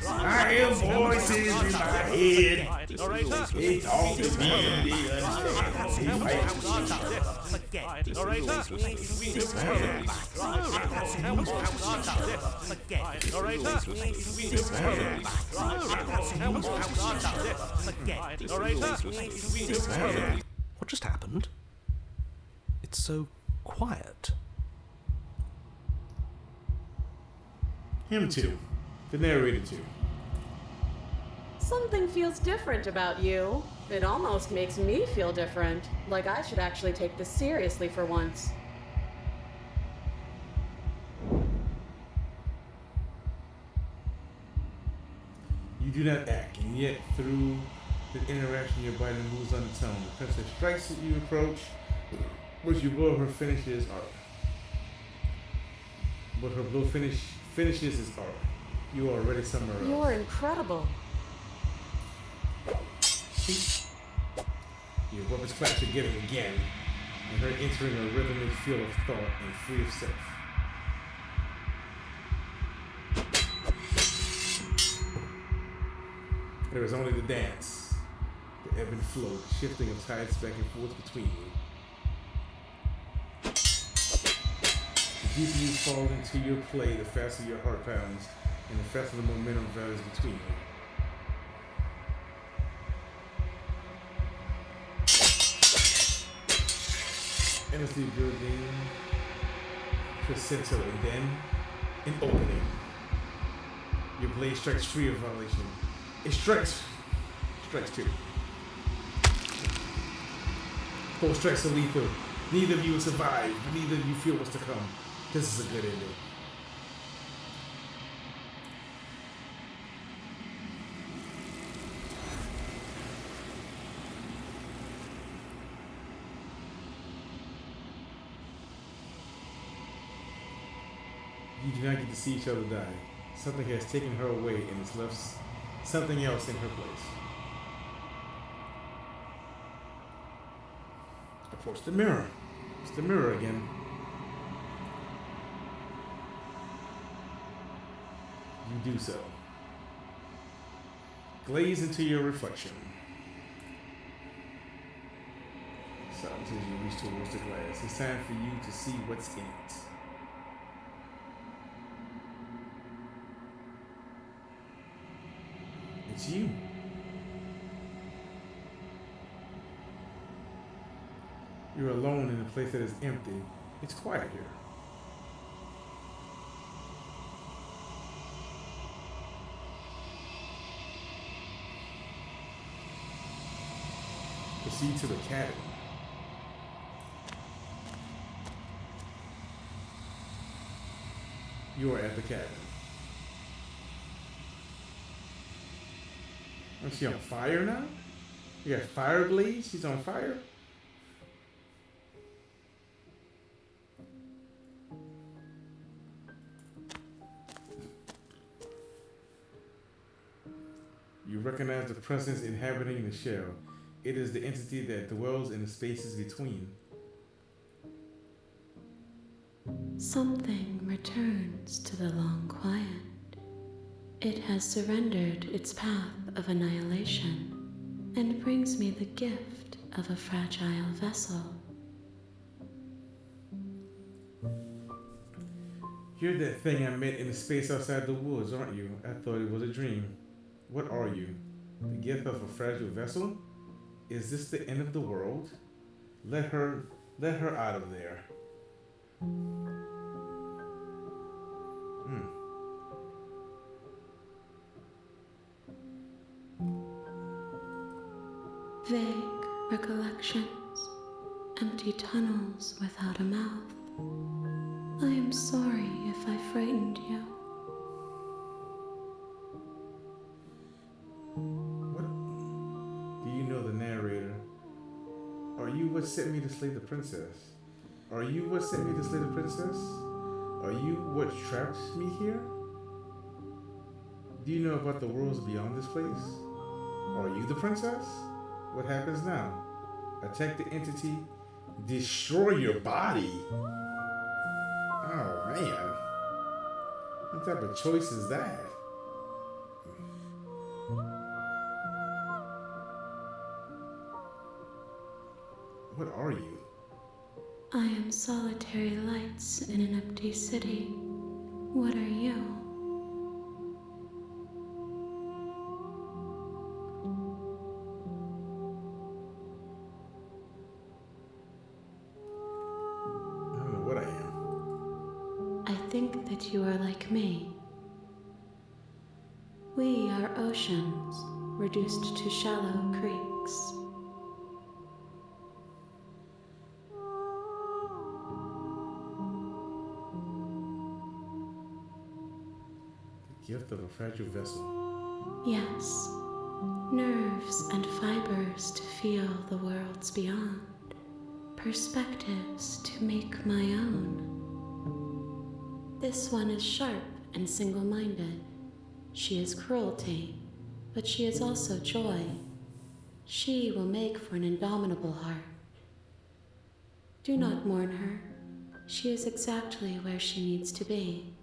I hear voices in my head. They talk to me. They What just happened? it's so quiet? Him too. The narrator too. Something feels different about you. It almost makes me feel different. Like I should actually take this seriously for once. You do not act, and yet through the interaction your body moves on its own. The princess strikes at you approach, but your blow her finishes art. But her blow finishes his art. You are already somewhere else. You're incredible. Your weapons clash together again, and her entering a rhythmic feel of thought and free of self. There is only the dance, the ebb and flow, the shifting of tides back and forth between you. The deeper you fall into your play, the faster your heart pounds, and the faster the momentum varies between you. Endlessly building, crescendo, and then an opening. Your blade strikes free of violation. It strikes too. Both strikes are lethal. Neither of you will survive, but neither of you feel what's to come. This is a good ending. You do not get to see each other die. Something has taken her away and has left something else in her place. Approach the mirror. It's the mirror again. You do so. Glaze into your reflection. So until you reach towards the glass, it's time for you to see what's in it. It's you. You're alone in a place that is empty. It's quiet here. Proceed to the cabin. You are at the cabin. Is she on fire now? You got fire blades? She's on fire? You recognize the presence inhabiting the shell. It is the entity that dwells in the spaces between. Something returns to the long quiet. It has surrendered its path of annihilation and brings me the gift of a fragile vessel. You're that thing I met in the space outside the woods, aren't you? I thought it was a dream. What are you? The gift of a fragile vessel? Is this the end of the world? Let her out of there. Vague recollections, empty tunnels without a mouth. I am sorry if I frightened you. What? Do you know the narrator? Are you what sent me to slay the princess? Are you what sent me to slay the princess? Are you what trapped me here? Do you know about the worlds beyond this place? Are you the princess? What happens now? Attack the entity, destroy your body. Oh man. What type of choice is that? What are you? I am solitary lights in an empty city. What are you? that you are like me. We are oceans, reduced to shallow creeks. The gift of a fragile vessel. Yes, nerves and fibers to feel the worlds beyond, perspectives to make my own. This one is sharp and single-minded. She is cruelty, but she is also joy. She will make for an indomitable heart. Do not mourn her. She is exactly where she needs to be.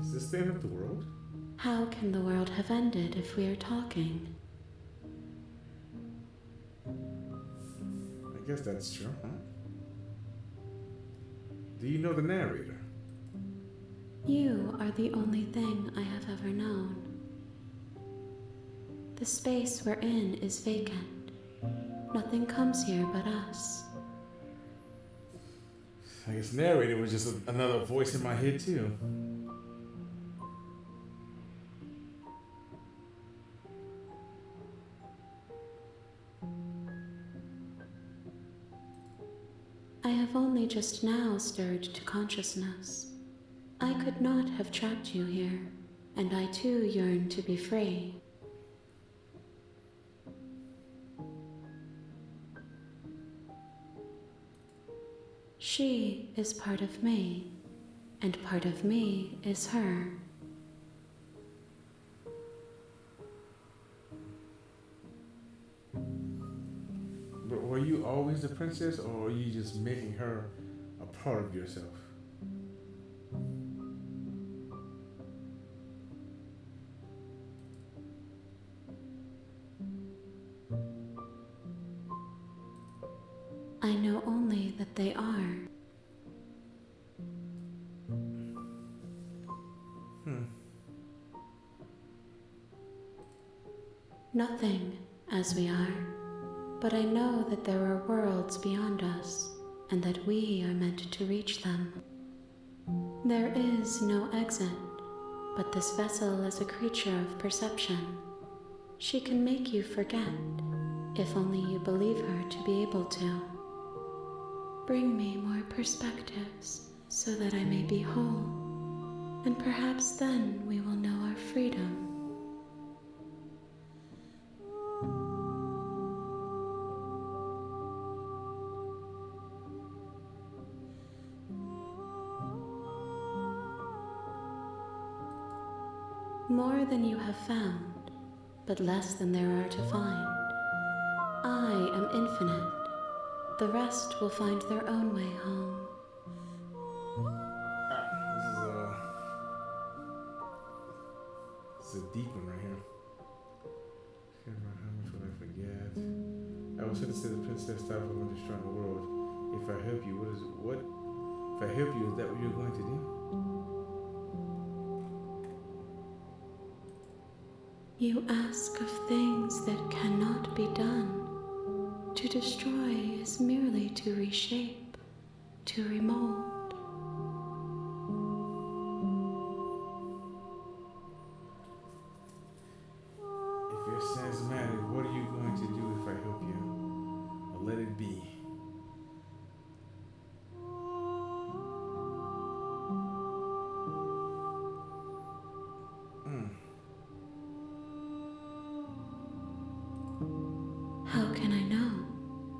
Is this the end of the world? How can the world have ended if we are talking? I guess that's true, huh? Do you know the narrator? You are the only thing I have ever known. The space we're in is vacant. Nothing comes here but us. I guess narrator was just another voice in my head too. I have only just now stirred to consciousness. I could not have trapped you here, and I too yearn to be free. She is part of me, and part of me is her. But were you always the princess, or are you just making her a part of yourself? I know only that they are. Nothing as we are, but I know that there are worlds beyond us, and that we are meant to reach them. There is no exit, but this vessel is a creature of perception. She can make you forget, if only you believe her to be able to. Bring me more perspectives, so that I may be whole, and perhaps then we will know our freedom. More than you have found, but less than there are to find. I am infinite. The rest will find their own way home. This is a deep one right here. How much would I forget? I was sent to say the princess stop from destroying the world. If I help you, what? If I help you, is that what you're going to do? You ask of things that cannot be done. To destroy is merely to reshape, to remold. If your sins matter, what are you going to do if I help you? Or let it be? How can I know?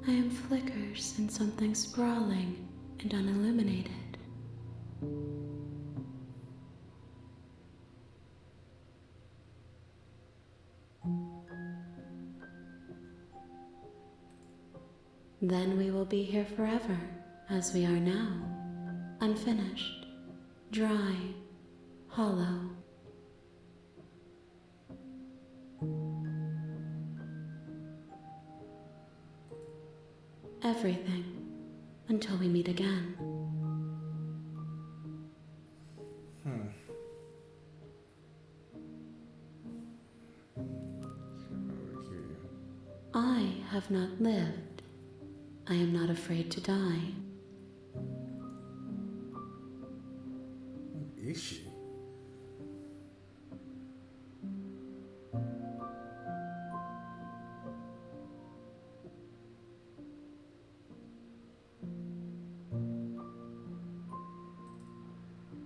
I am flickers in something sprawling and unilluminated. Then we will be here forever, as we are now, unfinished, dry, hollow. Everything, until we meet again. have not lived. I am not afraid to die. What is she?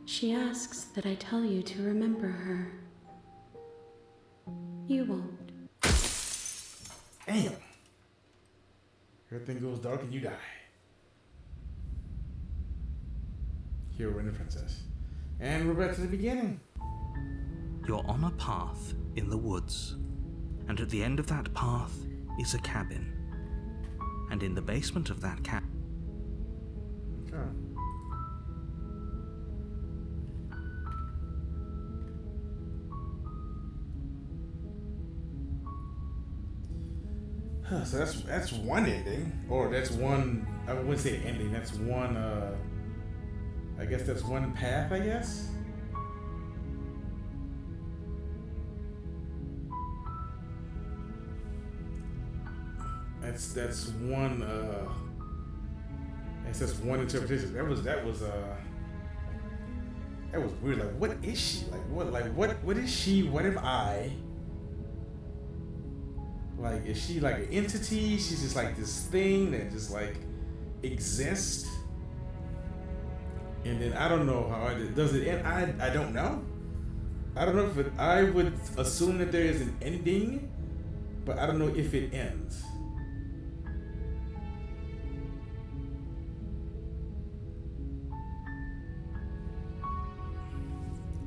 She asks that I tell you to remember her. You won't. Damn. Everything goes dark and you die. Hero and the princess. And we're back to the beginning. You're on a path in the woods, and at the end of that path is a cabin. And in the basement of that cabin, Okay. So that's one ending, or that's one. I wouldn't say ending. That's one. I guess that's one path. I guess. That's one. I guess that's one interpretation. That was weird. Like, what is she? What is she? What am I? Like, is she like an entity? She's just like this thing that just like exists. And then I don't know how it does it end. I don't know. I don't know if it, I would assume that there is an ending, but I don't know if it ends.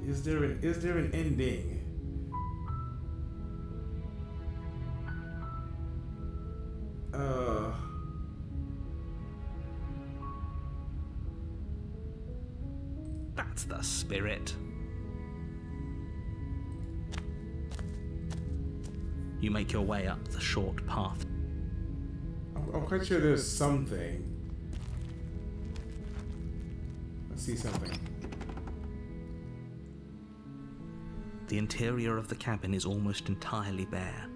Is there an ending? that's the spirit. You make your way up the short path. I'm quite sure there's something. Let's see something. The interior of the cabin is almost entirely bare.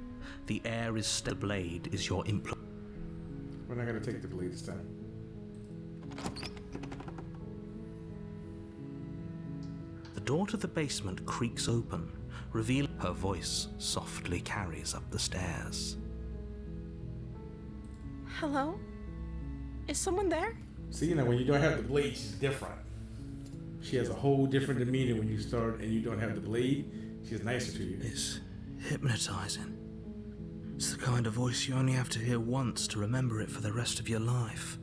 The air is still. The blade is your implement. We're not gonna take the blade this time. The door to the basement creaks open, revealing her voice softly carries up the stairs. Hello? Is someone there? See, you know, when you don't have the blade, she's different. She has a whole different demeanor when you start and you don't have the blade. She's nicer to you. It's hypnotizing. It's the kind of voice you only have to hear once to remember it for the rest of your life.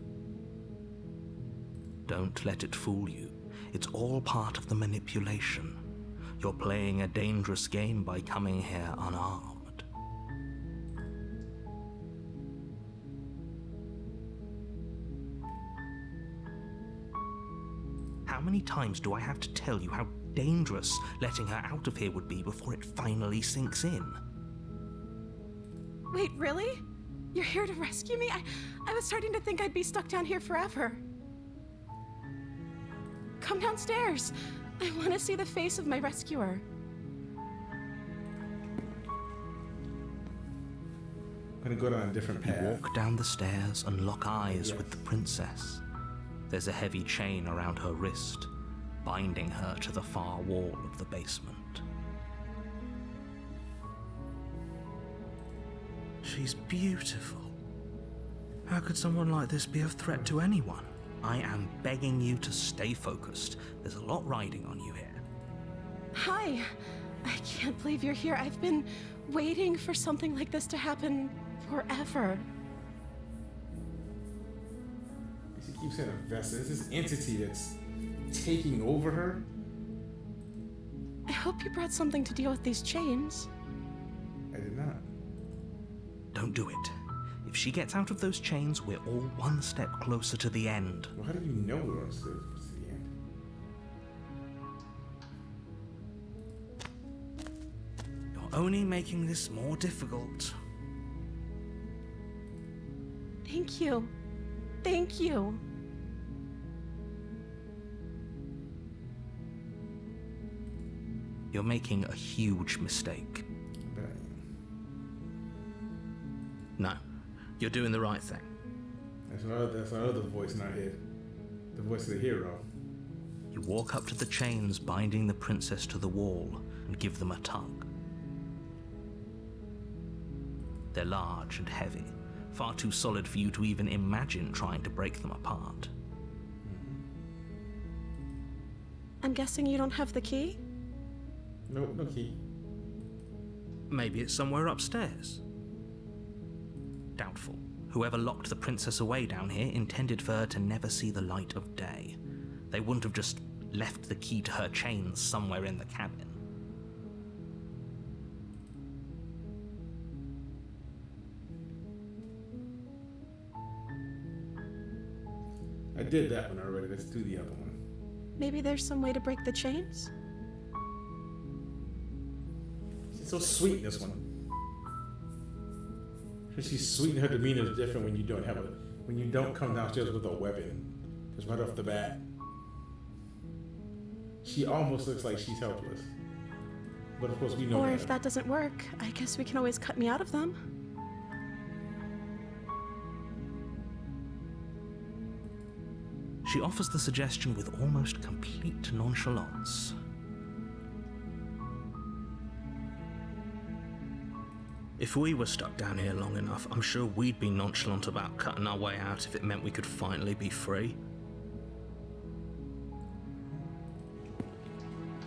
Don't let it fool you. It's all part of the manipulation. You're playing a dangerous game by coming here unarmed. How many times do I have to tell you how dangerous letting her out of here would be before it finally sinks in? Wait, really? You're here to rescue me? I was starting to think I'd be stuck down here forever. Come downstairs. I want to see the face of my rescuer. I'm gonna go down a different You path. walk down the stairs and lock eyes with the princess. There's a heavy chain around her wrist, binding her to the far wall of the basement. She's beautiful. How could someone like this be a threat to anyone? I am begging you to stay focused. There's a lot riding on you here. Hi. I can't believe you're here. I've been waiting for something like this to happen forever. She keeps saying a vessel. It's this entity that's taking over her. I hope you brought something to deal with these chains. I did not. Don't do it. If she gets out of those chains, we're all one step closer to the end. Well, how do you know we're on to the end? You're only making this more difficult. Thank you. Thank you. You're making a huge mistake. But I am. No, You're doing the right thing. That's another voice in our head. The voice of the hero. You walk up to the chains binding the princess to the wall and give them a tug. They're large and heavy, far too solid for you to even imagine trying to break them apart. I'm guessing you don't have the key? Nope, no key. Maybe it's somewhere upstairs. Doubtful. Whoever locked the princess away down here intended for her to never see the light of day. They wouldn't have just left the key to her chains somewhere in the cabin. I did that one already. Let's do the other one. Maybe there's some way to break the chains? She's so sweet in this one. She's sweet and her demeanor is different when you don't come downstairs with a weapon. Just right off the bat. She almost looks like she's helpless. But of course we know Or that. if that doesn't work, I guess we can always cut me out of them. She offers the suggestion with almost complete nonchalance. If we were stuck down here long enough, I'm sure we'd be nonchalant about cutting our way out if it meant we could finally be free.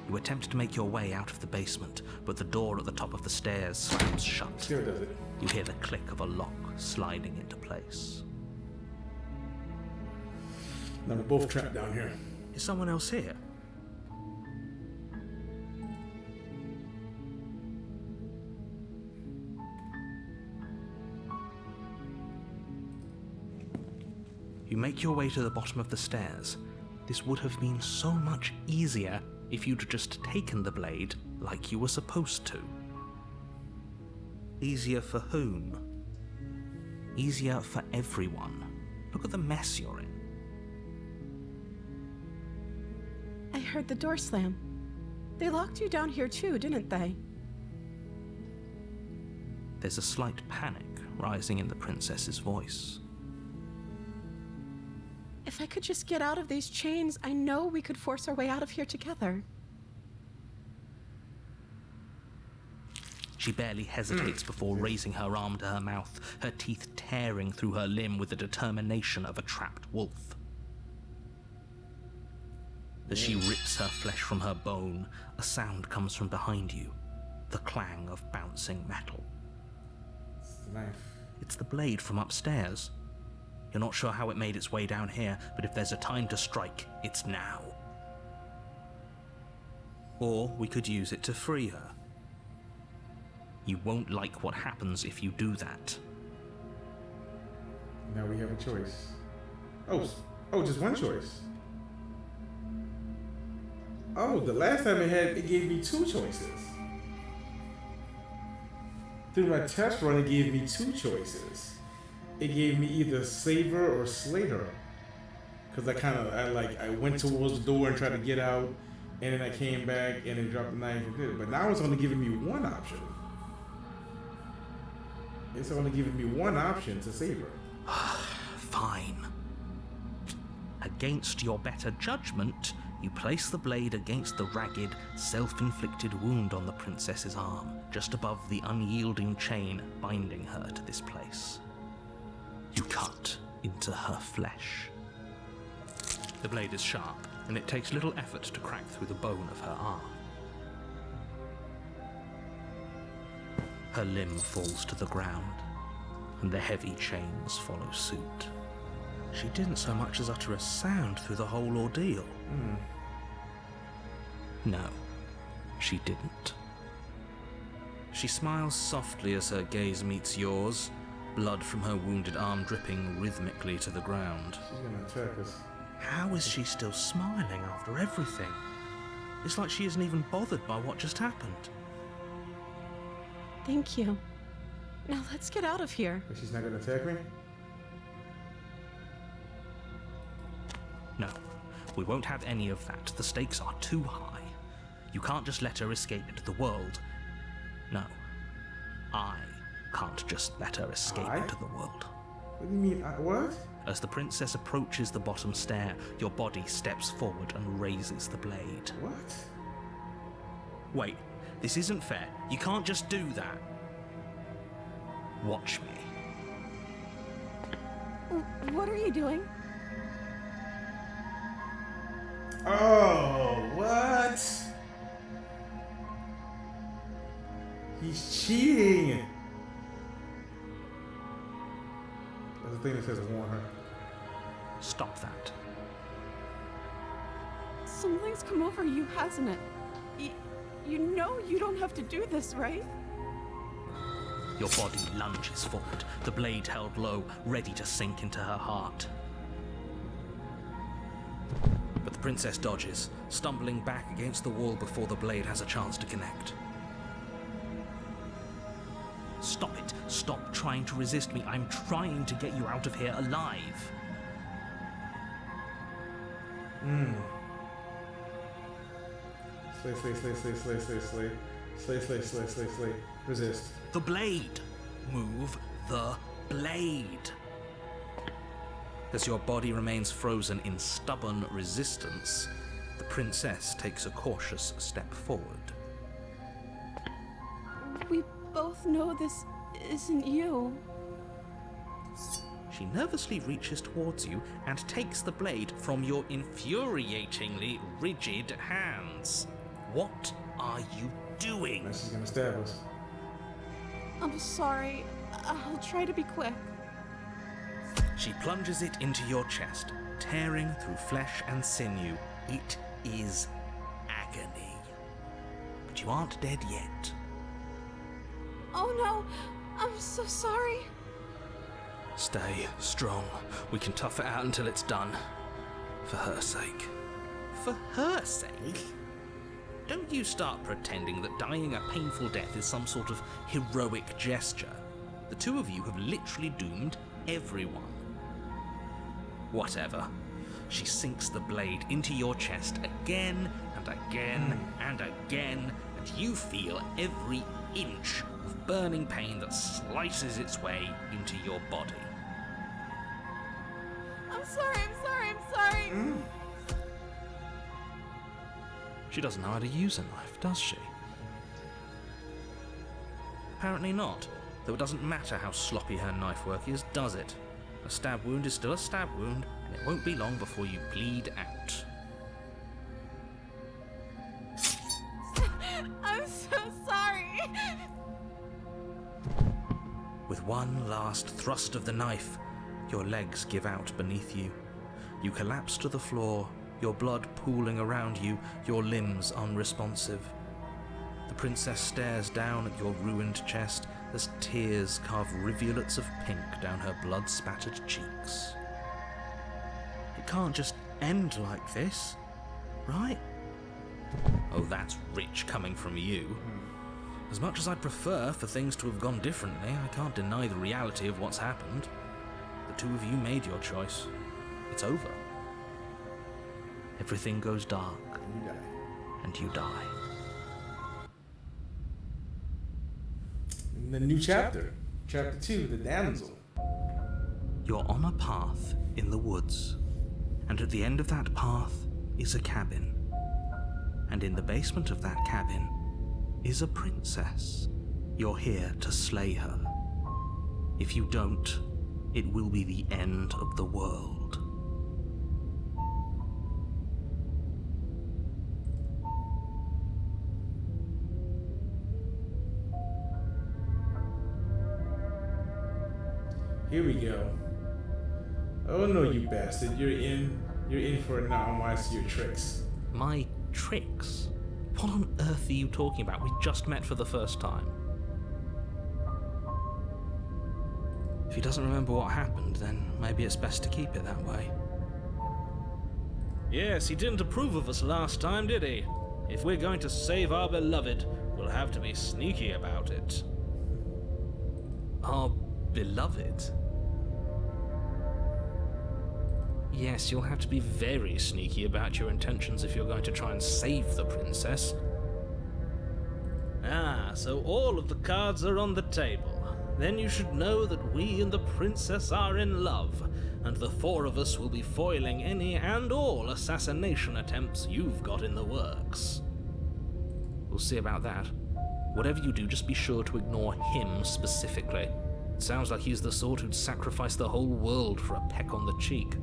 You attempt to make your way out of the basement, but the door at the top of the stairs slams shut. Still does it. You hear the click of a lock sliding into place. Now we're both trapped down here. Is someone else here? You make your way to the bottom of the stairs. This would have been so much easier if you'd just taken the blade like you were supposed to. Easier for whom? Easier for everyone. Look at the mess you're in. I heard the door slam. They locked you down here too, didn't they? There's a slight panic rising in the princess's voice. If I could just get out of these chains, I know we could force our way out of here together. She barely hesitates before raising her arm to her mouth, her teeth tearing through her limb with the determination of a trapped wolf. As she rips her flesh from her bone, a sound comes from behind you, the clang of bouncing metal. It's the knife. It's the blade from upstairs. You're not sure how it made its way down here, but if there's a time to strike, it's now. Or we could use it to free her. You won't like what happens if you do that. Now we have a choice. Oh, just one choice. Oh, the last time it gave me two choices. Through my test run, it gave me two choices. It gave me either save her or slay her. Cause I went towards the door and tried to get out, and then I came back and it dropped the knife and did it. But now it's only giving me one option. It's only giving me one option to save her. Fine. Against your better judgment, you place the blade against the ragged, self-inflicted wound on the princess's arm, just above the unyielding chain binding her to this place. You cut into her flesh. The blade is sharp, and it takes little effort to crack through the bone of her arm. Her limb falls to the ground, and the heavy chains follow suit. She didn't so much as utter a sound through the whole ordeal. No, she didn't. She smiles softly as her gaze meets yours, blood from her wounded arm dripping rhythmically to the ground. She's gonna attack us. How is she still smiling after everything? It's like she isn't even bothered by what just happened. Thank you. Now let's get out of here. But she's not gonna attack me? No, we won't have any of that. The stakes are too high. You can't just let her escape into the world. No, I can't just let her escape I? into the world. What do you mean? What? As the princess approaches the bottom stair, your body steps forward and raises the blade. What? Wait, this isn't fair. You can't just do that. Watch me. What are you doing? Oh, what? He's cheating. That's the thing that says I want her. Stop that. Something's come over you, hasn't it? You know you don't have to do this, right? Your body lunges forward, the blade held low, ready to sink into her heart. But the princess dodges, stumbling back against the wall before the blade has a chance to connect. Stop it. Stop trying to resist me. I'm trying to get you out of here alive. Slay, slay, slay, slay, slay, slay, slay. Slay, slay, slay, slay, slay. Resist. The blade. Move the blade. As your body remains frozen in stubborn resistance, the princess takes a cautious step forward. We both know this isn't you. She nervously reaches towards you and takes the blade from your infuriatingly rigid hands. What are you doing? Now she's gonna stab us. I'm sorry. I'll try to be quick. She plunges it into your chest, tearing through flesh and sinew. It is agony. But you aren't dead yet. Oh no, I'm so sorry. Stay strong. We can tough it out until it's done. For her sake. For her sake? Don't you start pretending that dying a painful death is some sort of heroic gesture. The two of you have literally doomed everyone. Whatever. She sinks the blade into your chest again and again and again, and you feel every inch of burning pain that slices its way into your body. I'm sorry. She doesn't know how to use a knife, does she? Apparently not, though it doesn't matter how sloppy her knife work is, does it? A stab wound is still a stab wound, and it won't be long before you bleed out. I'm so sorry. With one last thrust of the knife, your legs give out beneath you. You collapse to the floor, your blood pooling around you, your limbs unresponsive. The princess stares down at your ruined chest as tears carve rivulets of pink down her blood-spattered cheeks. It can't just end like this, right? Oh, that's rich coming from you. As much as I'd prefer for things to have gone differently, I can't deny the reality of what's happened. The two of you made your choice. It's over. Everything goes dark, and you die. The new chapter. Chapter 2, The Damsel. You're on a path in the woods, and at the end of that path is a cabin. And in the basement of that cabin is a princess. You're here to slay her. If you don't, it will be the end of the world. Here we go. Oh no, you bastard! You're in for it now. I want to see your tricks. My tricks? What on earth are you talking about? We just met for the first time. If he doesn't remember what happened, then maybe it's best to keep it that way. Yes, he didn't approve of us last time, did he? If we're going to save our beloved, we'll have to be sneaky about it. Our beloved? Yes, you'll have to be very sneaky about your intentions if you're going to try and save the princess. Ah, so all of the cards are on the table. Then you should know that we and the princess are in love, and the four of us will be foiling any and all assassination attempts you've got in the works. We'll see about that. Whatever you do, just be sure to ignore him specifically. It sounds like he's the sort who'd sacrifice the whole world for a peck on the cheek.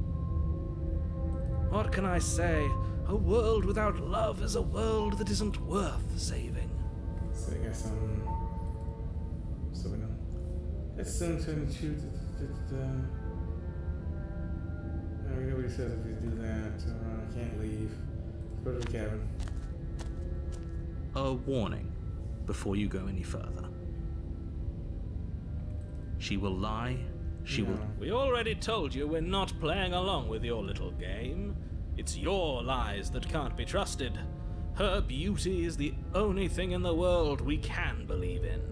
What can I say? A world without love is a world that isn't worth saving. So I got some. So we know. Let's soon choose. We know what he says if we do that. I can't leave. Let's go to the cabin. A warning before you go any further. She will lie. She will. We already told you we're not playing along with your little game. It's your lies that can't be trusted. Her beauty is the only thing in the world we can believe in.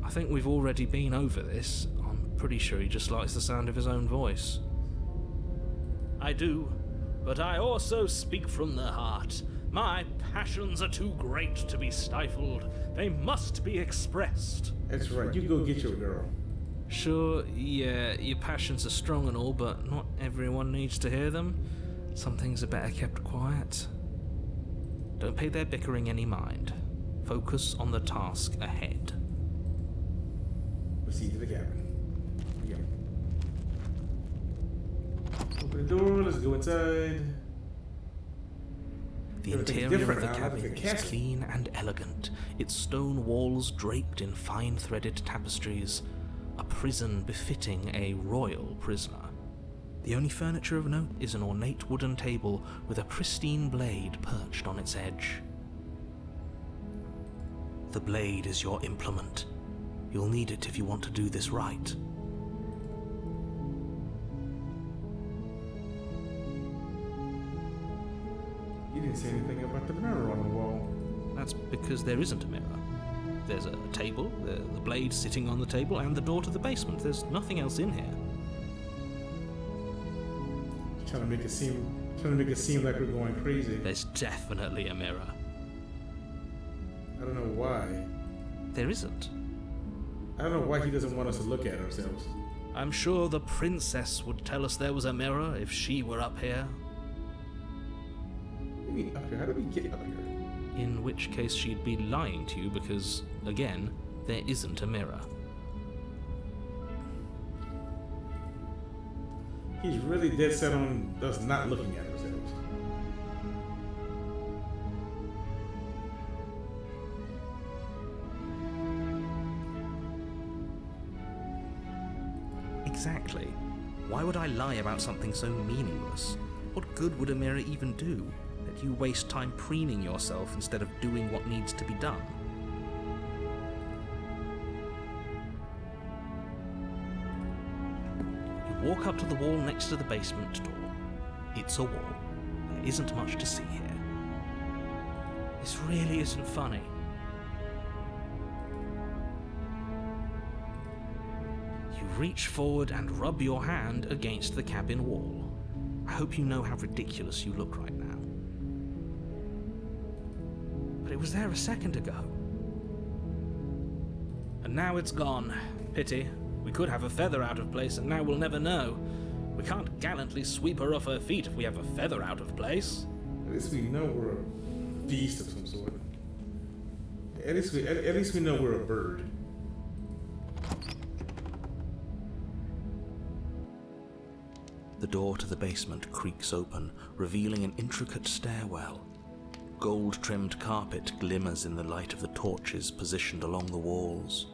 I think we've already been over this. I'm pretty sure he just likes the sound of his own voice. I do, but I also speak from the heart. My passions are too great to be stifled. They must be expressed. That's right. You go get your girl. Sure, yeah, your passions are strong and all, but not everyone needs to hear them. Some things are better kept quiet. Don't pay their bickering any mind. Focus on the task ahead. Proceed to the cabin. Yeah. Open the door, let's go inside. The interior of the cabin is clean and elegant, its stone walls draped in fine-threaded tapestries, a prison befitting a royal prisoner. The only furniture of note is an ornate wooden table with a pristine blade perched on its edge. The blade is your implement. You'll need it if you want to do this right. You didn't say anything about the mirror on the wall. That's because there isn't a mirror. There's a table, the blade sitting on the table, and the door to the basement. There's nothing else in here. Trying to make it seem like we're going crazy. There's definitely a mirror. I don't know why. There isn't. I don't know why he doesn't want us to look at ourselves. I'm sure the princess would tell us there was a mirror if she were up here. What do you mean up here? How do we get up here? In which case she'd be lying to you because, again, there isn't a mirror. He's really dead set on us not looking at ourselves. Exactly. Why would I lie about something so meaningless? What good would a mirror even do? That you waste time preening yourself instead of doing what needs to be done. You walk up to the wall next to the basement door. It's a wall. There isn't much to see here. This really isn't funny. You reach forward and rub your hand against the cabin wall. I hope you know how ridiculous you look right now. But it was there a second ago. And now it's gone. Pity. We could have a feather out of place and now we'll never know. We can't gallantly sweep her off her feet if we have a feather out of place. At least we know we're a beast of some sort. At least we know we're a bird. The door to the basement creaks open, revealing an intricate stairwell. Gold-trimmed carpet glimmers in the light of the torches positioned along the walls.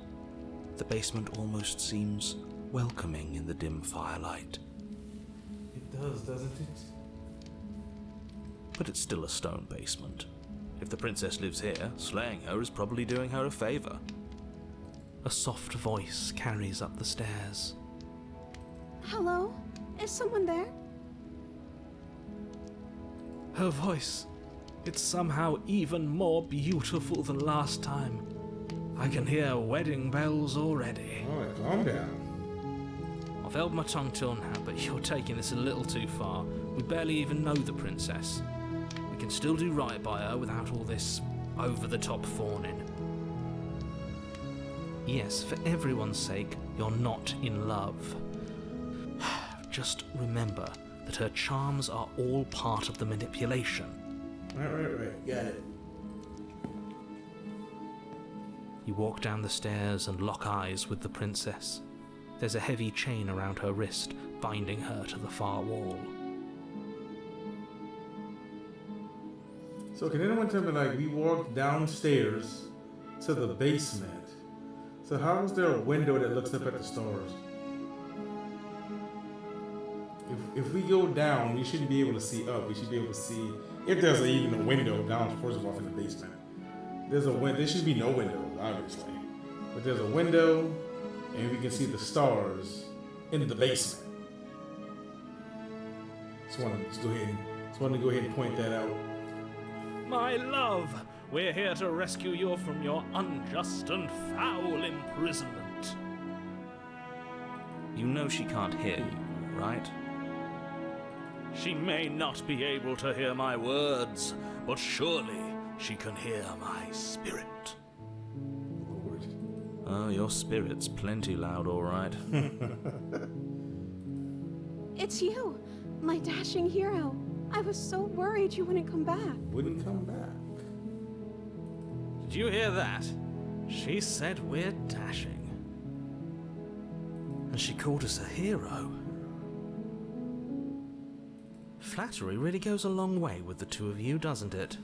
The basement almost seems welcoming in the dim firelight. It does, doesn't it? But it's still a stone basement. If the princess lives here, slaying her is probably doing her a favor. A soft voice carries up the stairs. Hello? Is someone there? Her voice. It's somehow even more beautiful than last time. I can hear wedding bells already. All right, calm down. I've held my tongue till now, but you're taking this a little too far. We barely even know the princess. We can still do right by her without all this over-the-top fawning. Yes, for everyone's sake, you're not in love. Just remember that her charms are all part of the manipulation. Right. Got it. You walk down the stairs and lock eyes with the princess. There's a heavy chain around her wrist, binding her to the far wall. So can anyone tell me, like, we walked downstairs to the basement. So how is there a window that looks up at the stars? If we go down, we shouldn't be able to see up. We should be able to see if there's even a window down, first of all, in the basement. There's a window. There should be no window, obviously. But there's a window, and we can see the stars in the basement. Just want to go ahead and point that out. My love, we're here to rescue you from your unjust and foul imprisonment. You know she can't hear you, right? She may not be able to hear my words, but surely she can hear my spirit. Lord. Oh, your spirit's plenty loud, all right. It's you, my dashing hero. I was so worried you wouldn't come back. Wouldn't come back. Did you hear that? She said we're dashing. And she called us a hero. Flattery really goes a long way with the two of you, doesn't it?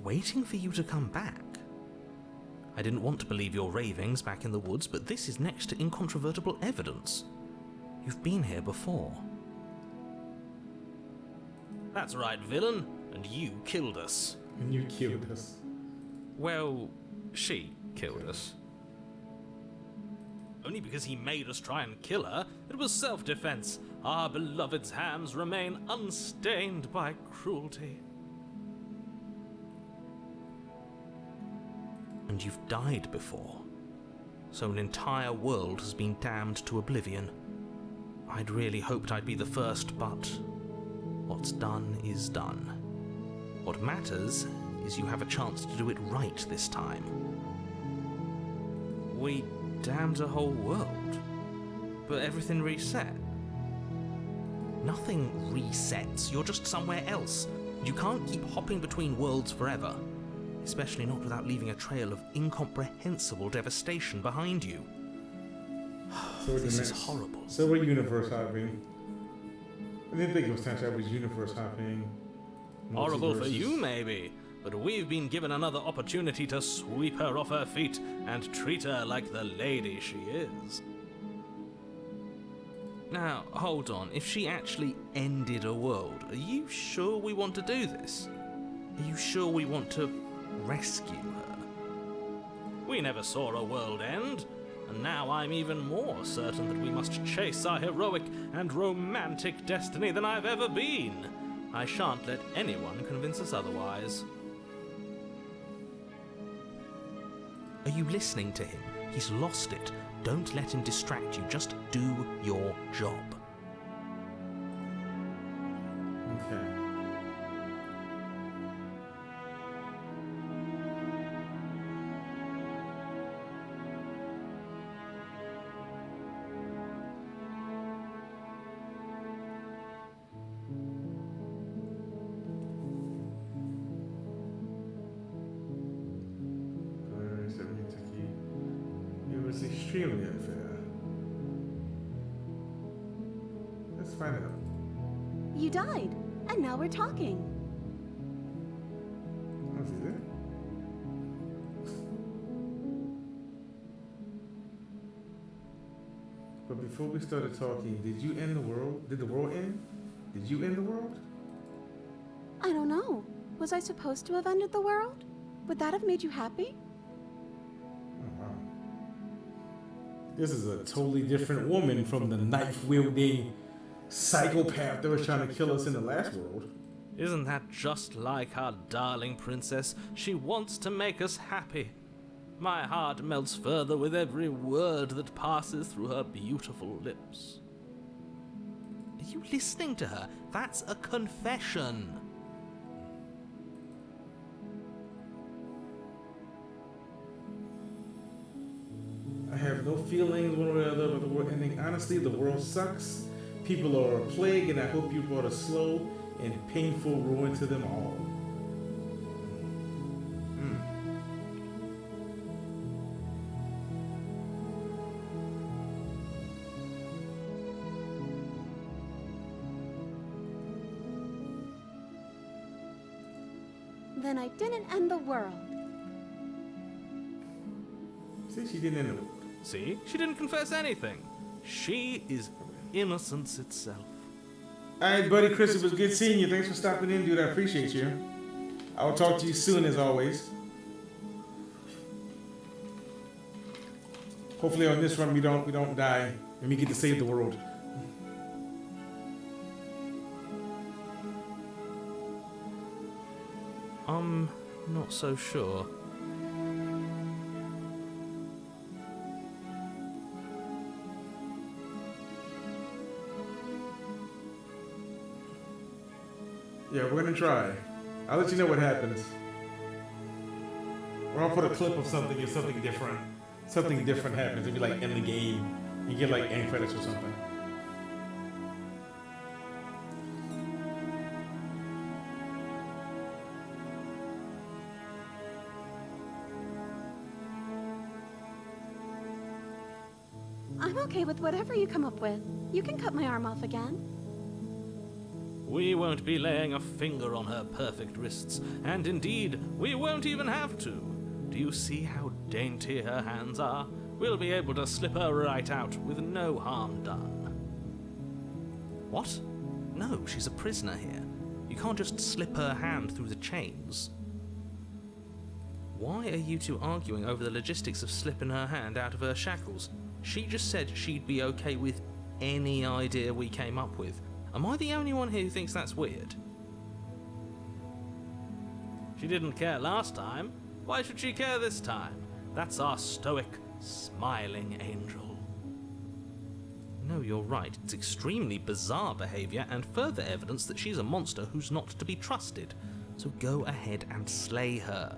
Waiting for you to come back. I didn't want to believe your ravings back in the woods, but this is next to incontrovertible evidence. You've been here before. That's right, villain, and you killed us. And you killed us. Well, she killed us. Only because he made us try and kill her. It was self-defense. Our beloved's hands remain unstained by cruelty. And you've died before. So an entire world has been damned to oblivion. I'd really hoped I'd be the first, but what's done is done. What matters is you have a chance to do it right this time. We damned a whole world, but everything reset. Nothing resets, you're just somewhere else. You can't keep hopping between worlds forever, especially not without leaving a trail of incomprehensible devastation behind you. This is horrible. So we're universe hopping. I didn't think it was time to have universe hopping. Horrible for you, maybe, but we've been given another opportunity to sweep her off her feet and treat her like the lady she is. Now, hold on. If she actually ended a world, are you sure we want to do this? Are you sure we want to rescue her? We never saw a world end, and now I'm even more certain that we must chase our heroic and romantic destiny than I've ever been. I shan't let anyone convince us otherwise. Are you listening to him? He's lost it. Don't let him distract you. Just do your job. Okay. It was extremely unfair. Let's find out. You died, and now we're talking. Oh, is it? But before we started talking, did you end the world? Did the world end? Did you end the world? I don't know. Was I supposed to have ended the world? Would that have made you happy? Oh, wow. This is a totally different woman from the knife-wielding psychopath that was trying to kill us in the last world. Isn't that just like our darling princess? She wants to make us happy. My heart melts further with every word that passes through her beautiful lips. Are you listening to her? That's a confession. I have no feelings one way or the other about the world ending. Honestly, the world sucks. People are a plague, and I hope you brought a slow and painful ruin to them all. Then I didn't end the world. See, she didn't end it. See? She didn't confess anything. She is innocence itself. Alright, buddy Chris, it was good seeing you. Thanks for stopping in, dude. I appreciate you. I will talk to you soon, as always. Hopefully on this run we don't die and we get to save the world. I'm not so sure. Yeah, we're gonna try. I'll let you know what happens. Or I'll put a clip of something if something different happens. It'll be like in the game. You get like end credits or something. I'm okay with whatever you come up with. You can cut my arm off again. We won't be laying a finger on her perfect wrists, and indeed, we won't even have to. Do you see how dainty her hands are? We'll be able to slip her right out with no harm done. What? No, she's a prisoner here. You can't just slip her hand through the chains. Why are you two arguing over the logistics of slipping her hand out of her shackles? She just said she'd be okay with any idea we came up with. Am I the only one here who thinks that's weird? She didn't care last time. Why should she care this time? That's our stoic, smiling angel. No, you're right. It's extremely bizarre behavior and further evidence that she's a monster who's not to be trusted. So go ahead and slay her.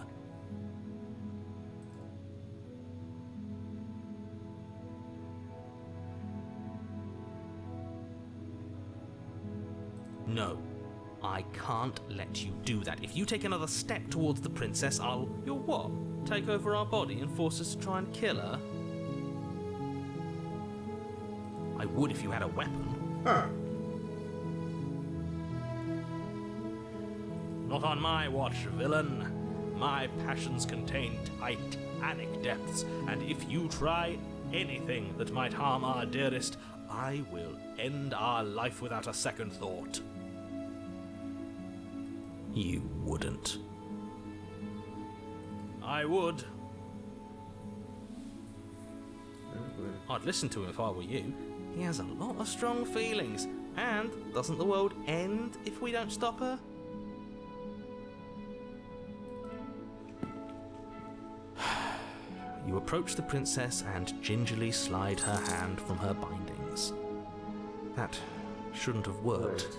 No, I can't let you do that. If you take another step towards the princess, You'll what? Take over our body and force us to try and kill her? I would if you had a weapon. Huh. Not on my watch, villain. My passions contain titanic depths, and if you try anything that might harm our dearest, I will end our life without a second thought. You wouldn't. I would. I'd listen to him if I were you. He has a lot of strong feelings. And doesn't the world end if we don't stop her? You approach the princess and gingerly slide her hand from her bindings. That shouldn't have worked.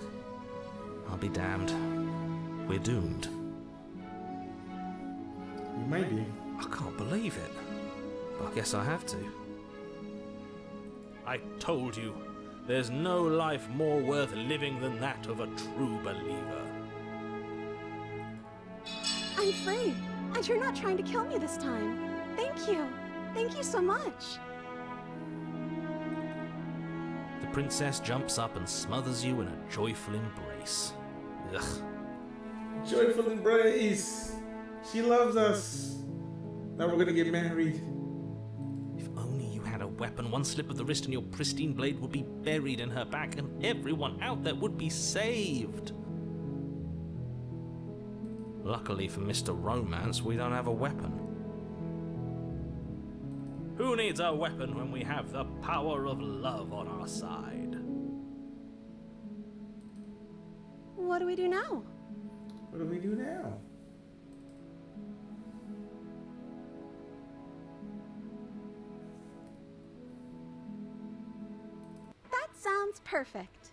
I'll be damned. We're doomed. You might be. I can't believe it. But I guess I have to. I told you, there's no life more worth living than that of a true believer. I'm free, and you're not trying to kill me this time. Thank you. Thank you so much. The princess jumps up and smothers you in a joyful embrace. Ugh. Joyful embrace. She loves us. Now we're gonna get married. If only you had a weapon, one slip of the wrist and your pristine blade would be buried in her back and everyone out there would be saved. Luckily for Mr. Romance, we don't have a weapon. Who needs a weapon when we have the power of love on our side? What do we do now? What do we do now? That sounds perfect.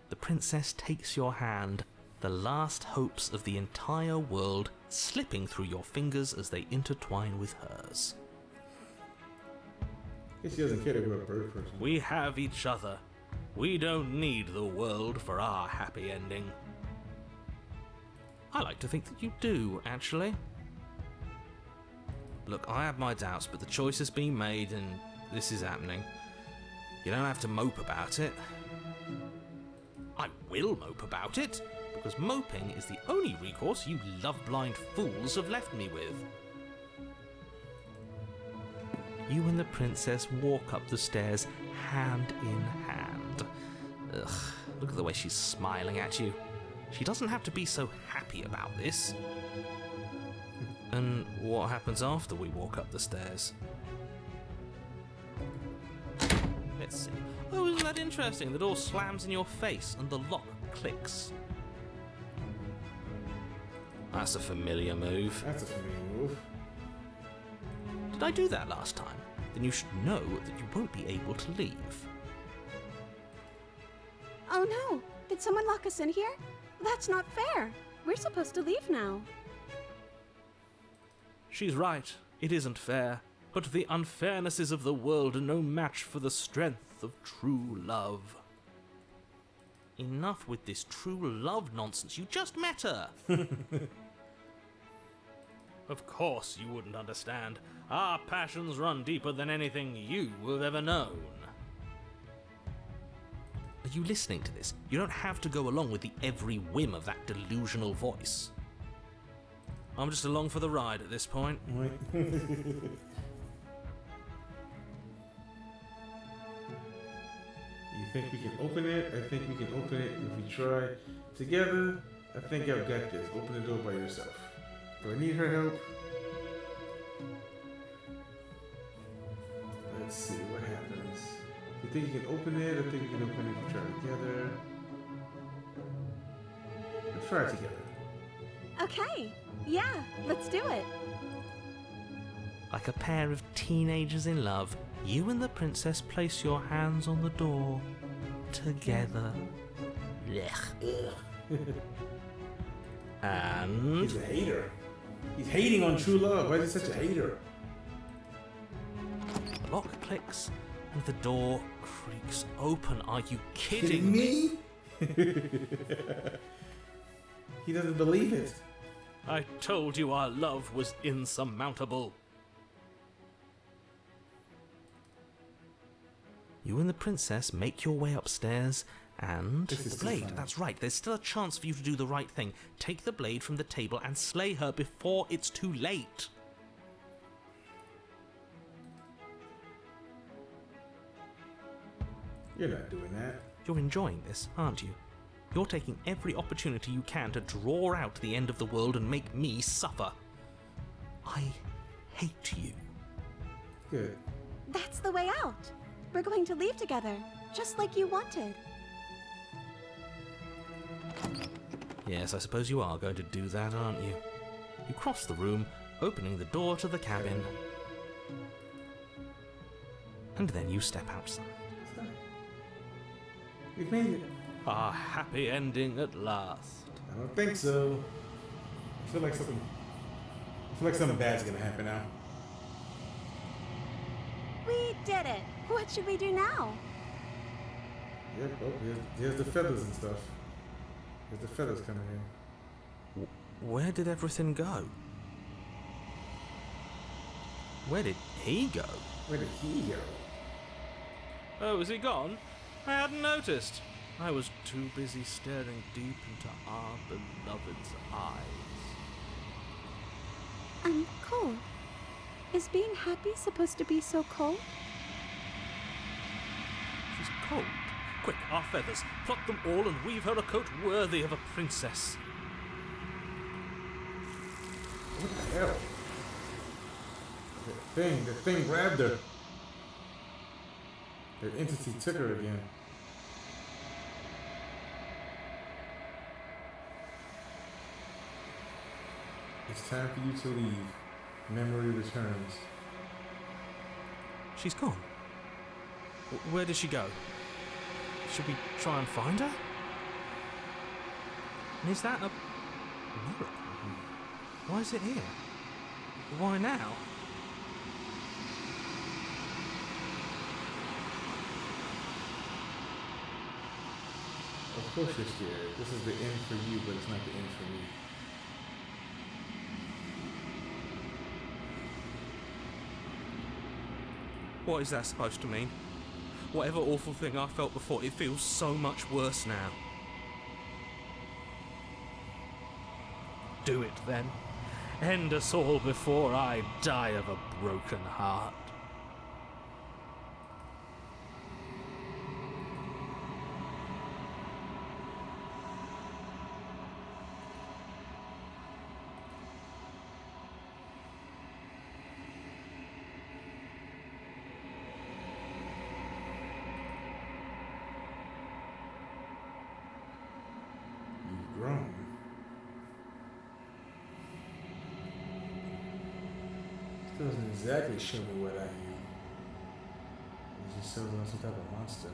The princess takes your hand. The last hopes of the entire world slipping through your fingers as they intertwine with hers. Guess she doesn't care that we're a bird person. We have each other. We don't need the world for our happy ending. I like to think that you do, actually. Look, I have my doubts, but the choice has been made and this is happening. You don't have to mope about it. I will mope about it, because moping is the only recourse you love-blind fools have left me with. You and the princess walk up the stairs hand in hand. Ugh, look at the way she's smiling at you. She doesn't have to be so happy about this. And what happens after we walk up the stairs? Let's see. Oh, isn't that interesting? The door slams in your face and the lock clicks. That's a familiar move. That's a familiar move. Did I do that last time? Then you should know that you won't be able to leave. Oh no! Did someone lock us in here? That's not fair. We're supposed to leave now. She's right. It isn't fair. But the unfairnesses of the world are no match for the strength of true love. Enough with this true love nonsense. You just met her. Of course you wouldn't understand. Our passions run deeper than anything you have ever known. Are you listening to this? You don't have to go along with the every whim of that delusional voice. I'm just along for the ride at this point. Right. You think we can open it? I think we can open it if we try together. I think I've got this. Open the door by yourself. Do I need her help? Let's see what happens. You think you can open it? I think we can open it if we try together. Let's try it together. Okay. Yeah, let's do it. Like a pair of teenagers in love, you and the princess place your hands on the door together. Blech. And He's a hater. He's hating on true love. Why is he such a hater? the lock clicks and the door creaks open. Are you Kidding kidding me? me? He doesn't believe it. I told you our love was insurmountable. You and the princess make your way upstairs and... This is The blade, fine. that's right. There's still a chance for you to do the right thing. Take the blade from the table and slay her before it's too late. You're not doing that. You're enjoying this, aren't you? You're taking every opportunity you can to draw out the end of the world and make me suffer. I hate you. Good. That's the way out. We're going to leave together, just like you wanted. Yes, I suppose you are going to do that, aren't you? You cross the room, opening the door to the cabin. And then you step outside. Stop. We've made it. Our happy ending at last. I don't think so. I feel like something bad's gonna happen now. We did it. What should we do now? Yep. Oh, here's the feathers and stuff. There's the feathers coming in. Where did everything go? Where did he go? Where did he go? Oh, is he gone? I hadn't noticed. I was too busy staring deep into our beloved's eyes. I'm cold. Is being happy supposed to be so cold? She's cold. Quick, our feathers. Pluck them all and weave her a coat worthy of a princess. What the hell? The thing grabbed her. The entity took her again. It's time for you to leave. Memory returns. She's gone. Where did she go? Should we try and find her? And is that a mirror? Why is it here? Why now? Of course you're scared. This is the end for you, but it's not the end for me. What is that supposed to mean? Whatever awful thing I felt before, it feels so much worse now. Do it then. End us all before I die of a broken heart. You've grown. This doesn't exactly show me what I am. It just shows I'm some type of monster.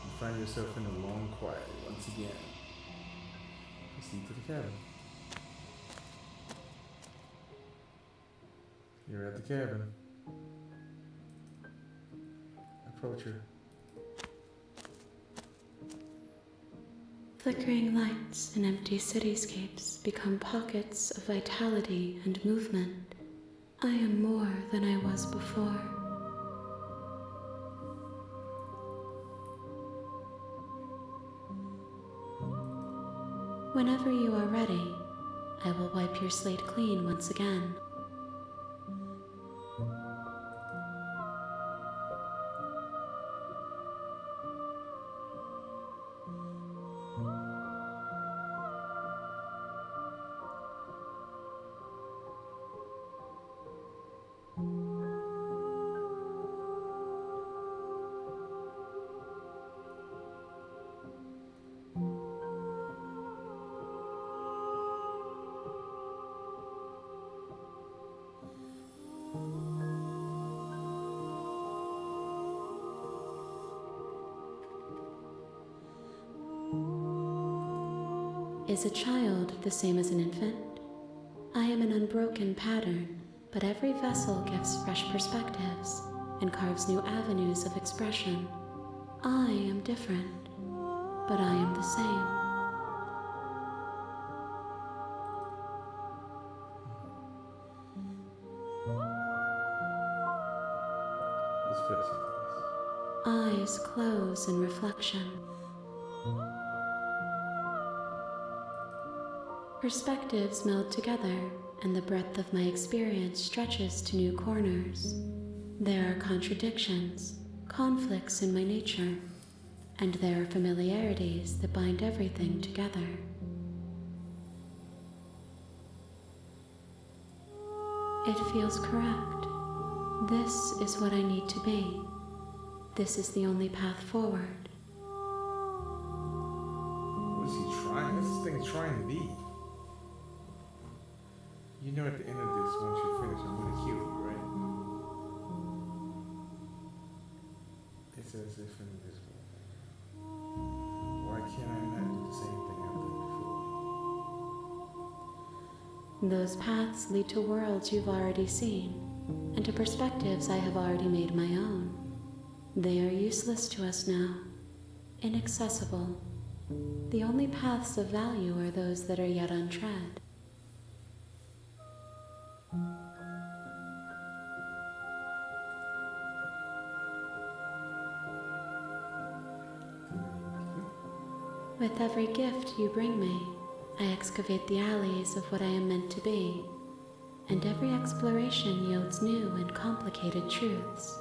You find yourself in a long quiet once again. Proceed to the cabin. You're at the cabin. Approach her. Flickering lights and empty cityscapes become pockets of vitality and movement. I am more than I was before. Whenever you are ready, I will wipe your slate clean once again. Is a child the same as an infant? I am an unbroken pattern, but every vessel gives fresh perspectives and carves new avenues of expression. I am different, but I am the same. Let's finish it. Eyes close in reflection. Perspectives meld together, and the breadth of my experience stretches to new corners. There are contradictions, conflicts in my nature, and there are familiarities that bind everything together. It feels correct. This is what I need to be. This is the only path forward. What is he trying? What's this thing trying to be? You know at the end of this, once you finish, I'm going to kill you, right? It's as if invisible. Why can't I not do the same thing I've done before? Those paths lead to worlds you've already seen, and to perspectives I have already made my own. They are useless to us now, inaccessible. The only paths of value are those that are yet untread. With every gift you bring me, I excavate the alleys of what I am meant to be, and every exploration yields new and complicated truths.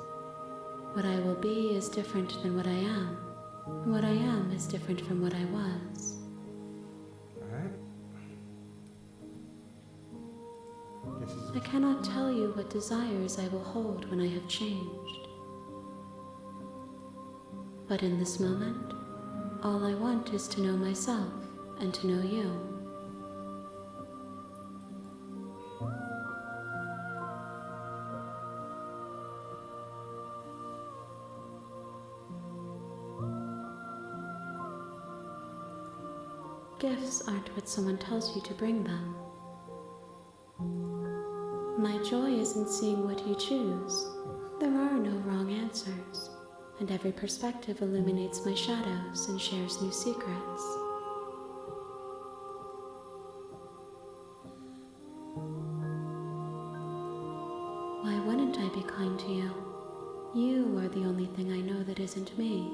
What I will be is different than what I am, and what I am is different from what I was. Alright? I cannot tell you what desires I will hold when I have changed. But in this moment, all I want is to know myself and to know you. Gifts aren't what someone tells you to bring them. My joy is in seeing what you choose. There are no wrong answers, and every perspective illuminates my shadows and shares new secrets. Why wouldn't I be kind to you? You are the only thing I know that isn't me.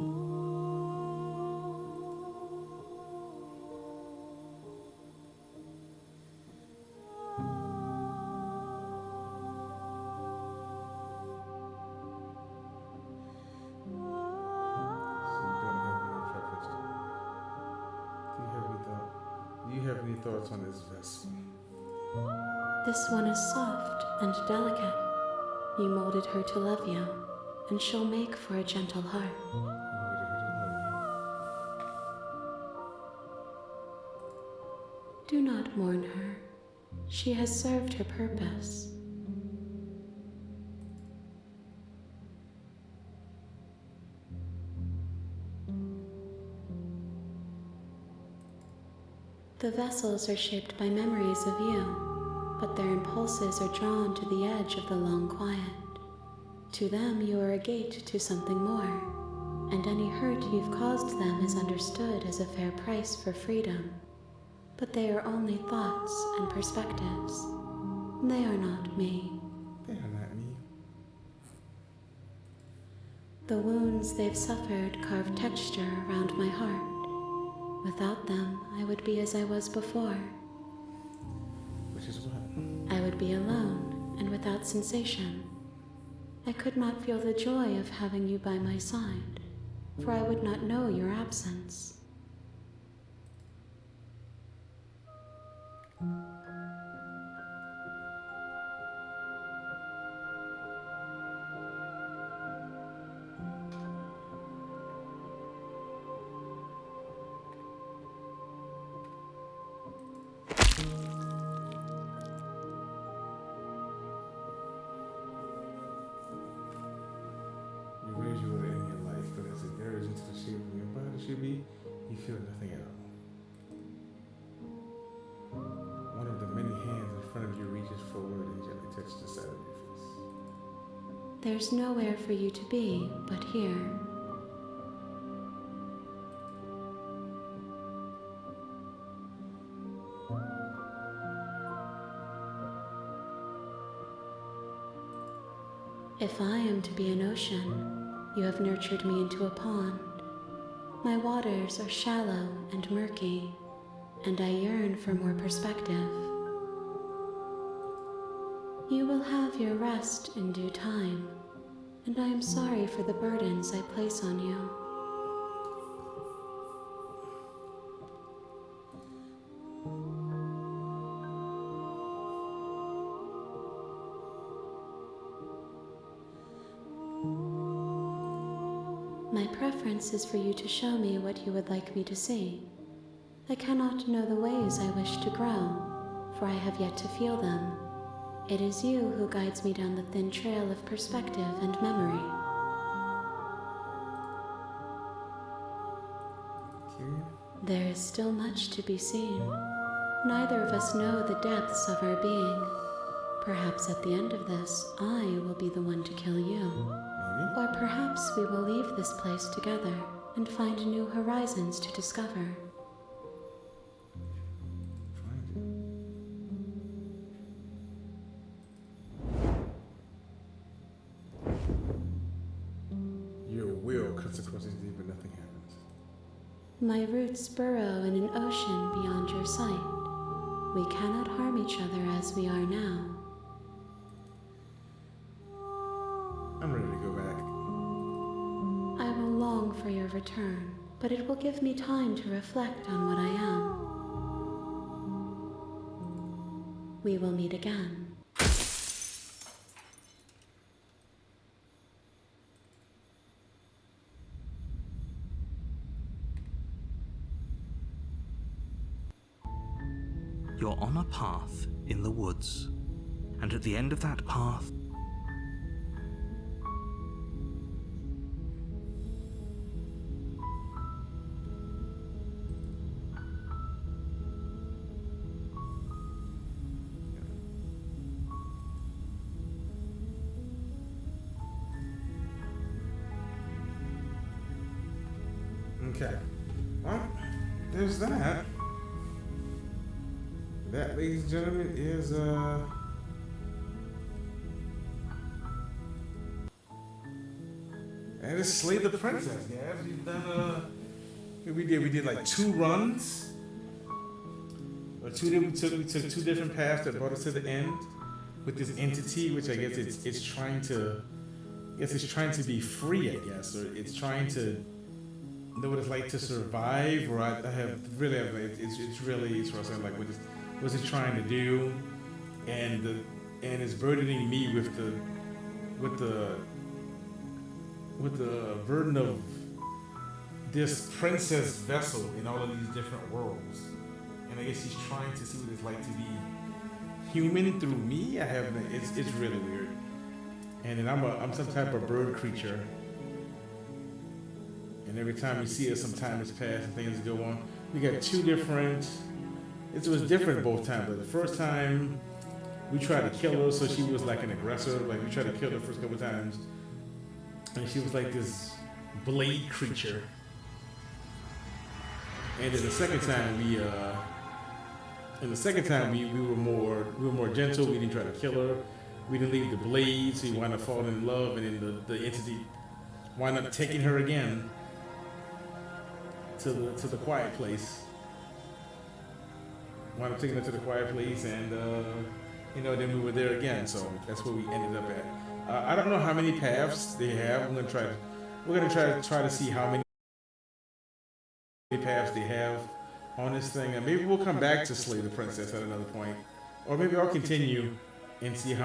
Do you have any thoughts on this vessel? This one is soft and delicate. You molded her to love you, and she'll make for a gentle heart. Do not mourn her. She has served her purpose. The vessels are shaped by memories of you, but their impulses are drawn to the edge of the long quiet. To them, you are a gate to something more, and any hurt you've caused them is understood as a fair price for freedom. But they are only thoughts and perspectives. They are not me. They are not me. The wounds they've suffered carve texture around my heart. Without them, I would be as I was before. Which is what? I would be alone and without sensation. I could not feel the joy of having you by my side, for I would not know your absence. You raise your in your life, but as it enters into the shape of your body should be, you feel nothing at all. One of the many hands in front of you reaches forward and gently touches the side of your face. There's nowhere for you to be but here. If I am to be an ocean, you have nurtured me into a pond. My waters are shallow and murky, and I yearn for more perspective. You will have your rest in due time, and I am sorry for the burdens I place on you. My preference is for you to show me what you would like me to see. I cannot know the ways I wish to grow, for I have yet to feel them. It is you who guides me down the thin trail of perspective and memory. There is still much to be seen. Neither of us know the depths of our being. Perhaps at the end of this, I will be the one to kill you. Or perhaps we will leave this place together and find new horizons to discover. Your will cuts across this deep, but nothing happens. My roots burrow in an ocean beyond your sight. We cannot harm each other as we are now. I'm ready to go back. I will long for your return, but it will give me time to reflect on what I am. We will meet again. You're on a path in the woods, and at the end of that path, Okay. Well, there's that. That, ladies and gentlemen, is and it's Slay the Princess, guys. We've done we did like 2 runs. Or 2 we took 2 different paths that brought us to the end with this entity, which I guess it's trying to be free, I guess, or it's trying to know what it's like to survive, or I have really it's really sort of saying like what's it trying to do, and it's burdening me with the burden of this princess vessel in all of these different worlds, and I guess she's trying to see what it's like to be human through me. It's really weird, and then I'm some type of bird creature. And every time we see it, some time has passed and things go on. We got 2 different. It was different both times. But the first time, we tried to kill her, so she was like an aggressor. Like we tried to kill her the first couple times, and she was like this blade creature. And then the second time, we were more gentle. We didn't try to kill her. We didn't leave the blade, so we wound up falling in love, and then the entity wound up taking her again to the quiet place. Wound up taking her to the quiet place, and then we were there again. So that's where we ended up at. I don't know how many paths they have. We're gonna try to see how many paths they have on this thing, and maybe we'll come back to Slay the Princess at another point, or maybe I'll continue and see how